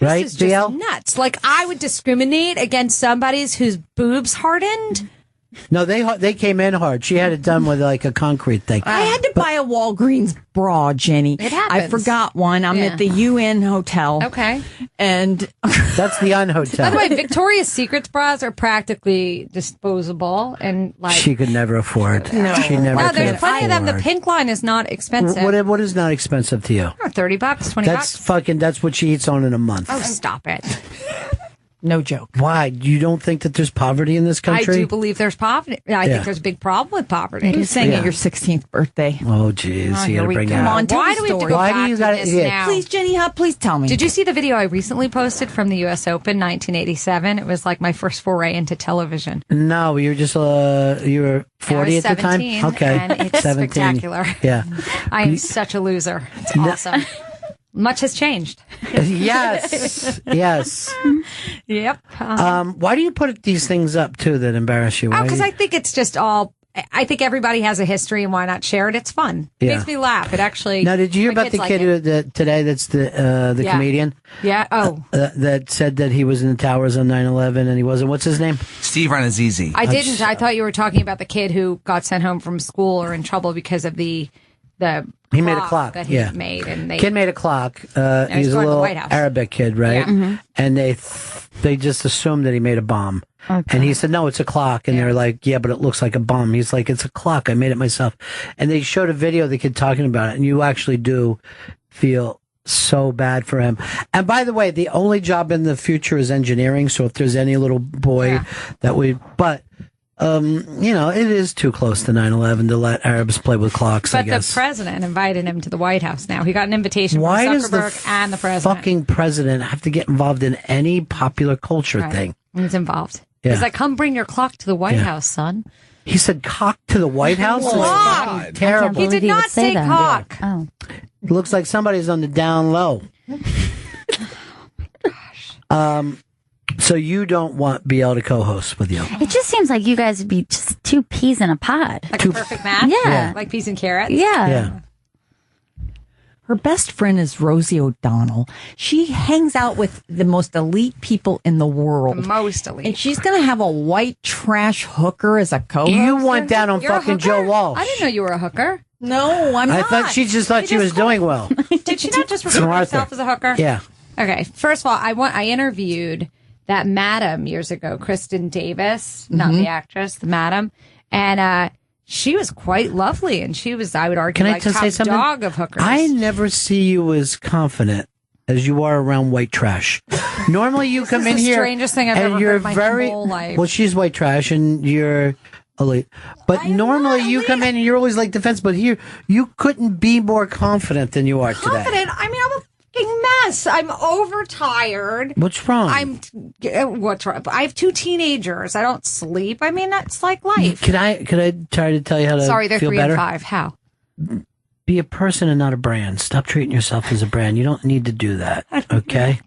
Right, This is just BL? nuts. Like, I would discriminate against somebody's whose boobs hardened. No, they came in hard. She had it done with like a concrete thing. I had to buy a Walgreens bra, Jenny. It happens. I forgot one. I'm at the UN hotel. Okay. And that's the unhotel. By the way, Victoria's Secret's bras are practically disposable and like. She could never afford. No. She never Wow, could there's plenty of them. The afford. pink line is not expensive. What is not expensive to you? Oh, $30, $20. That's what she eats on in a month. Oh, stop it. No joke. Why? You don't think that there's poverty in this country? I do believe there's poverty. I Yeah. think there's a big problem with poverty. What are you saying Yeah. at your 16th birthday? Oh, jeez. Oh, you here gotta we bring go. it Come up. on, tell Why the do we have to story. go Why back do you to gotta- this yeah. now? Please, Jenny Hutt, please tell me. Did you see the video I recently posted from the U.S. Open 1987? It was like my first foray into television. No, you were just you were 40 was at the time. 17, Okay, and it's 17. spectacular. Yeah. I am such a loser. It's awesome. Much has changed. Yes. Yes. Yep. Why do you put these things up too that embarrass you? Why Because do you- I think it's just all. I think everybody has a history, and why not share it? It's fun. It Yeah. makes me laugh. It actually. Now, did you hear my about the kids kid like it. who today? That's the Yeah. comedian. Yeah. Oh. That said that he was in the towers on 9/11 and he wasn't. What's his name? Steve Renazizi. I didn't. I thought you were talking about the kid who got sent home from school or in trouble because of the. He made a clock. that he Yeah, made, and they kid made a clock. he's He's a going to the little White House. Arabic kid, right? Yeah. Mhm. And they just assumed that he made a bomb. And he said, no, it's a clock. And they're like, yeah, but it looks like a bomb. He's like, it's a clock. I made it myself. And they showed a video of the kid talking about it. And you actually do feel so bad for him. And by the way, the only job in the future is engineering. So if there's any little boy that we, but it is too close to 9/11 to let Arabs play with clocks, I But guess. the president invited him to the White House now. He got an invitation Why from does the Zuckerberg and the president. fucking president have to get involved in any popular culture Right. thing? He's involved. Yeah. He's like, come bring your clock to the White Yeah. House, son. He said cock to the White House? It's Clock! fucking terrible. He did not say cock. Oh. It looks like somebody's on the down low. So you don't want BL to co-host with you? It just seems like you guys would be just two peas in a pod. Like a perfect match? Yeah. Like peas and carrots? Yeah. Her best friend is Rosie O'Donnell. She hangs out with the most elite people in the world. The most elite. And she's going to have a white trash hooker as a co-host. You went down on You're a fucking hooker? Joe Walsh. I didn't know you were a hooker. No, I'm I not. thought she just thought she was doing well. Did she not just refer to Samantha. herself as a hooker? Yeah. Okay. First of all, I interviewed that madam years ago, Kristen Davis, not the actress, the madam, and she was quite lovely, and she was, I would argue, Can I like just top say something? dog of hookers. I never see you as confident as you are around white trash. Normally you come is in the here strangest thing I've and ever you're heard in my very whole life. well. She's white trash and you're elite. But normally you come in and you're always like defense. But here you couldn't be more confident than you are today. confident. I mean, I'm a fucking mess. I'm overtired. What's wrong? What's wrong? I have 2 teenagers. I don't sleep. I mean, that's like life. Could I try to tell you how to Sorry, they're feel 3 better? and 5. How? Be a person and not a brand. Stop treating yourself as a brand. You don't need to do that. Okay.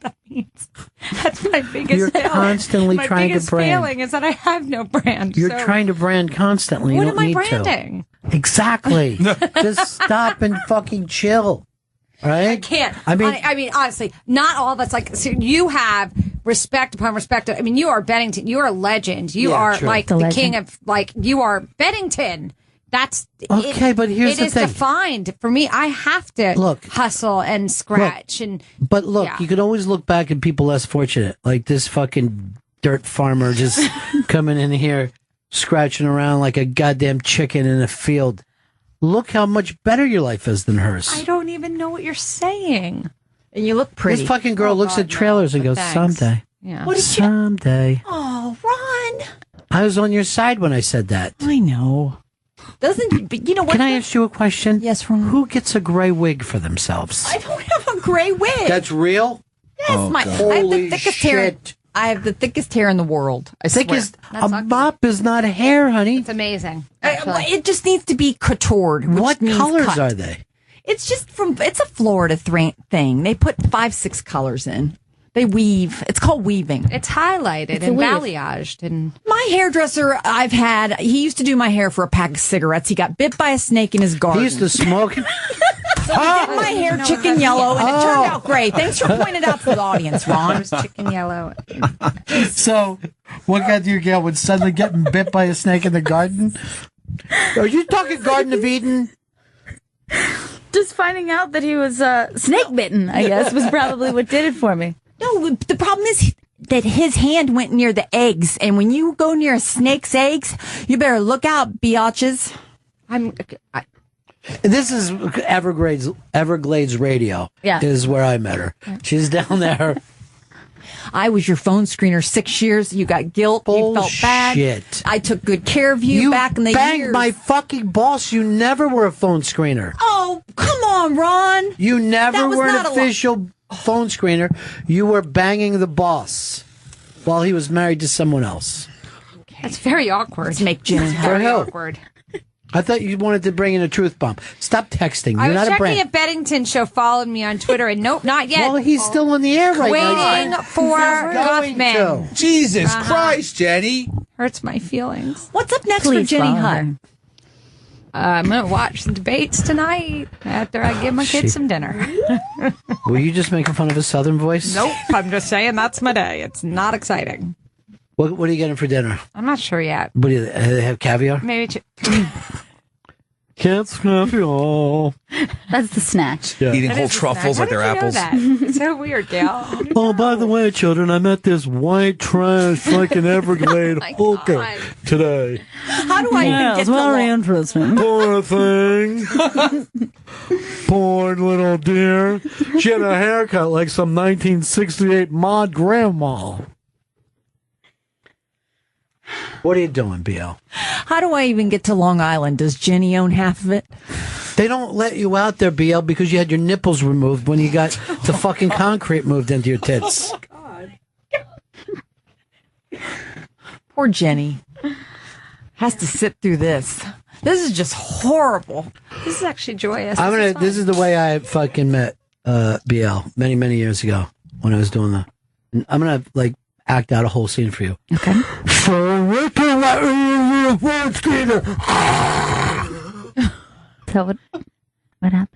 That's my biggest You're failing. constantly my trying to biggest brand. failing is that I have no brand. You're so trying to brand constantly. What you am don't I need branding? to. Exactly. Just stop and fucking chill. Right? I can't. I mean, I mean, honestly, not all of us. Like, so you have respect upon respect. I mean, you are Bennington. You are a legend. You Yeah, are true. like The the legend. king of, like, you are Bennington. That's Okay, but here's the it is thing. defined for me. I have to hustle and scratch and. But look, yeah. you can always look back at people less fortunate, like this fucking dirt farmer just coming in here, scratching around like a goddamn chicken in a field. Look how much better your life is than hers. I don't even know what you're saying. And you look pretty. This fucking girl looks at trailers and goes, thanks. someday. Yeah. What did you? Someday. Oh, Ron. I was on your side when I said that. I know. Doesn't, but you know what? Can I ask you a question? Yes, Ron. Who gets a gray wig for themselves? I don't have a gray wig. That's real? Yes, Oh, my. God. I have the Holy thickest hair. shit. I have the thickest hair in the world. I swear. Thickest, a mop is not hair, honey. It's amazing. It just needs to be coutoured. Which What means colors cut. are they? It's just it's a Florida thing. They put 5-6 colors in. They weave. It's called weaving. It's highlighted It's a and weave. balayaged and. My hairdresser he used to do my hair for a pack of cigarettes. He got bit by a snake in his garden. He used to smoke. So I did my hair chicken yellow, and it turned out great. Thanks for pointing it out to the audience, Ron. It was chicken yellow. So, what kind do you get when suddenly getting bit by a snake in the garden? Are you talking Garden of Eden? Just finding out that he was snake bitten, I guess, was probably what did it for me. No, the problem is that his hand went near the eggs, and when you go near a snake's eggs, you better look out, biatches. This is Everglades Radio. Yeah. Is where I met her. She's down there. I was your phone screener 6 years. You got guilt. You felt bad. Bullshit. I took good care of you back in the banged years. my fucking boss. You never were a phone screener. Oh, come on, Ron. You never That was were an not a official phone screener. You were banging the boss while he was married to someone else. That's very awkward. Let's make Jim very who? awkward. I thought you wanted to bring in a truth bomb. Stop texting. You're I was not a checking brand. if Bennington Show followed me on Twitter, and nope, not yet. Well, he's still on the air right Waiting now. for Going Guthman. to. Jesus Uh-huh. Christ, Jenny. Hurts my feelings. What's up next Please for Jenny follow Hutt? her. I'm going to watch the debates tonight after I give my kids some dinner. Were you just making fun of his southern voice? Nope, I'm just saying that's my day. It's not exciting. What are you getting for dinner? I'm not sure yet. What do they have caviar? Maybe. Can't snap you all. That's the snack. Yeah. Eating That whole is a truffles snack. like How they're did apples. you know that? It's so weird, Gail. Oh, by the way, children, I met this white trash fucking Everglade hooker today. How do I even get to very law? interesting. Poor thing. Poor little dear. She had a haircut like some 1968 mod grandma. What are you doing, BL? How do I even get to Long Island? Does Jenny own half of it? They don't let you out there, BL, because you had your nipples removed when you got the fucking concrete moved into your tits. Poor Jenny has to sit through this. This is just horrible. This is actually joyous. This is the way I fucking met BL many, many years ago when I was doing the. I'm gonna like act out a whole scene for you. Okay. So what happened?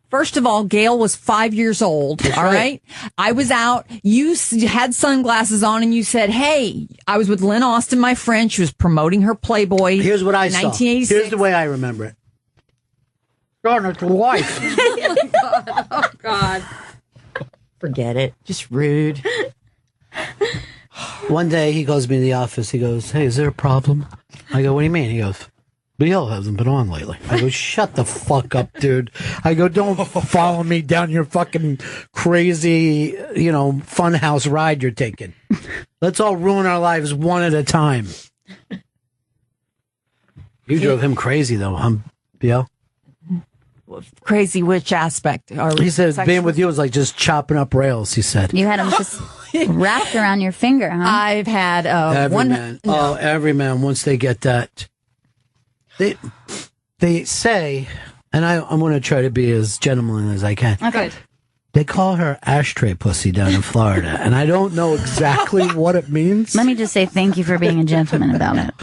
First of all, Gail was 5 years old. That's all right. I was out. You had sunglasses on, and you said, "Hey, I was with Lynn Austin, my friend. She was promoting her Playboy." Here's what I saw. 1986. Here's the way I remember it. Garner's wife. Oh God. Forget it. Just rude. One day he goes to me in the office. He goes, "Hey, is there a problem?" I go, "What do you mean?" He goes, "BL hasn't been on lately." I go, "Shut the fuck up, dude." I go, "Don't follow me down your fucking crazy, funhouse ride you're taking. Let's all ruin our lives one at a time." You drove him crazy, though, huh, BL? Crazy which aspect? He said being with you was like just chopping up rails, he said. You had him just wrapped around your finger, huh? I've had every man. No. Oh, every man, once they get that. They say, and I'm going to try to be as gentlemanly as I can. Okay. They call her ashtray pussy down in Florida, and I don't know exactly what it means. Let me just say thank you for being a gentleman about it.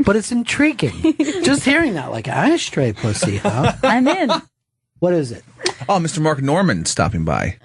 But it's intriguing. Just hearing that, like ashtray pussy, huh? I'm in. What is it? Oh, Mr. Mark Norman stopping by.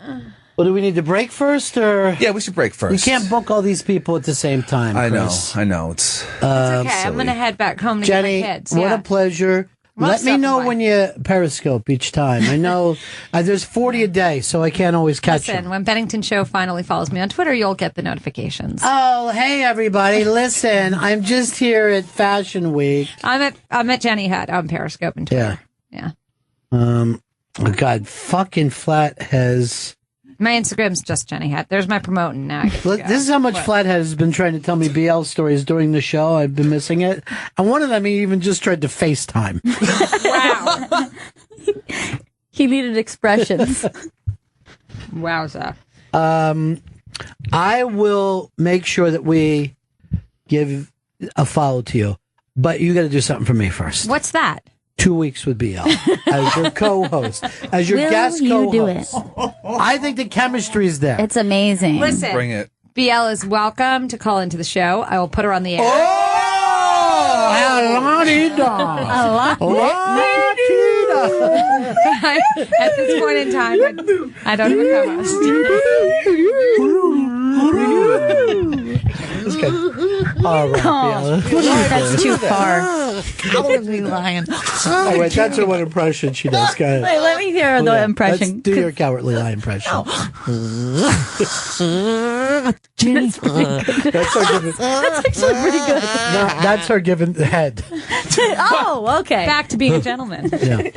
Well, do we need to break first, or? Yeah, we should break first. You can't book all these people at the same time, Chris. I know. It's okay. I'm going to head back home to Jenny, get my kids. what a pleasure. Let me know when you Periscope each time. I know there's 40 a day, so I can't always catch Listen, them. when Bennington Show finally follows me on Twitter, you'll get the notifications. Oh, hey, everybody. Listen, I'm just here at Fashion Week. I'm at Jenny Hutt on Periscope and Twitter. Yeah. Oh, God, fucking Flatheads. My Instagram's just Jenny Hutt. There's my promoting now. Look, this is how much Flathead has been trying to tell me BL stories during the show. I've been missing it. And one of them, he even just tried to FaceTime. Wow. He needed expressions. Wowza. I will make sure that we give a follow to you, but you got to do something for me first. What's that? 2 weeks with BL as your co-host, as your guest co-host. Do it? I think the chemistry is there. It's amazing. Listen, bring it. BL is welcome to call into the show. I will put her on the air. At this point in time, I don't have a co-host. All right, that's too far. Cowardly lion. Oh, wait, that's her one impression she does. Go ahead. Wait, let me hear the impression. Let's do your cowardly lion impression. Jenny. That's her giving. That's actually pretty good. No, that's her giving the head. Oh, okay. Back to being a gentleman. Yeah.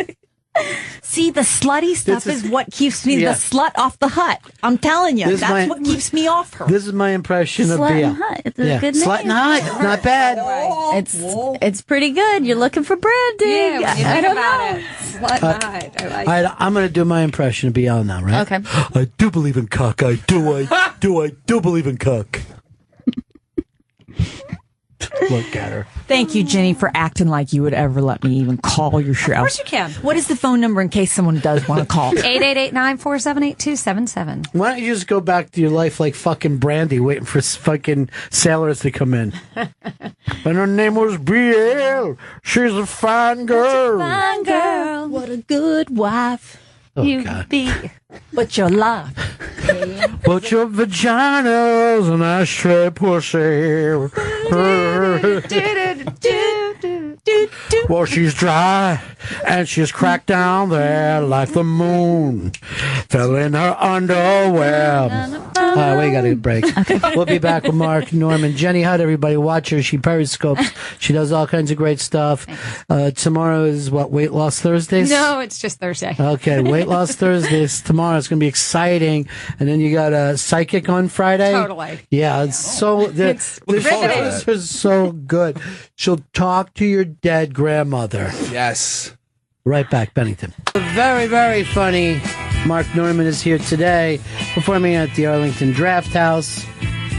See, the slutty stuff is what keeps me Yeah. the slut off the Hut. I'm telling you, that's what keeps me off her. This is my impression of Slut BL. and Hut. It's a good name. Slut and Hut. It's not bad. It's pretty good. You're looking for branding. Yeah, when you I think don't about know. it. Slut and Hut. I like it. I'm going to do my impression of BL now, right? Okay. I do believe in cock. I do believe in cock. Look at her. Thank you, Jenny, for acting like you would ever let me even call your show. Of course you can. What is the phone number in case someone does want to call? 888-947-8277. Why don't you just go back to your life like fucking Brandy, waiting for fucking sailors to come in? And her name was BL. She's a fine girl. Fine girl. What a good wife you God. be. But your love. But your vagina's an ashtray pussy. Well, she's dry and she's cracked down there like the moon. Fell in her underwear. We got a break. We'll be back with Mark Norman. Jenny Hutt, everybody, watch her. She periscopes. She does all kinds of great stuff. Tomorrow is what, Weight Loss Thursdays? No, it's just Thursday. Okay, Weight Loss Thursdays tomorrow. It's going to be exciting. And then you got a psychic on Friday. Totally. Yeah, it's so the shows are so good. She'll talk to your dead grandmother. Yes. Right back, Bennington. Very, very funny. Mark Norman is here today, performing at the Arlington Draft House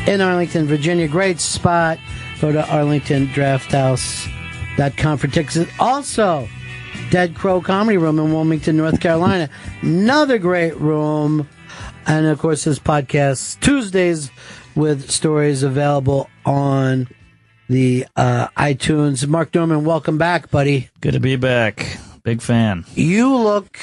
in Arlington, Virginia. Great spot. Go to arlingtondrafthouse.com for tickets. Also, Dead Crow Comedy Room in Wilmington, North Carolina. Another great room. And, of course, this podcast, Tuesdays, with stories available on the iTunes. Mark Norman, welcome back, buddy. Good to be back. Big fan. You look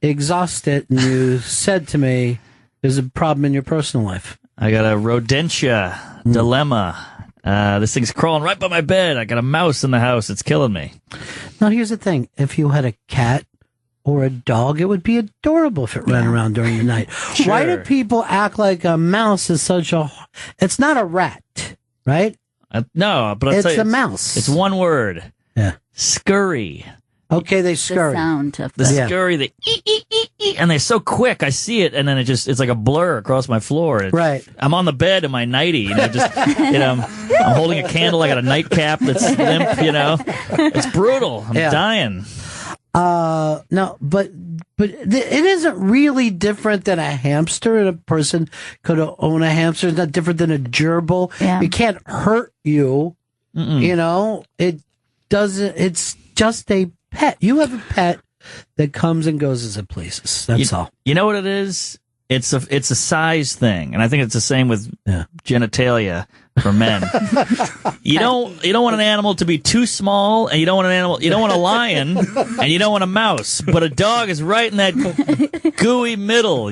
exhausted, and you said to me there's a problem in your personal life. I got a rodentia dilemma. This thing's crawling right by my bed. I got a mouse in the house. It's killing me. Now, here's the thing. If you had a cat or a dog, it would be adorable if it ran around during the night. Sure. Why do people act like a mouse is such a... It's not a rat, right? No, but I'll It's tell you, a mouse. It's one word. Yeah. Scurry. Okay, they scurry. The sound of The scurry, they and they're so quick. I see it, and then it's like a blur across my floor. Right. I'm on the bed in my nightie, I'm holding a candle. I got a nightcap that's limp. It's brutal. I'm dying. No, but it isn't really different than a hamster. A person could own a hamster. It's not different than a gerbil. Yeah. It can't hurt you. It doesn't. It's just a pet. You have a pet that comes and goes as it pleases. That's all. You know what it is? It's a size thing, and I think it's the same with genitalia for men. You don't want an animal to be too small, and you don't want a lion, and you don't want a mouse, but a dog is right in that gooey middle,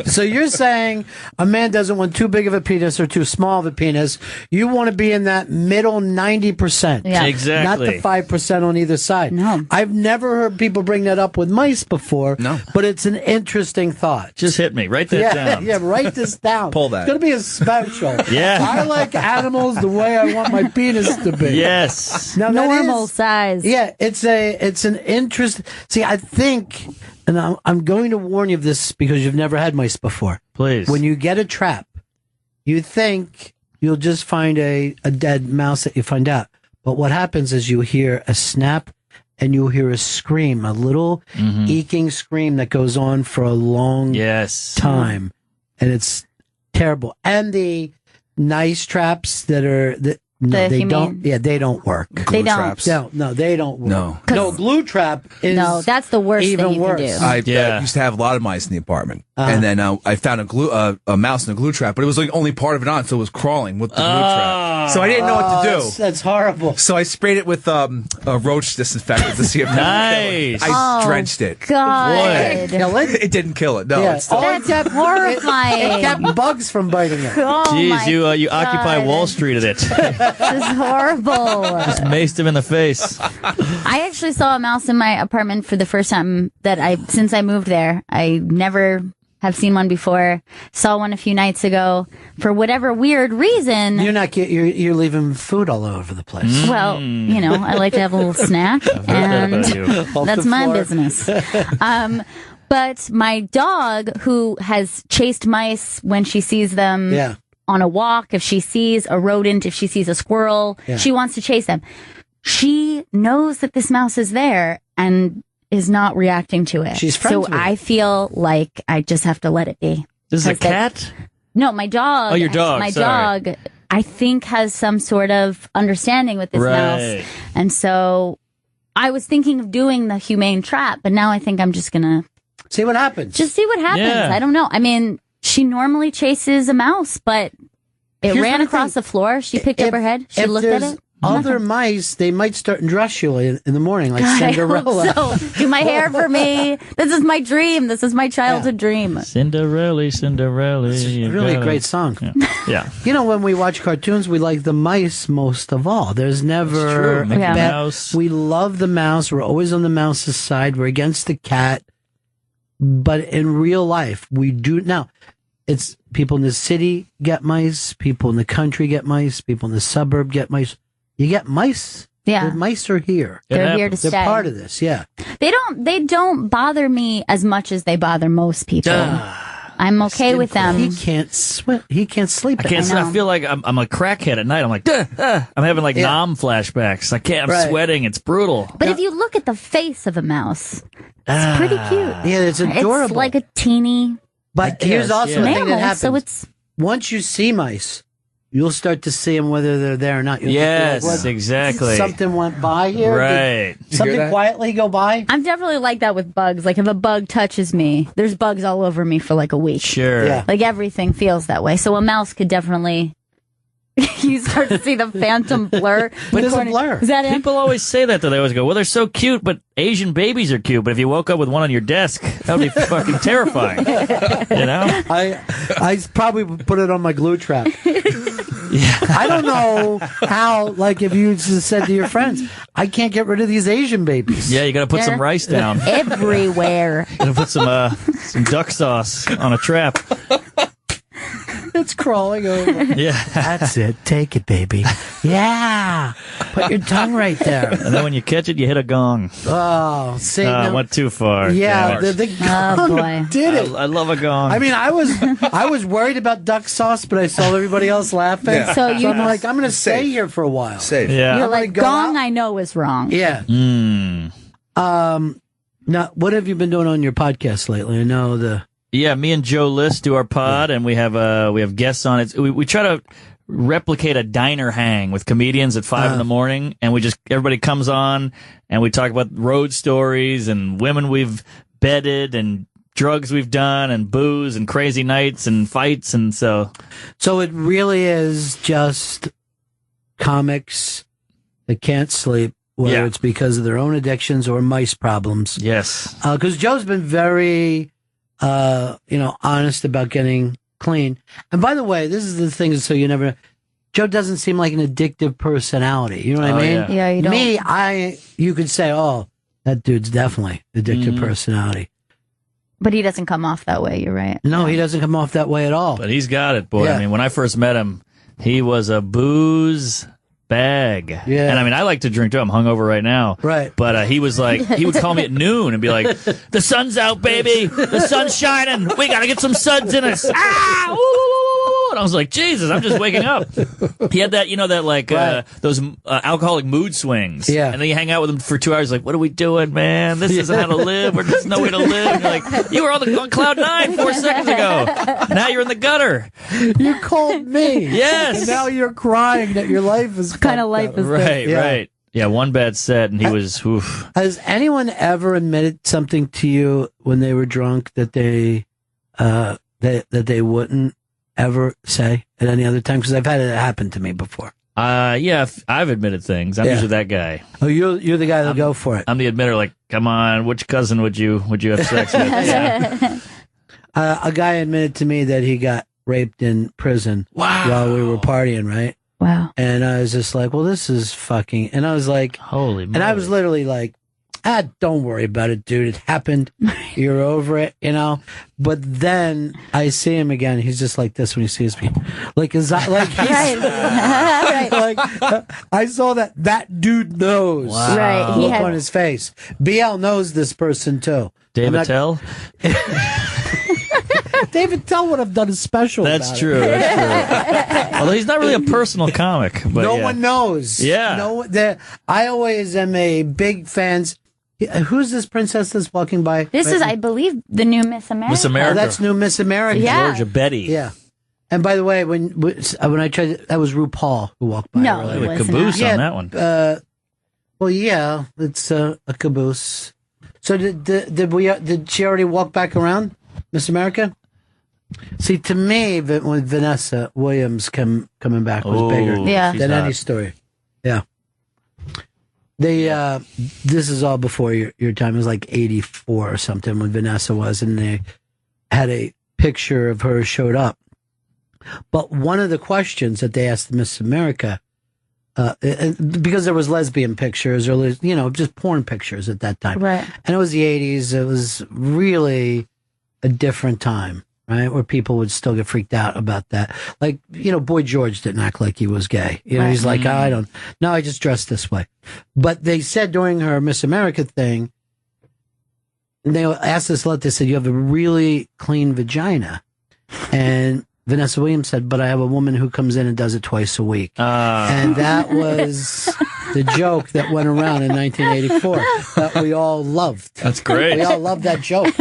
So you're saying a man doesn't want too big of a penis or too small of a penis. You want to be in that middle 90%. Yeah. Exactly. Not the 5% on either side. No. I've never heard people bring that up with mice before. No. But it's an interesting thought. Just hit me. Write that down. Yeah, write this down. Pull that. It's going to be a special. Yeah. I like animals the way I want my penis to be. Yes. Now, that Normal is- size. Yeah, it's an interest. See, I think, and I'm going to warn you of this because you've never had mice before. Please. When you get a trap, you think you'll just find a dead mouse that you find out. But what happens is you hear a snap and you'll hear a scream, a little eking scream that goes on for a long time. And it's terrible. And the nice traps that are... they don't. Yeah, they don't work. They don't. No, they don't work. No. No, glue trap is No, that's the worst even thing you worse. can do. I used to have a lot of mice in the apartment, and then I found a mouse in a glue trap, but it was like only part of it on, so it was crawling with the glue trap. So I didn't know what to do. That's horrible. So I sprayed it with a roach disinfectant to see if Nice. I drenched it. God. It didn't kill it. No, Yeah. it's still. That's horrifying. It kept bugs from biting it. Oh Jeez, my you occupy God. Wall Street at it. This is horrible. Just maced him in the face. I actually saw a mouse in my apartment for the first time since I moved there. I never have seen one before. Saw one a few nights ago. For whatever weird reason. You're leaving food all over the place. Well, I like to have a little snack, and Off that's the my floor. business. But my dog, who has chased mice when she sees them on a walk, if she sees a rodent, if she sees a squirrel, she wants to chase them. She knows that this mouse is there and is not reacting to it. She's friends so with I feel like I just have to let it be. This is a 'Cause that- cat? No, my dog. Oh, your dog, My sorry. dog, I think, has some sort of understanding with this mouse. Right. And so I was thinking of doing the humane trap, but now I think I'm just going to see what happens. Just see what happens. Yeah. I don't know. I mean, she normally chases a mouse, but it Here's ran what I across think. the floor. She picked up her head. She If looked at there's it. Other mice, they might start and dress you in the morning like God, Cinderella. I hope so. Do my hair for me. This is my dream. This is my childhood dream. Cinderella, Cinderella. Really great song. Yeah. You know, when we watch cartoons, we like the mice most of all. There's never true. a Mickey pet. Mouse. We love the mouse. We're always on the mouse's side. We're against the cat. But in real life, we do. Now, it's people in the city get mice, people in the country get mice, people in the suburb get mice. You get mice. Yeah. The mice are here. They're here to They're stay. part of this. Yeah. They don't bother me as much as they bother most people. I'm okay with them. He can't sweat. He can't sleep. I can't. I feel like I'm a crackhead at night. I'm like, I'm having like Nam flashbacks. I can't. I'm sweating. It's brutal. But if you look at the face of a mouse, it's pretty cute. Yeah, it's adorable. It's like a teeny. But here's also the thing that mammal, happens. so it's Once you see mice, you'll start to see them whether they're there or not. You'll Yes, be like, what? exactly. Something went by here. Right. Did something quietly go by. I'm definitely like that with bugs. Like if a bug touches me, there's bugs all over me for like a week. Sure. Yeah. Like everything feels that way. So a mouse could definitely. You start to see the phantom blur. What is a blur? Is that it? People always say that, though. They always go, well, they're so cute, but Asian babies are cute. But if you woke up with one on your desk, that would be fucking terrifying. You know? I probably would put it on my glue trap. I don't know how, like, if you just said to your friends, I can't get rid of these Asian babies. Yeah, you got to put some rice down. Everywhere. Got to put some duck sauce on a trap. It's crawling over. Yeah. That's it. Take it, baby. Yeah. Put your tongue right there. And then when you catch it, you hit a gong. Oh, see. I went too far. Yeah, Damn it. the gong did it. I love a gong. I mean, I was worried about duck sauce, but I saw everybody else laughing. Yeah. So I'm like, I'm going to stay here for a while. Safe. Yeah. You're I'm gonna like, go gong out. I know is wrong. Yeah. Now, what have you been doing on your podcast lately? I know Yeah, me and Joe List do our pod, and we have guests on it. We try to replicate a diner hang with comedians at 5 in the morning, and everybody comes on, and we talk about road stories and women we've bedded and drugs we've done and booze and crazy nights and fights, and so it really is just comics that can't sleep, whether it's because of their own addictions or mice problems. Yes, because Joe's been very honest about getting clean. And by the way, this is the thing, so you never. Joe doesn't seem like an addictive personality. You know what I mean? Yeah, you don't. Me, you could say, oh, that dude's definitely addictive personality. But he doesn't come off that way. You're right. No, he doesn't come off that way at all. but he's got it, boy. Yeah. I mean, when I first met him, he was a booze bag. Yeah. And I mean, I like to drink too. I'm hungover right now. Right. But he was like, he would call me at noon and be like, the sun's out, baby. The sun's shining. We got to get some suds in us. Ah! Woo, woo, woo, woo. And I was like, Jesus, I'm just waking up. He had that, those alcoholic mood swings. Yeah. And then you hang out with him for 2 hours, like, what are we doing, man? This isn't how to live. There's no way to live. And you're like, you were on cloud 9 4 seconds ago. Now you're in the gutter. You called me. Yes. And now you're crying that your life is What kind of life is this? Right, Yeah. right. Yeah, one bad set, and he was, oof. Has anyone ever admitted something to you when they were drunk that they wouldn't ever say at any other time? Because I've had it happen to me before. Yeah, I've admitted things. I'm Yeah. usually that guy. Oh, you're the guy that'll go for it. I'm the admitter. Like, come on, which cousin would you have sex with? Yeah. A guy admitted to me that he got raped in prison while we were partying, right? Wow. And I was just like, well, this is fucking. And I was like, holy moly. And I was literally like, don't worry about it, dude. It happened. You're over it, you know? But then I see him again. He's just like this when he sees me. Like, Right. like I saw that dude knows. Wow. Right. He Look had on his face. BL knows this person too. David Tell? David Tell would have done a special. That's about true. It. That's true. Although he's not really a personal comic. But No yeah. one knows. Yeah. I always am a big fan. Who's this princess that's walking by? This is, I believe, the new Miss America. Miss America. Oh, that's new Miss America. Yeah. Georgia Betty. Yeah. And by the way, when I tried, that was RuPaul who walked by. No, earlier. it was Caboose not. on that one. Well, yeah, it's a caboose. So did she already walk back around, Miss America? See, to me, when Vanessa Williams coming back was bigger Yeah. than any story. Yeah. This is all before your time. It was like 84 or something when Vanessa was, and they had a picture of her showed up. But one of the questions that they asked Miss America, because there was lesbian pictures or, just porn pictures at that time. Right. And it was the 80s. It was really a different time. right? Where people would still get freaked out about that. Like, Boy George didn't act like he was gay. He's like, I just dress this way. But they said during her Miss America thing, they asked this lot, they said, you have a really clean vagina. And Vanessa Williams said, but I have a woman who comes in and does it twice a week. And that was the joke that went around in 1984 that we all loved. That's great. We all loved that joke.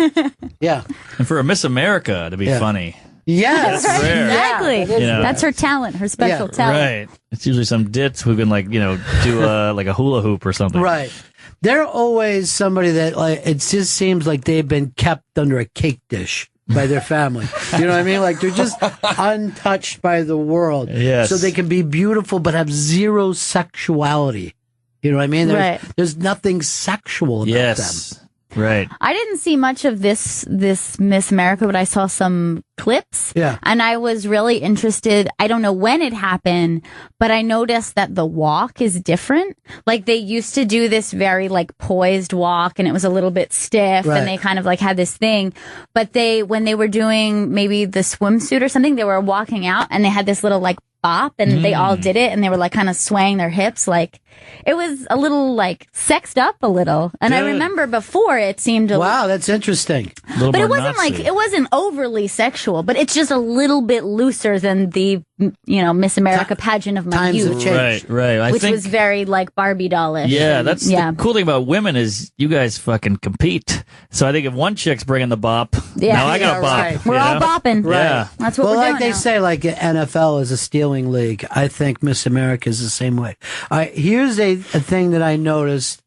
Yeah. And for a Miss America to be funny. Yes. That's rare. Exactly. Yeah. That's her talent, her special talent. Right. It's usually some ditz who can do like a hula hoop or something. Right. They're always somebody that it just seems like they've been kept under a cake dish by their family. You know what I mean? Like they're just untouched by the world. Yes. So they can be beautiful but have zero sexuality. You know what I mean? There's nothing sexual about them. Right. I didn't see much of this Miss America, but I saw some clips. Yeah. And I was really interested. I don't know when it happened, but I noticed that the walk is different. Like they used to do this very poised walk and it was a little bit stiff Right. and they kind of had this thing. But when they were doing maybe the swimsuit or something, they were walking out and they had this little bop and they all did it and they were kind of swaying their hips. It was a little sexed up a little. And I remember before it seemed wow, that's interesting. but it wasn't it wasn't overly sexual, but it's just a little bit looser than the Miss America pageant of my Times have youth. changed. Right. Which was very Barbie dollish. Yeah, that's the cool thing about women is you guys fucking compete. So I think if one chick's bringing the bop, now I got a bop. right. We're all bopping. Right. Yeah. That's what we're like doing they now. say, NFL is a stealing league. I think Miss America is the same way. Here's a thing that I noticed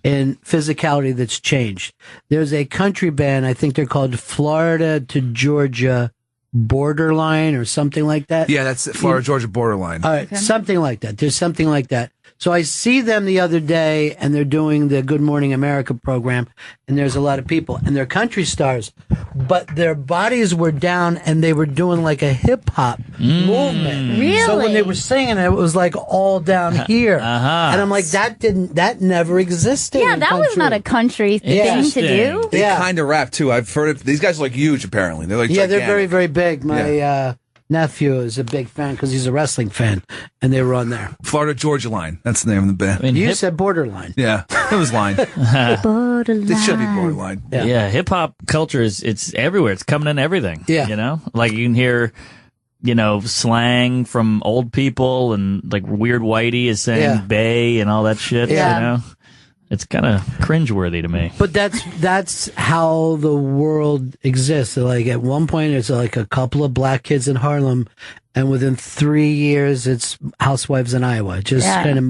in physicality that's changed. There's a country band, I think they're called Florida to Georgia Borderline or something like that. Yeah, that's Florida Georgia borderline. All right, something like that. There's something like that. So I see them the other day, and they're doing the Good Morning America program, and there's a lot of people, and they're country stars, but their bodies were down, and they were doing a hip hop movement. Really? So when they were singing, it was all down here, and I'm like, that never existed. Yeah, in that was country. not a country thing to do. They kind of rap too. I've heard it. These guys are huge. Apparently, they're they're gigantic. very, very big. My nephew is a big fan because he's a wrestling fan, and they were on there. Florida Georgia Line. That's the name of the band. You said Borderline. Yeah, it was line. Borderline. It should be borderline. Yeah, hip hop culture it's everywhere. It's coming in everything. Yeah. You can hear, slang from old people and Weird Whitey is saying bae and all that shit. Yeah. It's kind of cringeworthy to me. But that's how the world exists. At one point, it's a couple of black kids in Harlem, and within 3 years, it's housewives in Iowa. It just kind of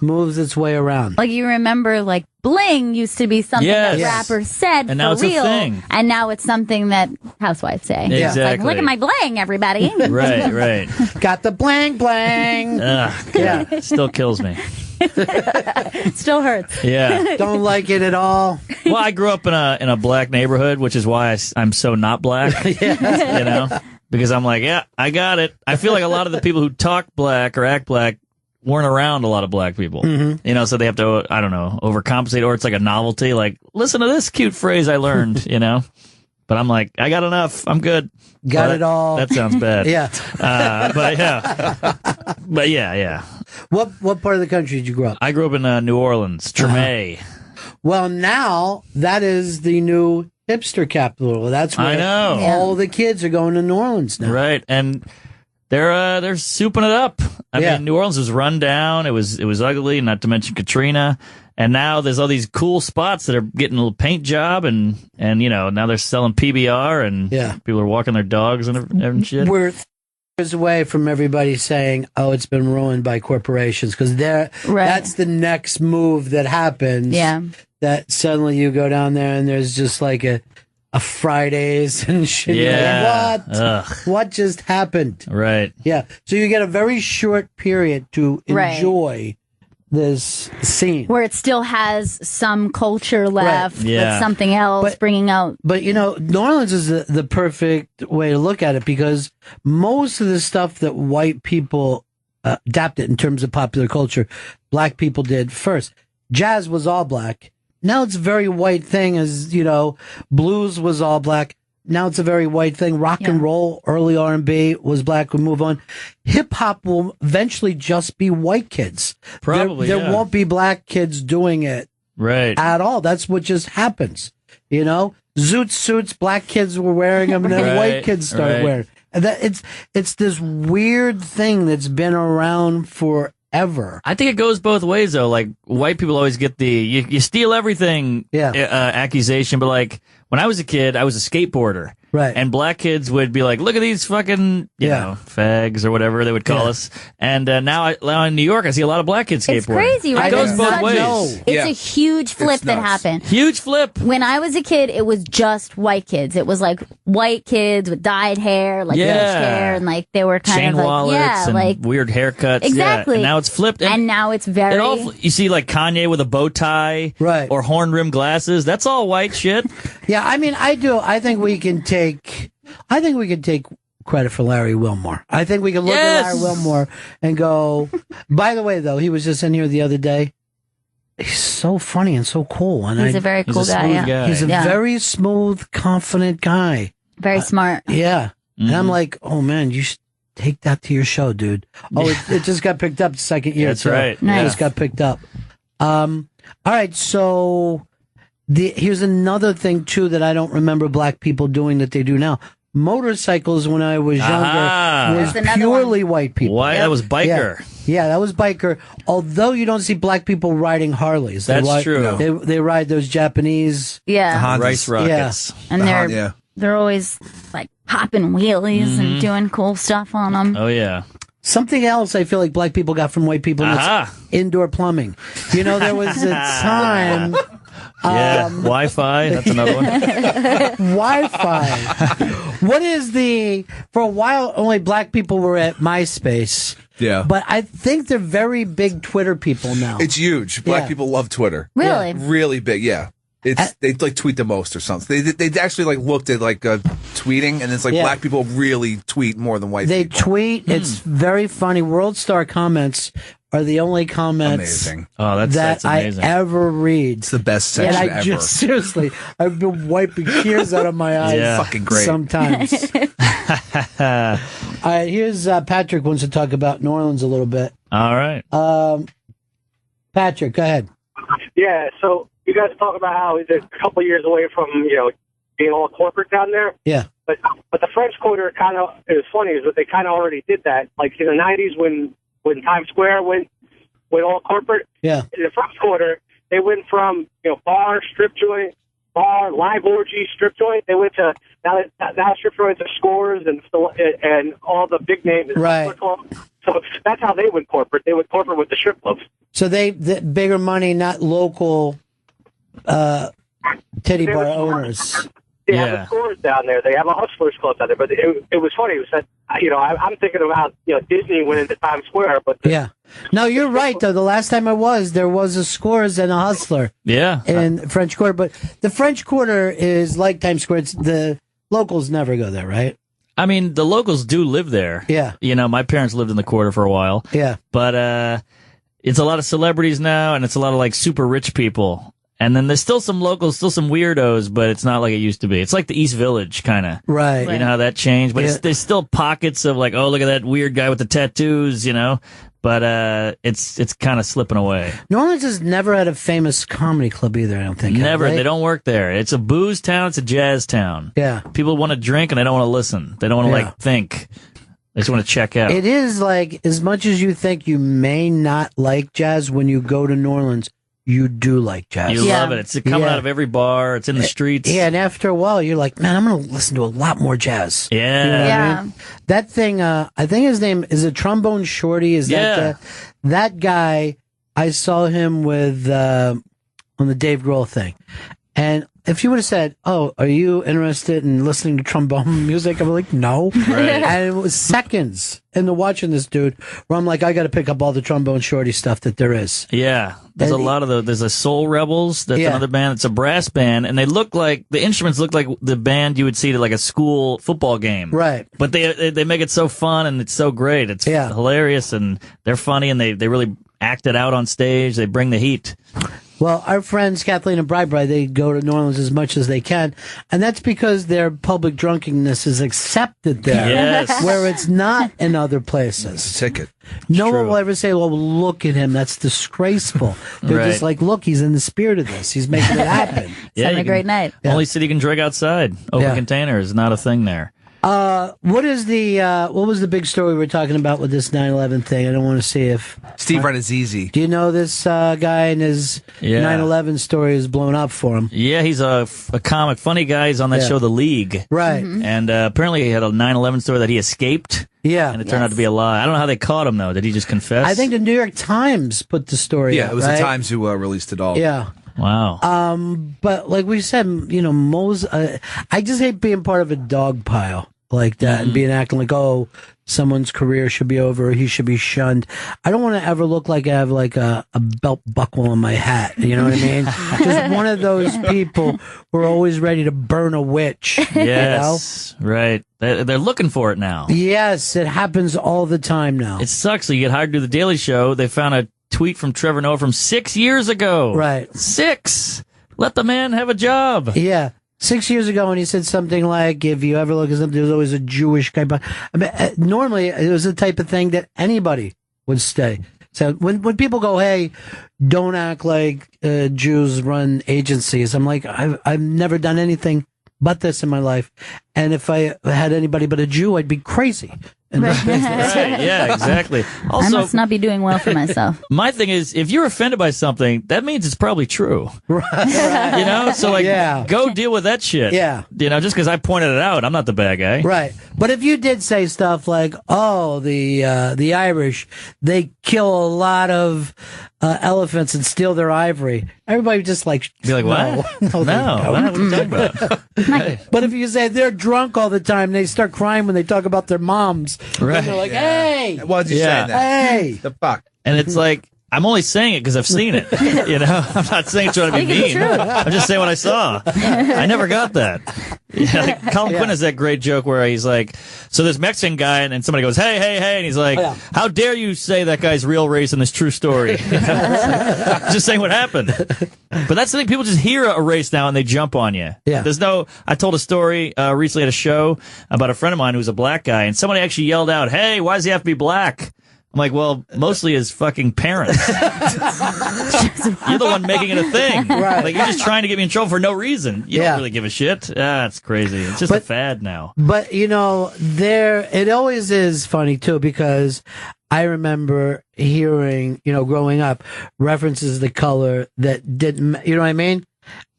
moves its way around. You remember, bling used to be something that rappers said And now for it's a real, thing. and now it's something that housewives say. Exactly. It's look at my bling, everybody. Right. Got the bling bling. Yeah. Still kills me. Still hurts. Yeah. Don't like it at all. Well, I grew up in a black neighborhood, which is why I'm so not black. Because I'm I got it. I feel like a lot of the people who talk black or act black weren't around a lot of black people. Mm-hmm. So they have to, I don't know, overcompensate, or it's a novelty. Listen to this cute phrase I learned, But I'm I got enough. I'm good. Got it all. That sounds bad. Yeah. But yeah. What part of the country did you grow up? I grew up in New Orleans, Treme. Well, now that is the new hipster capital. That's where I know. all the kids are going to New Orleans now. Right. And they're souping it up. I mean, New Orleans was run down. It was ugly, not to mention Katrina. And now there's all these cool spots that are getting a little paint job, and now they're selling PBR, and people are walking their dogs and shit. We're years away from everybody saying, "Oh, it's been ruined by corporations," because that's the next move that happens. Yeah, that suddenly you go down there and there's just a Fridays and shit. Yeah. What just happened? Right. Yeah. So you get a very short period to enjoy this scene where it still has some culture left, but something else bringing out. But New Orleans is the perfect way to look at it, because most of the stuff that white people adapted in terms of popular culture, black people did first. Jazz was all black. Now it's a very white thing, as blues was all black. now it's a very white thing. Rock and roll, early R&B was black. We move on. Hip hop will eventually just be white kids. Probably, there won't be black kids doing it at all. That's what just happens. You know, zoot suits, black kids were wearing them, and then white kids start wearing. And it's this weird thing that's been around forever. I think it goes both ways though. Like white people always get the you steal everything accusation, but like when I was a kid, I was a skateboarder. Right. And black kids would be like, look at these fucking, you know, fags or whatever they would call us. And now in New York, I see a lot of black kids skateboarding. It's crazy, right? It goes both ways. It's a huge flip that happened. Huge flip. When I was a kid, it was just white kids. It was like white kids with dyed hair, like bleached hair, and like they were kind chain of like, wallets and like weird haircuts. Exactly. Yeah. And now it's flipped. And now it's very. You see like Kanye with a bow tie, or horn rimmed glasses. That's all white shit. Yeah, I mean, I think we can take credit for Larry Wilmore. I think we can look at Larry Wilmore and go, by the way, though, he was just in here the other day. He's so funny and so cool. And he's a very cool guy. He's a very smooth, confident guy. Very smart. Yeah. And I'm like, oh, man, you should take that to your show, dude. Oh, it just got picked up the second year. That's right. It just got picked up. All right, so here's another thing, too, that I don't remember black people doing that they do now. Motorcycles, when I was younger, was purely white people. Why? That was biker. Yeah, that was biker. Although you don't see black people riding Harleys. That's true. They ride those Japanese rice rockets. And they're always like popping wheelies and doing cool stuff on them. Oh, yeah. Something else I feel like black people got from white people is indoor plumbing. You know, there was a time... Wi-Fi. That's another one. Wi-Fi. What is for a while, only black people were at MySpace. Yeah. But I think they're very big Twitter people now. It's huge. Black people love Twitter. Really? Yeah. Really big, yeah. They like tweet the most or something. They actually like looked at like tweeting, and it's like black people really tweet more than white people. They tweet. It's very funny. World Star comments are the only comments amazing. Oh, that's amazing. I ever read. It's the best section ever. Seriously, I've been wiping tears out of my eyes. Yeah. Fucking great. Sometimes. All right, here's Patrick wants to talk about New Orleans a little bit. All right. Patrick, go ahead. Yeah, so you guys talk about how it's a couple years away from, being all corporate down there. Yeah. But the French Quarter kind of, it was funny, is that they kind of already did that. Like in the 90s when Times Square went all corporate. Yeah. In the French Quarter, they went from, bar, strip joint, bar, live orgy, strip joint. They went to, now strip joints are Scores and all the big names. Right. So that's how they went corporate. They went corporate with the strip clubs. So the bigger money, not local titty bar owners. They have a Scores down there. They have a Hustlers Club down there. But it was funny. It was that, I'm thinking about, Disney went into Times Square. But No, you're right, though. The last time there was a Scores and a Hustler. Yeah. In French Quarter. But the French Quarter is like Times Square. The locals never go there, right? I mean, the locals do live there. Yeah. My parents lived in the Quarter for a while. Yeah. But it's a lot of celebrities now, and it's a lot of like super rich people. And then there's still some locals, still some weirdos, but it's not like it used to be. It's like the East Village, kind of. Right. You know how that changed? But there's still pockets of like, oh, look at that weird guy with the tattoos, But it's kind of slipping away. New Orleans has never had a famous comedy club either, I don't think. Never. They don't work there. It's a booze town. It's a jazz town. Yeah. People want to drink and they don't want to listen. They don't want to think. They just want to check out. It is like, as much as you think you may not like jazz, when you go to New Orleans, you do like jazz. You love it. It's coming out of every bar. It's in the streets. Yeah, and after a while, you're like, man, I'm going to listen to a lot more jazz. Yeah. You know what I mean? That thing, I think his name is a Trombone Shorty. Is that guy? I saw him with on the Dave Grohl thing, and if you would have said, "Oh, are you interested in listening to trombone music?" I'm like, "No." Right. And it was seconds into watching this dude where I'm like, I got to pick up all the Trombone Shorty stuff that there is. Yeah, there's a lot of there's a Soul Rebels. That's another band. It's a brass band, and they look like the instruments look like the band you would see at like a school football game. Right. But they make it so fun and it's so great. It's hilarious and they're funny and they really act it out on stage. They bring the heat. Well, our friends Kathleen and Bride, they go to New Orleans as much as they can, and that's because their public drunkenness is accepted there, Yes. where it's not in other places. It's a ticket. No one will ever say, well, look at him, that's disgraceful. They're Right. just like, look, he's in the spirit of this. He's making it happen. Having you a great night. Only city can drink outside. Open container is not a thing there. What is what was the big story we were talking about with this 9/11 thing? I don't want to see if Steve Renazizi. Do you know this guy and his 9/11 story is blown up for him? Yeah, he's a comic, funny guy. He's on that Yeah. show, The League. Right. And apparently he had a 9/11 story that he escaped. Yeah. And it turned out to be a lie. I don't know how they caught him, though. Did he just confess? I think the New York Times put the story Yeah, out, it was right? the Times who released it all. Yeah. Wow. But like we said, I just hate being part of a dog pile like that and being acting like, oh, someone's career should be over, or he should be shunned. I don't want to ever look like I have like a belt buckle on my hat. You know what I mean? Just one of those people who are always ready to burn a witch. Yes, right. They're looking for it now. Yes, it happens all the time now. It sucks. So you get hired to do the Daily Show. They found a tweet from Trevor Noah from 6 years ago. Right. 6. Let the man have a job. Yeah. 6 years ago, when he said something like, if you ever look at something, there's always a Jewish guy. But I mean, normally, it was the type of thing that anybody would say. So when people go, hey, don't act like Jews run agencies, I'm like, I've never done anything but this in my life. And if I had anybody but a Jew, I'd be crazy. In this business. Right, yeah, exactly. I Also, must not be doing well for myself. my thing is, if you're offended by something, that means it's probably true. Right. You know? So, like, go deal with that shit. Yeah. You know, just because I pointed it out, I'm not the bad guy. Right. But if you did say stuff like, oh, the Irish, they kill a lot of elephants and steal their ivory, everybody would just like, Be like, what? No, they don't. What are you talking about? But if you say they're drunk all the time, they start crying when they talk about their moms. Right. And they're like, hey. Why'd you Yeah. say that? Hey. The fuck? And it's like, I'm only saying it because I've seen it. You know, I'm not saying it's trying to be mean. I'm just saying what I saw. I never got that. Yeah, like Colin Quinn has that great joke where he's like, so this Mexican guy, and then somebody goes, hey, hey, hey, and he's like, how dare you say that guy's real race in this true story? Just saying what happened. But that's the thing, people just hear a race now and they jump on you. Yeah. I told a story recently at a show about a friend of mine who's a black guy, and somebody actually yelled out, hey, why does he have to be black? I'm like, well, mostly his fucking parents. You're the one making it a thing. Right. Like, you're just trying to get me in trouble for no reason. You Yeah. don't really give a shit. It's crazy. It's just a fad now. But, it always is funny, too, because I remember hearing, growing up, references to color that didn't, you know what I mean?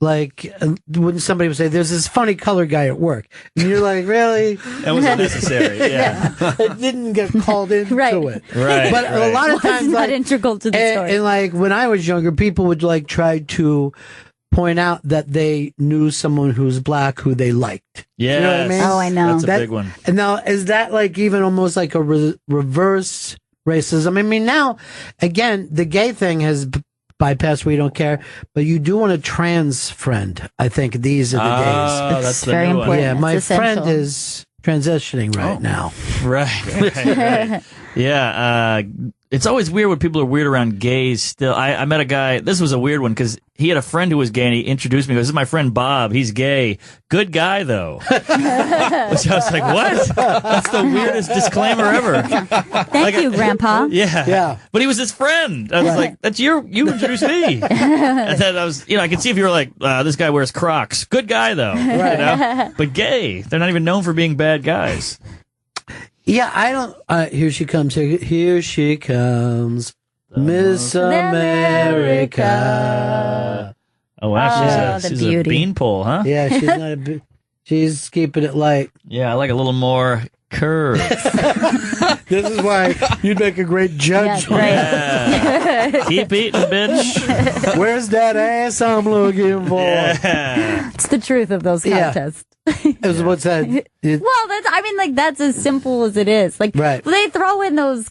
Like, when somebody would say, there's this funny color guy at work. And you're like, really? That was unnecessary, yeah. It didn't get called into it. Right, But a lot of Was times, not like, integral to the story. and like, when I was younger, people would, like, try to point out that they knew someone who's black who they liked. Yeah. You know what I mean? Oh, I know. That's a big one. And now, is that like even almost like a reverse racism? I mean, now, again, the gay thing has bypassed We Don't Care, but you do want a trans friend, I think, these are the days. That's the very new one. important. Yeah, my It's friend essential. is transitioning right now. Right. Yeah. It's always weird when people are weird around gays still. I met a guy, this was a weird one, because he had a friend who was gay, and he introduced me. He goes, this is my friend Bob. He's gay. Good guy, though. Which I was like, what? That's the weirdest disclaimer ever. Thank you, Grandpa. Yeah. Yeah. But he was his friend. I was like, that's you introduced me. And then I was, I could see if you were like, this guy wears Crocs. Good guy, though. Right. You know? But gay. They're not even known for being bad guys. Yeah, I don't. Here she comes. Here she comes. Miss America. Oh, wow. the She's a beauty. beanpole, huh? Yeah, she's not she's keeping it light. Yeah, I like a little more curve. This is why you'd make a great judge. Yeah. Keep eating, bitch. Where's that ass I'm looking for? Yeah. It's the truth of those Yeah. contests. What's that? Well, that's as simple as it is. Like, Right. they throw in those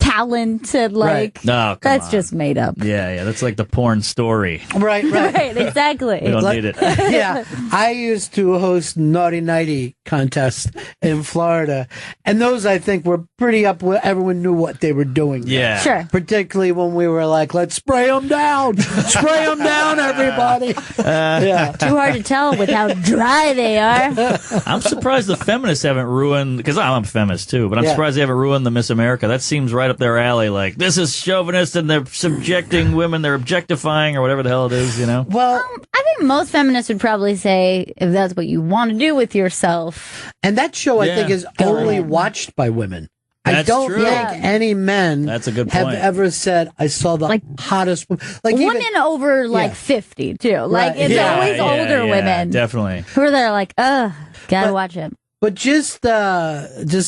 talent and like No, come that's on. just made up. Yeah, that's like the porn story. Right. Right, exactly. We don't need it. Yeah, I used to host Naughty Nighty contests in Florida, and those I think were pretty up. Everyone knew what they were doing. there. Yeah. Sure. Particularly when we were like, "Let's spray them down, spray them down, everybody." Yeah. Too hard to tell with how dry they are. I'm surprised the feminists haven't ruined, because I'm a feminist too, but I'm Yeah. surprised they haven't ruined the Miss America. That seems right up their alley. Like, this is chauvinist and they're subjecting women, they're objectifying or whatever the hell it is, you know? Well, I think most feminists would probably say if that's what you want to do with yourself. And that show, I Yeah. think, is Go only ahead. watched by women. I That's don't true. think any men That's a good have point. ever said, "I saw the hottest woman." Like Women even, over like Yeah. 50 too. Like Right. it's Yeah, always older women Definitely. who are there like, gotta watch it. But just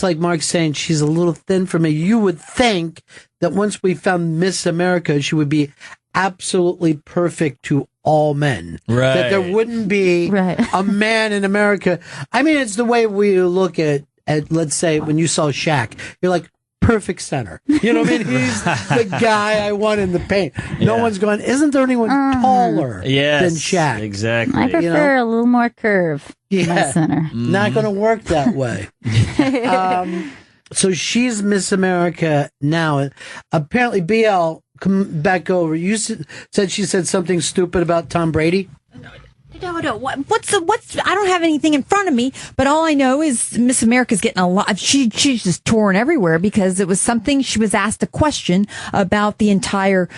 like Mark's saying, she's a little thin for me. You would think that once we found Miss America, she would be absolutely perfect to all men. Right. That there wouldn't be a man in America. I mean, it's the way we look at let's say, when you saw Shaq, you're like, perfect center. You know what I mean? He's the guy I want in the paint. No one's going, isn't there anyone taller than Shaq? Exactly. I prefer a little more curve in my Yeah. center. Not going to work that way. So she's Miss America now. And apparently, BL, come back over. You said she said something stupid about Tom Brady. No. What's I don't have anything in front of me, but all I know is Miss America's getting a lot. She's just torn everywhere because it was something she was asked a question about the entire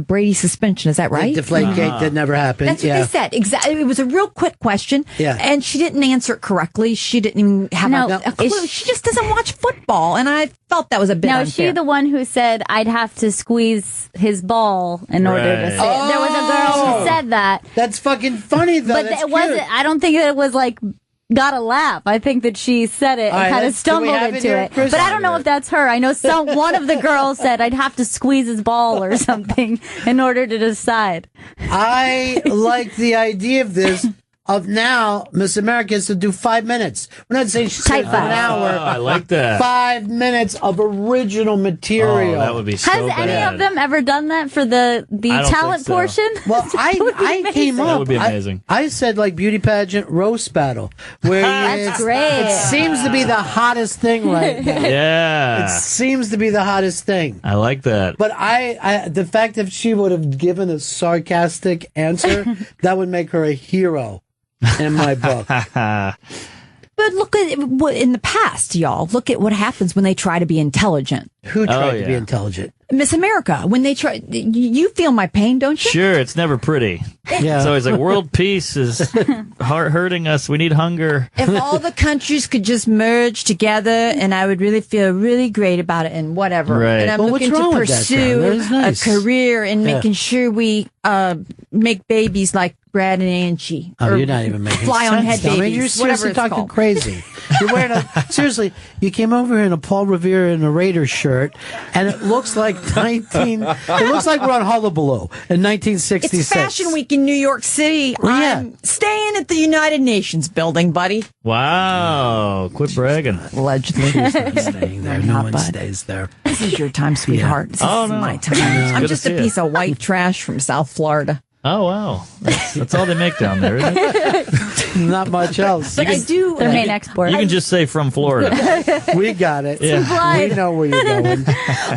Brady suspension. Is that right? The Deflategate that never happened. That's what they said. Exactly. It was a real quick question. Yeah. And she didn't answer it correctly. She didn't even have a clue. She just doesn't watch football, and I felt that was a bit Now, unfair. is she the one who said I'd have to squeeze his ball in order to say it? There was a girl who said that. That's fucking funny, though. But it wasn't. I don't think it was like got a laugh. I think that she said it All right, and kind of let's- do we stumbled have it into here, it. Chris? But I don't know if that's her. I know one of the girls said I'd have to squeeze his ball or something in order to decide. I like the idea of this. Of now, Miss America is to do 5 minutes. We're not saying she's Type for an five. hour. I like that. 5 minutes of original material. Oh, that would be so Has bad. any of them ever done that for the I don't talent think so. portion? Well, I came up. That would be amazing. I said like beauty pageant roast battle, where That's great. It seems to be the hottest thing right now. Yeah. It seems to be the hottest thing. I like that. But I the fact that she would have given a sarcastic answer, that would make her a hero in my book. But look at what in the past, y'all. Look at what happens when they try to be intelligent. Who tried to be intelligent? Miss America, when they try, you feel my pain, don't you? Sure, it's never pretty. Yeah. It's always like world peace is hurting us. We need hunger. If all the countries could just merge together, and I would really feel really great about it, and whatever. Right. And I'm Well, what's looking to wrong with that, pursue Sam? That is nice. a career in Yeah. making sure we make babies like Brad and Angie. Oh, or you're not even making fly on head sense. I babies. mean, you're whatever seriously it's talking called. crazy. You're wearing seriously. You came over here in a Paul Revere and a Raiders shirt, and it looks like It looks like we're on Hullabaloo in 1966. It's Fashion Week in New York City. Well, yeah. I'm staying at the United Nations building, buddy. Wow. Quit bragging. Allegedly. She's not staying there. No one bud. stays there. This is your time, sweetheart. This Oh, is no. my It's time. I'm good to just a see piece you. of white trash from South Florida. Oh, wow. That's all they make down there, isn't it? Not much else. But I do. Their main export. You can just say from Florida. We got it. Yeah. Supplied. We know where you're going.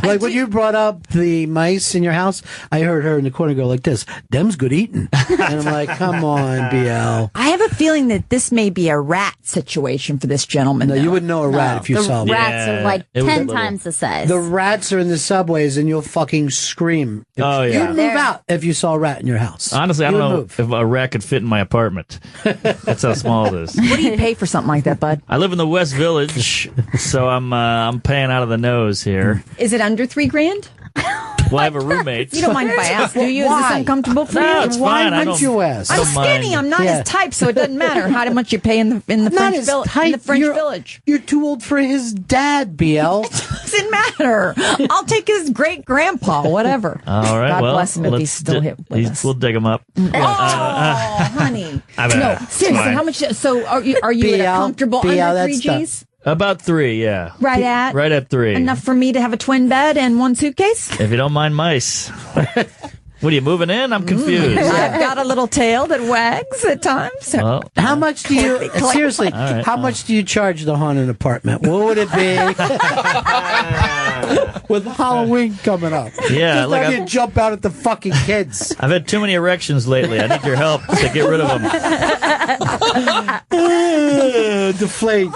Like when you brought up the mice in your house, I heard her in the corner go like this, "Them's good eating." And I'm like, come on, BL. I have a feeling that this may be a rat situation for this gentleman. No, though. you wouldn't know a rat if you the saw one. rats are like it was a 10 little- times the size. The rats are in the subways and you'll fucking scream. Oh, yeah. You'd move out if you saw a rat in your house. Honestly, I You don't would know move. if a rat could fit in my apartment. That's how small it is. What do you pay for something like that, bud? I live in the West Village, so I'm paying out of the nose here. Is it under $3,000? Well, I have a roommate. You don't mind if I ask, do you? Is this Why? uncomfortable for No, you? it's Why fine. I wouldn't don't- you ask? I'm don't skinny. mind. I'm not Yeah. his type, so it doesn't matter how much you pay in the Not French as village. tight. In the French You're- village. You're too old for his dad, BL. Doesn't matter. I'll take his great grandpa, whatever. All right, God well, bless him if let's he's still here with us. We'll dig him up. Oh, honey. I mean, No, it's seriously, fine. how much? So are you at a BL, comfortable BL, under that's 3 Gs? About 3, yeah. Right at 3. Enough for me to have a twin bed and one suitcase? If you don't mind mice. What are you moving in? I'm confused. I've got a little tail that wags at times. Well, how much do you seriously? right. How much do you charge the haunted apartment? What would it be with Halloween coming up? Yeah, just like you jump out at the fucking kids. I've had too many erections lately. I need your help to get rid of them. Deflate.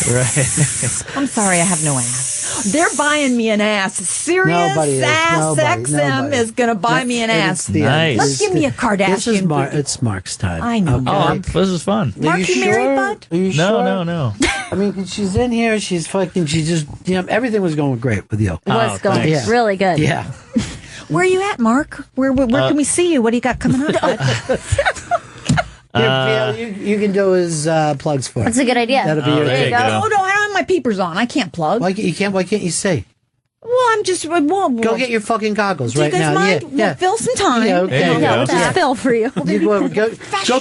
Right. I'm sorry, I have no ass. They're buying me an ass. Serious Nobody ass is. XM is going to buy me an ass. Nice. Let's give me a Kardashian. This is it's Mark's time. I know. Okay. This is fun. Mark, you married, bud? Are you sure? No. I mean, she's in here. She's fucking. She just. Everything was going great with you. It was going really good. Yeah. Where are you at, Mark? Where can we see you? What do you got coming up? Here, you can do his plugs for That's it. a good idea. That'll be your there you thing. go. Oh, no, I don't have my peepers on. I can't plug. Why can't you say? Well, I'm just... Go get your fucking goggles do right you guys now. mind? Yeah. We'll fill some time. Yeah, okay. There you Yeah, go. we'll just fill for you. Go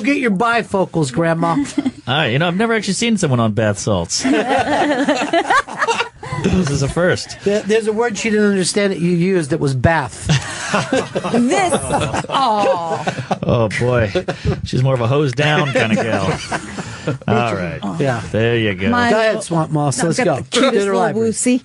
get your bifocals, Grandma. All right, I've never actually seen someone on bath salts. This is a first. There's a word she didn't understand that you used that was bath. This. Oh, boy. She's more of a hose down kind of gal. All right. Yeah. There you go. Go ahead, Swamp Moss. Let's go. The cutest Dinner little library. woosie.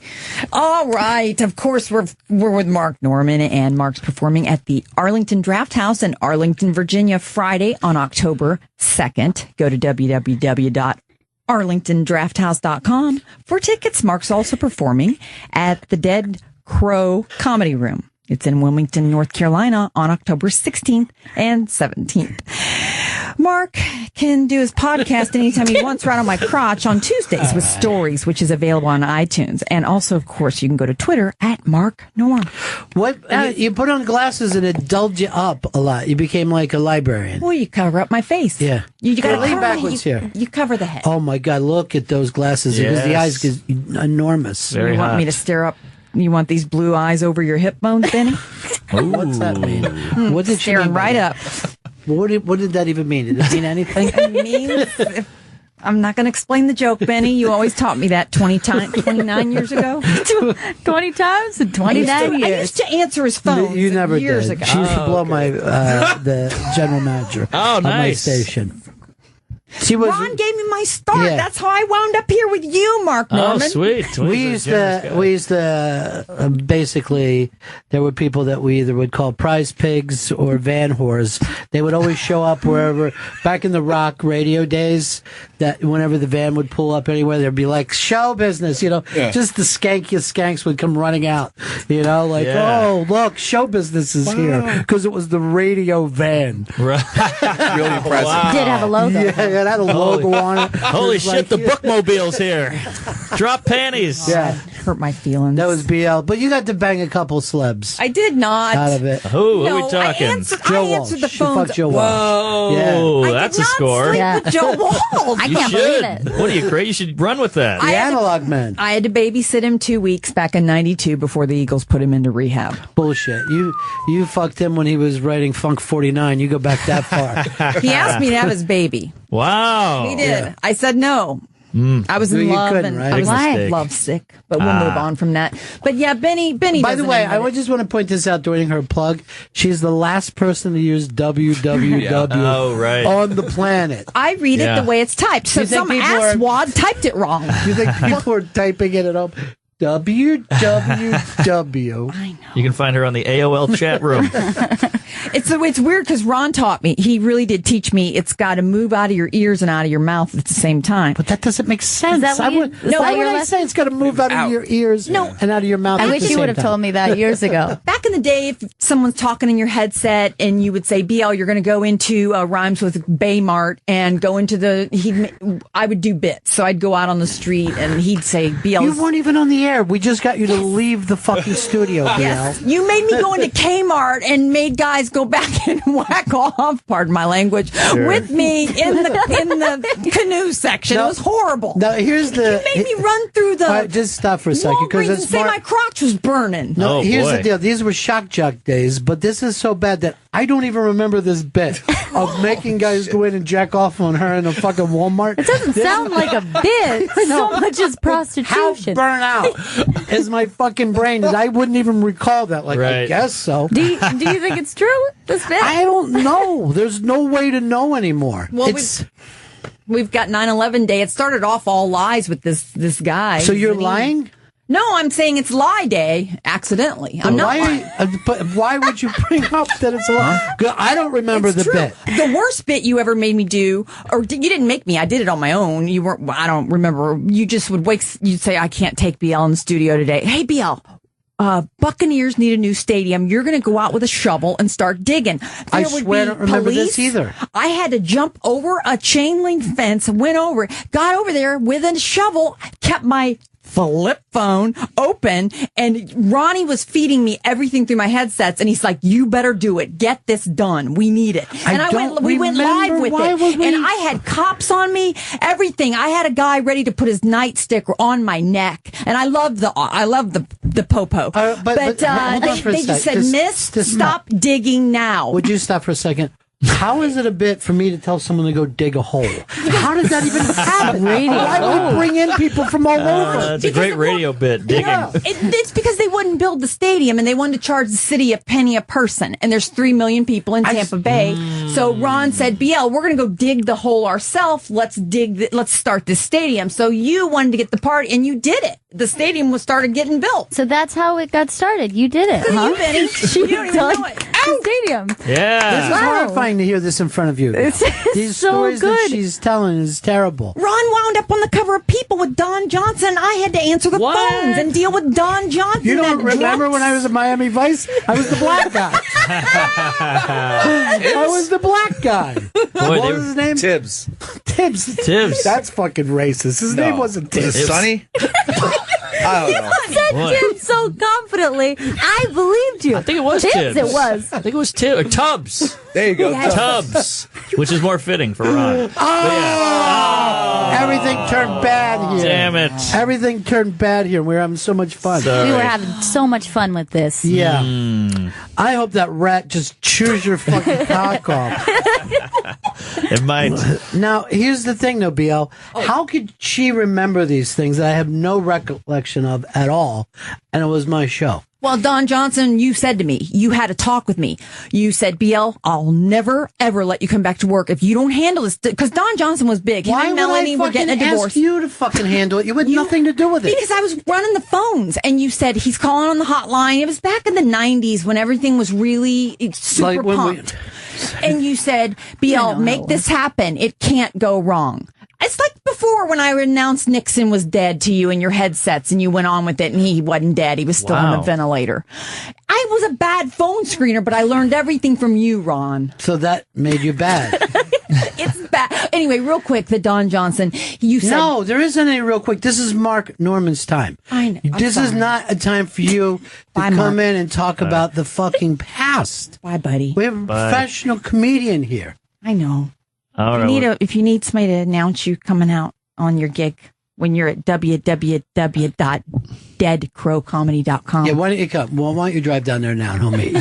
All right. Of course, we're with Mark Norman, and Mark's performing at the Arlington Draft House in Arlington, Virginia, Friday on October 2nd. Go to www.arlingtondrafthouse.com for tickets. Mark's also performing at the Dead Crow Comedy Room. It's in Wilmington, North Carolina on October 16th and 17th. Mark can do his podcast anytime he wants right on my crotch on Tuesdays with stories, which is available on iTunes. And also, of course, you can go to Twitter at Mark Norm. What? You put on glasses and it dulled you up a lot. You became like a librarian. Well, you cover up my face. Yeah. You got to lean backwards here. You cover the head. Oh, my God. Look at those glasses. Because the eyes get enormous. Very you want me to stare up? You want these blue eyes over your hip bones, Benny? What's that mean? What did she Staring mean by right that? up. What did that even mean? Did it mean anything? It means I'm not going to explain the joke, Benny. You always taught me that 29 years ago. 20 times in 29 years. I used to answer his phone You never years did. ago. She used to blow my the general manager Oh, of my nice. station. She was. Ron gave me my start. Yeah. That's how I wound up here with you, Mark Norman. Oh, sweet. We used to basically, there were people that we either would call prize pigs or van whores. They would always show up wherever, back in the rock radio days, that whenever the van would pull up anywhere, there'd be like show business, just the skankiest skanks would come running out, like, oh, look, show business is here. Because it was the radio van. Right. Really impressive. Wow. Did have a logo. Yeah, it had a logo on it. Holy It was shit, like- the bookmobile's here. Drop panties. Yeah. Hurt my feelings. That was BL. But you got to bang a couple celebs I did not. out of it. Who are we No, talking? I answered Joe the Walsh. She phone. fucked Joe Walsh. Whoa, I that's did a not score. sleep Yeah. with Joe Walsh. I You can't should. believe it. What are you crazy? You should run with that. The analog man. I had to babysit him 2 weeks back in '92 before the Eagles put him into rehab. Bullshit. You fucked him when he was writing Funk 49. You go back that far. He asked me to have his baby. Wow. He did. I said no. I was in You love couldn't, and right? I was Big mistake. love sick, but we'll move on from that. But yeah, Benny. By the doesn't way, admit I it. just want to point this out during her plug. She's the last person to use www Oh, right. on the planet. I read Yeah. it the way it's typed. So You think some people are- asswad typed it wrong. You think people are typing it at home? www. You can find her on the AOL chat room. It's weird because Ron taught me. He really did teach me. It's got to move out of your ears and out of your mouth at the same time. But that doesn't make sense. that what I you- would, is no, that why your would I lesson? say it's got to move out of your ears and out of your mouth? I at wish the you same would have time? told me that years ago. Back in the day, if someone's talking in your headset and you would say, BL, you're going to go into rhymes with Baymart and go into I would do bits. So I'd go out on the street and he'd say, BL. You weren't even on the air. We just got you to leave the fucking studio, BL. Yes. You made me go into Kmart and made guys go back and whack off, pardon my language, with me in the canoe section. It was horrible. Now, here's the... You made me run through the All right, just stop for a second. Walgreens Because and it's say my crotch was burning. No, Oh, here's boy. the deal. These were shock jock days, but this is so bad that I don't even remember this bit of making guys go in and jack off on her in a fucking Walmart. It doesn't sound like a bit. So much as prostitution. How burnt out is my fucking brain that I wouldn't even recall that. Like, I guess so. Do you think it's true, this bit? I don't know. There's no way to know anymore. Well, we've got 9/11 Day. It started off all lies with this guy. So you're lying? No, I'm saying it's lie day accidentally. I'm not lying. But why would you bring up that it's a lie? I don't remember the bit. The worst bit you ever made me do, or you didn't make me. I did it on my own. You weren't. I don't remember. You just would you'd say, "I can't take BL in the studio today." Hey, BL. Buccaneers need a new stadium. You're going to go out with a shovel and start digging. I swear I don't remember this either. I had to jump over a chain link fence, went over, got over there with a shovel, kept my flip phone open, and Ronnie was feeding me everything through my headsets, and he's like, "You better do it. Get this done. We need it." And we went live with it, and I had cops on me, everything. I had a guy ready to put his nightstick on my neck, and I love the popo. But hold on for a they just said, second. "Miss, stop digging now." Would you stop for a second? How is it a bit for me to tell someone to go dig a hole? How does that even happen? Why would we bring in people from all over? It's a great radio bit, digging. It's because they wouldn't build the stadium, and they wanted to charge the city a penny a person. And there's 3 million people in Tampa Bay. So Ron said, "BL, we're going to go dig the hole ourselves. Let's start this stadium." So you wanted to get the party, and you did it. The stadium started getting built. So that's how it got started. You did it, huh? You, Benny. You don't even know it. The stadium. Yeah. This is horrifying to hear this in front of you. These so stories that good. she's telling is terrible. Ron wound up on the cover of People with Don Johnson. I had to answer the phones and deal with Don Johnson. You don't remember when I was at Miami Vice? I was the black guy. I was the black guy. What was his name? Tibbs. Tibbs. That's fucking racist. His name wasn't Tibbs. Sonny? I don't know. You said Tibbs so confidently. I believed you. I think it was Tibbs. It was. I think it was Tubbs. There you go. Yes. Tubbs, which is more fitting for Ron. Everything turned bad here. Damn it. Everything turned bad here. We were having so much fun. We were having so much fun with this. Yeah. I hope that rat just chews your fucking cock off. It might. Now, here's the thing, though, BL. How could she remember these things that I have no recollection of at all, and it was my show? Well, Don Johnson, you said to me, you had a talk with me. You said, BL, I'll never, ever let you come back to work if you don't handle this. Because Don Johnson was big. Him and Melanie were getting a divorce. Ask you to fucking handle it? You had nothing to do with it. Because I was running the phones, and you said he's calling on the hotline. It was back in the 90s when everything was really super pumped. And you said, BL, make this happen. It can't go wrong. It's like before when I announced Nixon was dead to you in your headsets, and you went on with it, and he wasn't dead. He was still on the ventilator. I was a bad phone screener, but I learned everything from you, Ron. So that made you bad. It's bad. Anyway, real quick, the Don Johnson. You said no, there isn't any real quick. This is Mark Norman's time. I know. This is not a time for you to come in and talk about the fucking past. Bye, buddy. We have a professional comedian here. I know. All right. If you need somebody to announce you coming out on your gig when you're at www.deadcrowcomedy.com. Yeah, why don't you come? Well, why don't you drive down there now and he'll meet you.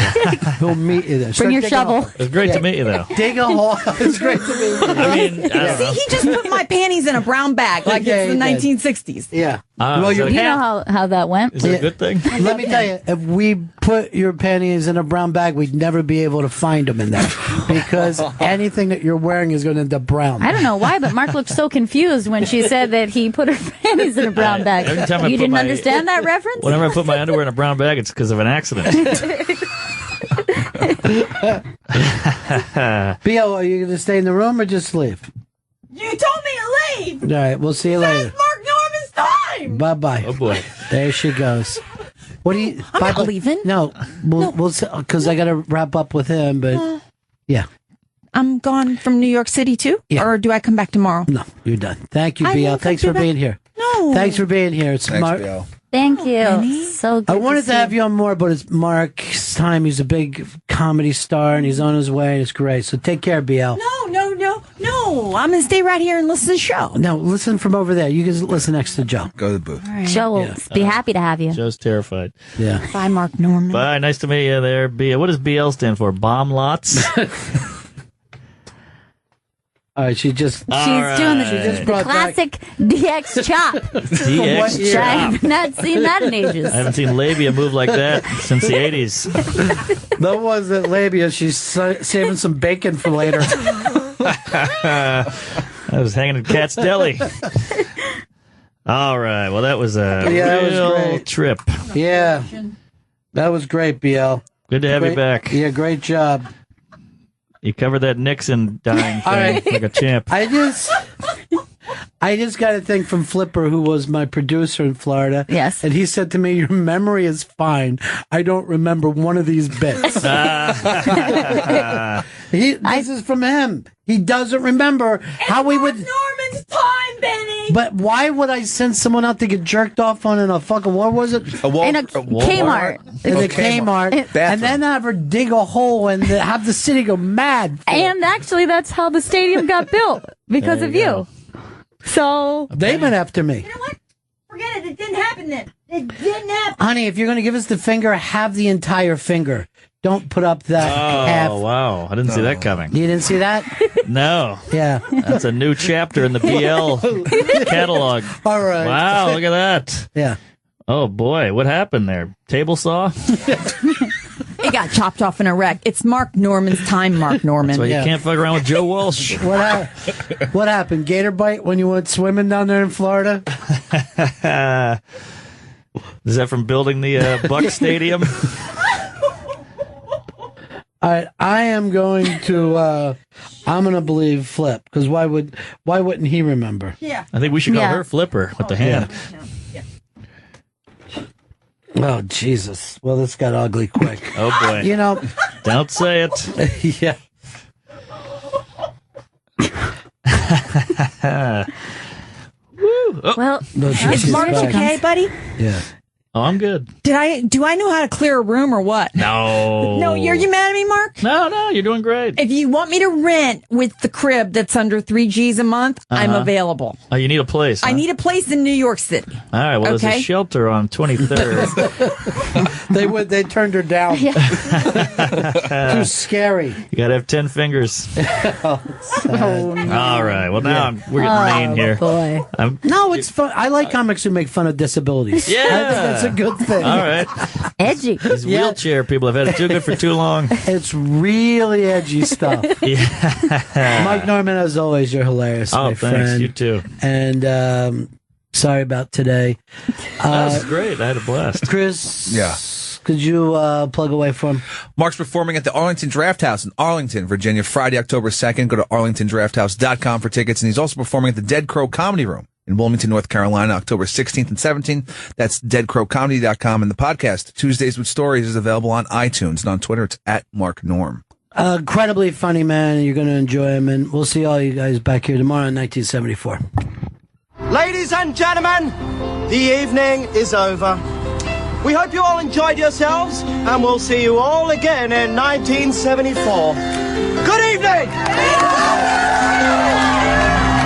He'll meet you there. Bring your shovel. It's great to meet you, though. Dig a hole. It's great to meet you. I mean, See, he just put my panties in a brown bag like it's the 1960s. Yeah. Well, you know how that went. Is it a good thing? Let me tell you, if we put your panties in a brown bag, we'd never be able to find them in there because anything that you're wearing is going to end up brown. I don't know why, but Mark looked so confused when she said that he put her panties in a brown bag. Every time I You put didn't my- understand that reference? Whenever I put my underwear in a brown bag, it's because of an accident. B.O., are you going to stay in the room or just leave? You told me to leave. All right, we'll see you later. Mark Norman's time. Bye-bye. Oh, boy. There she goes. What do you... I'm not leaving. No, we'll because I got to wrap up with him, but yeah. I'm gone from New York City too? Yeah. Or do I come back tomorrow? No, you're done. Thank you, I BL. won't Thanks come for back. being here. No. Thanks for being here. It's Thanks, Mark. BL. Thank you. So good I wanted to to have you on more, but it's Mark's time. He's a big comedy star, and he's on his way, and it's great. So take care, BL. No. No, I'm going to stay right here and listen to the show. No, listen from over there. You can listen next to Joe. Go to the booth. Right. Joe will be happy to have you. Joe's terrified. Yeah. Bye, Mark Norman. Bye. Nice to meet you there, BL. What does BL stand for? Bomb lots? All right, she's doing the classic DX chop. DX Which I have not seen that in ages. I haven't seen labia move like that since the 80s. That wasn't labia. She's saving some bacon for later. I was hanging at Cat's Deli. All right. Well, that was a real trip. Yeah. That was great, BL. Good to have you back. Yeah, great job. You covered that Nixon dying thing All right. like a champ. I just got a thing from Flipper, who was my producer in Florida. Yes. And he said to me, your memory is fine. I don't remember one of these bits. This is from him. He doesn't remember how we would... Norman's time, Benny! But why would I send someone out to get jerked off on in a fucking... What was it? In a Kmart. In a Kmart. And then have her dig a hole and have the city go mad. And actually, that's how the stadium got built, because There of you you. go. So... They went after me. Forget it. It didn't happen then. It didn't happen. Honey, if you're going to give us the finger, have the entire finger. Don't put up that half. Oh, wow. I didn't see that coming. You didn't see that? No. Yeah. That's a new chapter in the BL catalog. All right. Wow, look at that. Yeah. Oh, boy. What happened there? Table saw? It got chopped off in a wreck. It's Mark Norman's time, Mark Norman. That's why you can't fuck around with Joe Walsh. What happened? Gator bite when you went swimming down there in Florida? Is that from building the Buck Stadium? All right, I am going to. I'm going to believe Flip, because why wouldn't he remember? Yeah. I think we should call her Flipper with the hand. Oh Jesus! Well, this got ugly quick. Oh boy! You know, don't say it. Yeah. Woo. Oh. Well, is Mark okay, buddy? Yeah. Oh, I'm good. Do I know how to clear a room or what? No. No, are you mad at me, Mark? No, you're doing great. If you want me to rent with the crib that's under $3,000 a month, I'm available. Oh, you need a place. Huh? I need a place in New York City. All right. Well, there's a shelter on 23rd. They turned her down. Too scary. You gotta have 10 fingers. Oh, all right. Well, now we're getting mean here. Boy. No, it's fun. I like comics who make fun of disabilities. Yeah. I think that's a good thing. All right. Edgy. These wheelchair people have had it too good for too long. It's really edgy stuff. Yeah. Mike Norman, as always, you're hilarious, Oh, my thanks. friend. You too. And sorry about today. That was great. I had a blast. Chris. Yeah. Could you plug away for him? Mark's performing at the Arlington Draft House in Arlington, Virginia, Friday, October 2nd. Go to arlingtondrafthouse.com for tickets. And he's also performing at the Dead Crow Comedy Room in Wilmington, North Carolina, October 16th and 17th. That's deadcrowcomedy.com. And the podcast, Tuesdays with Stories, is available on iTunes. And on Twitter, it's at Mark Norm. Incredibly funny man. You're going to enjoy him. And we'll see all you guys back here tomorrow in 1974. Ladies and gentlemen, the evening is over. We hope you all enjoyed yourselves, and we'll see you all again in 1974. Good evening!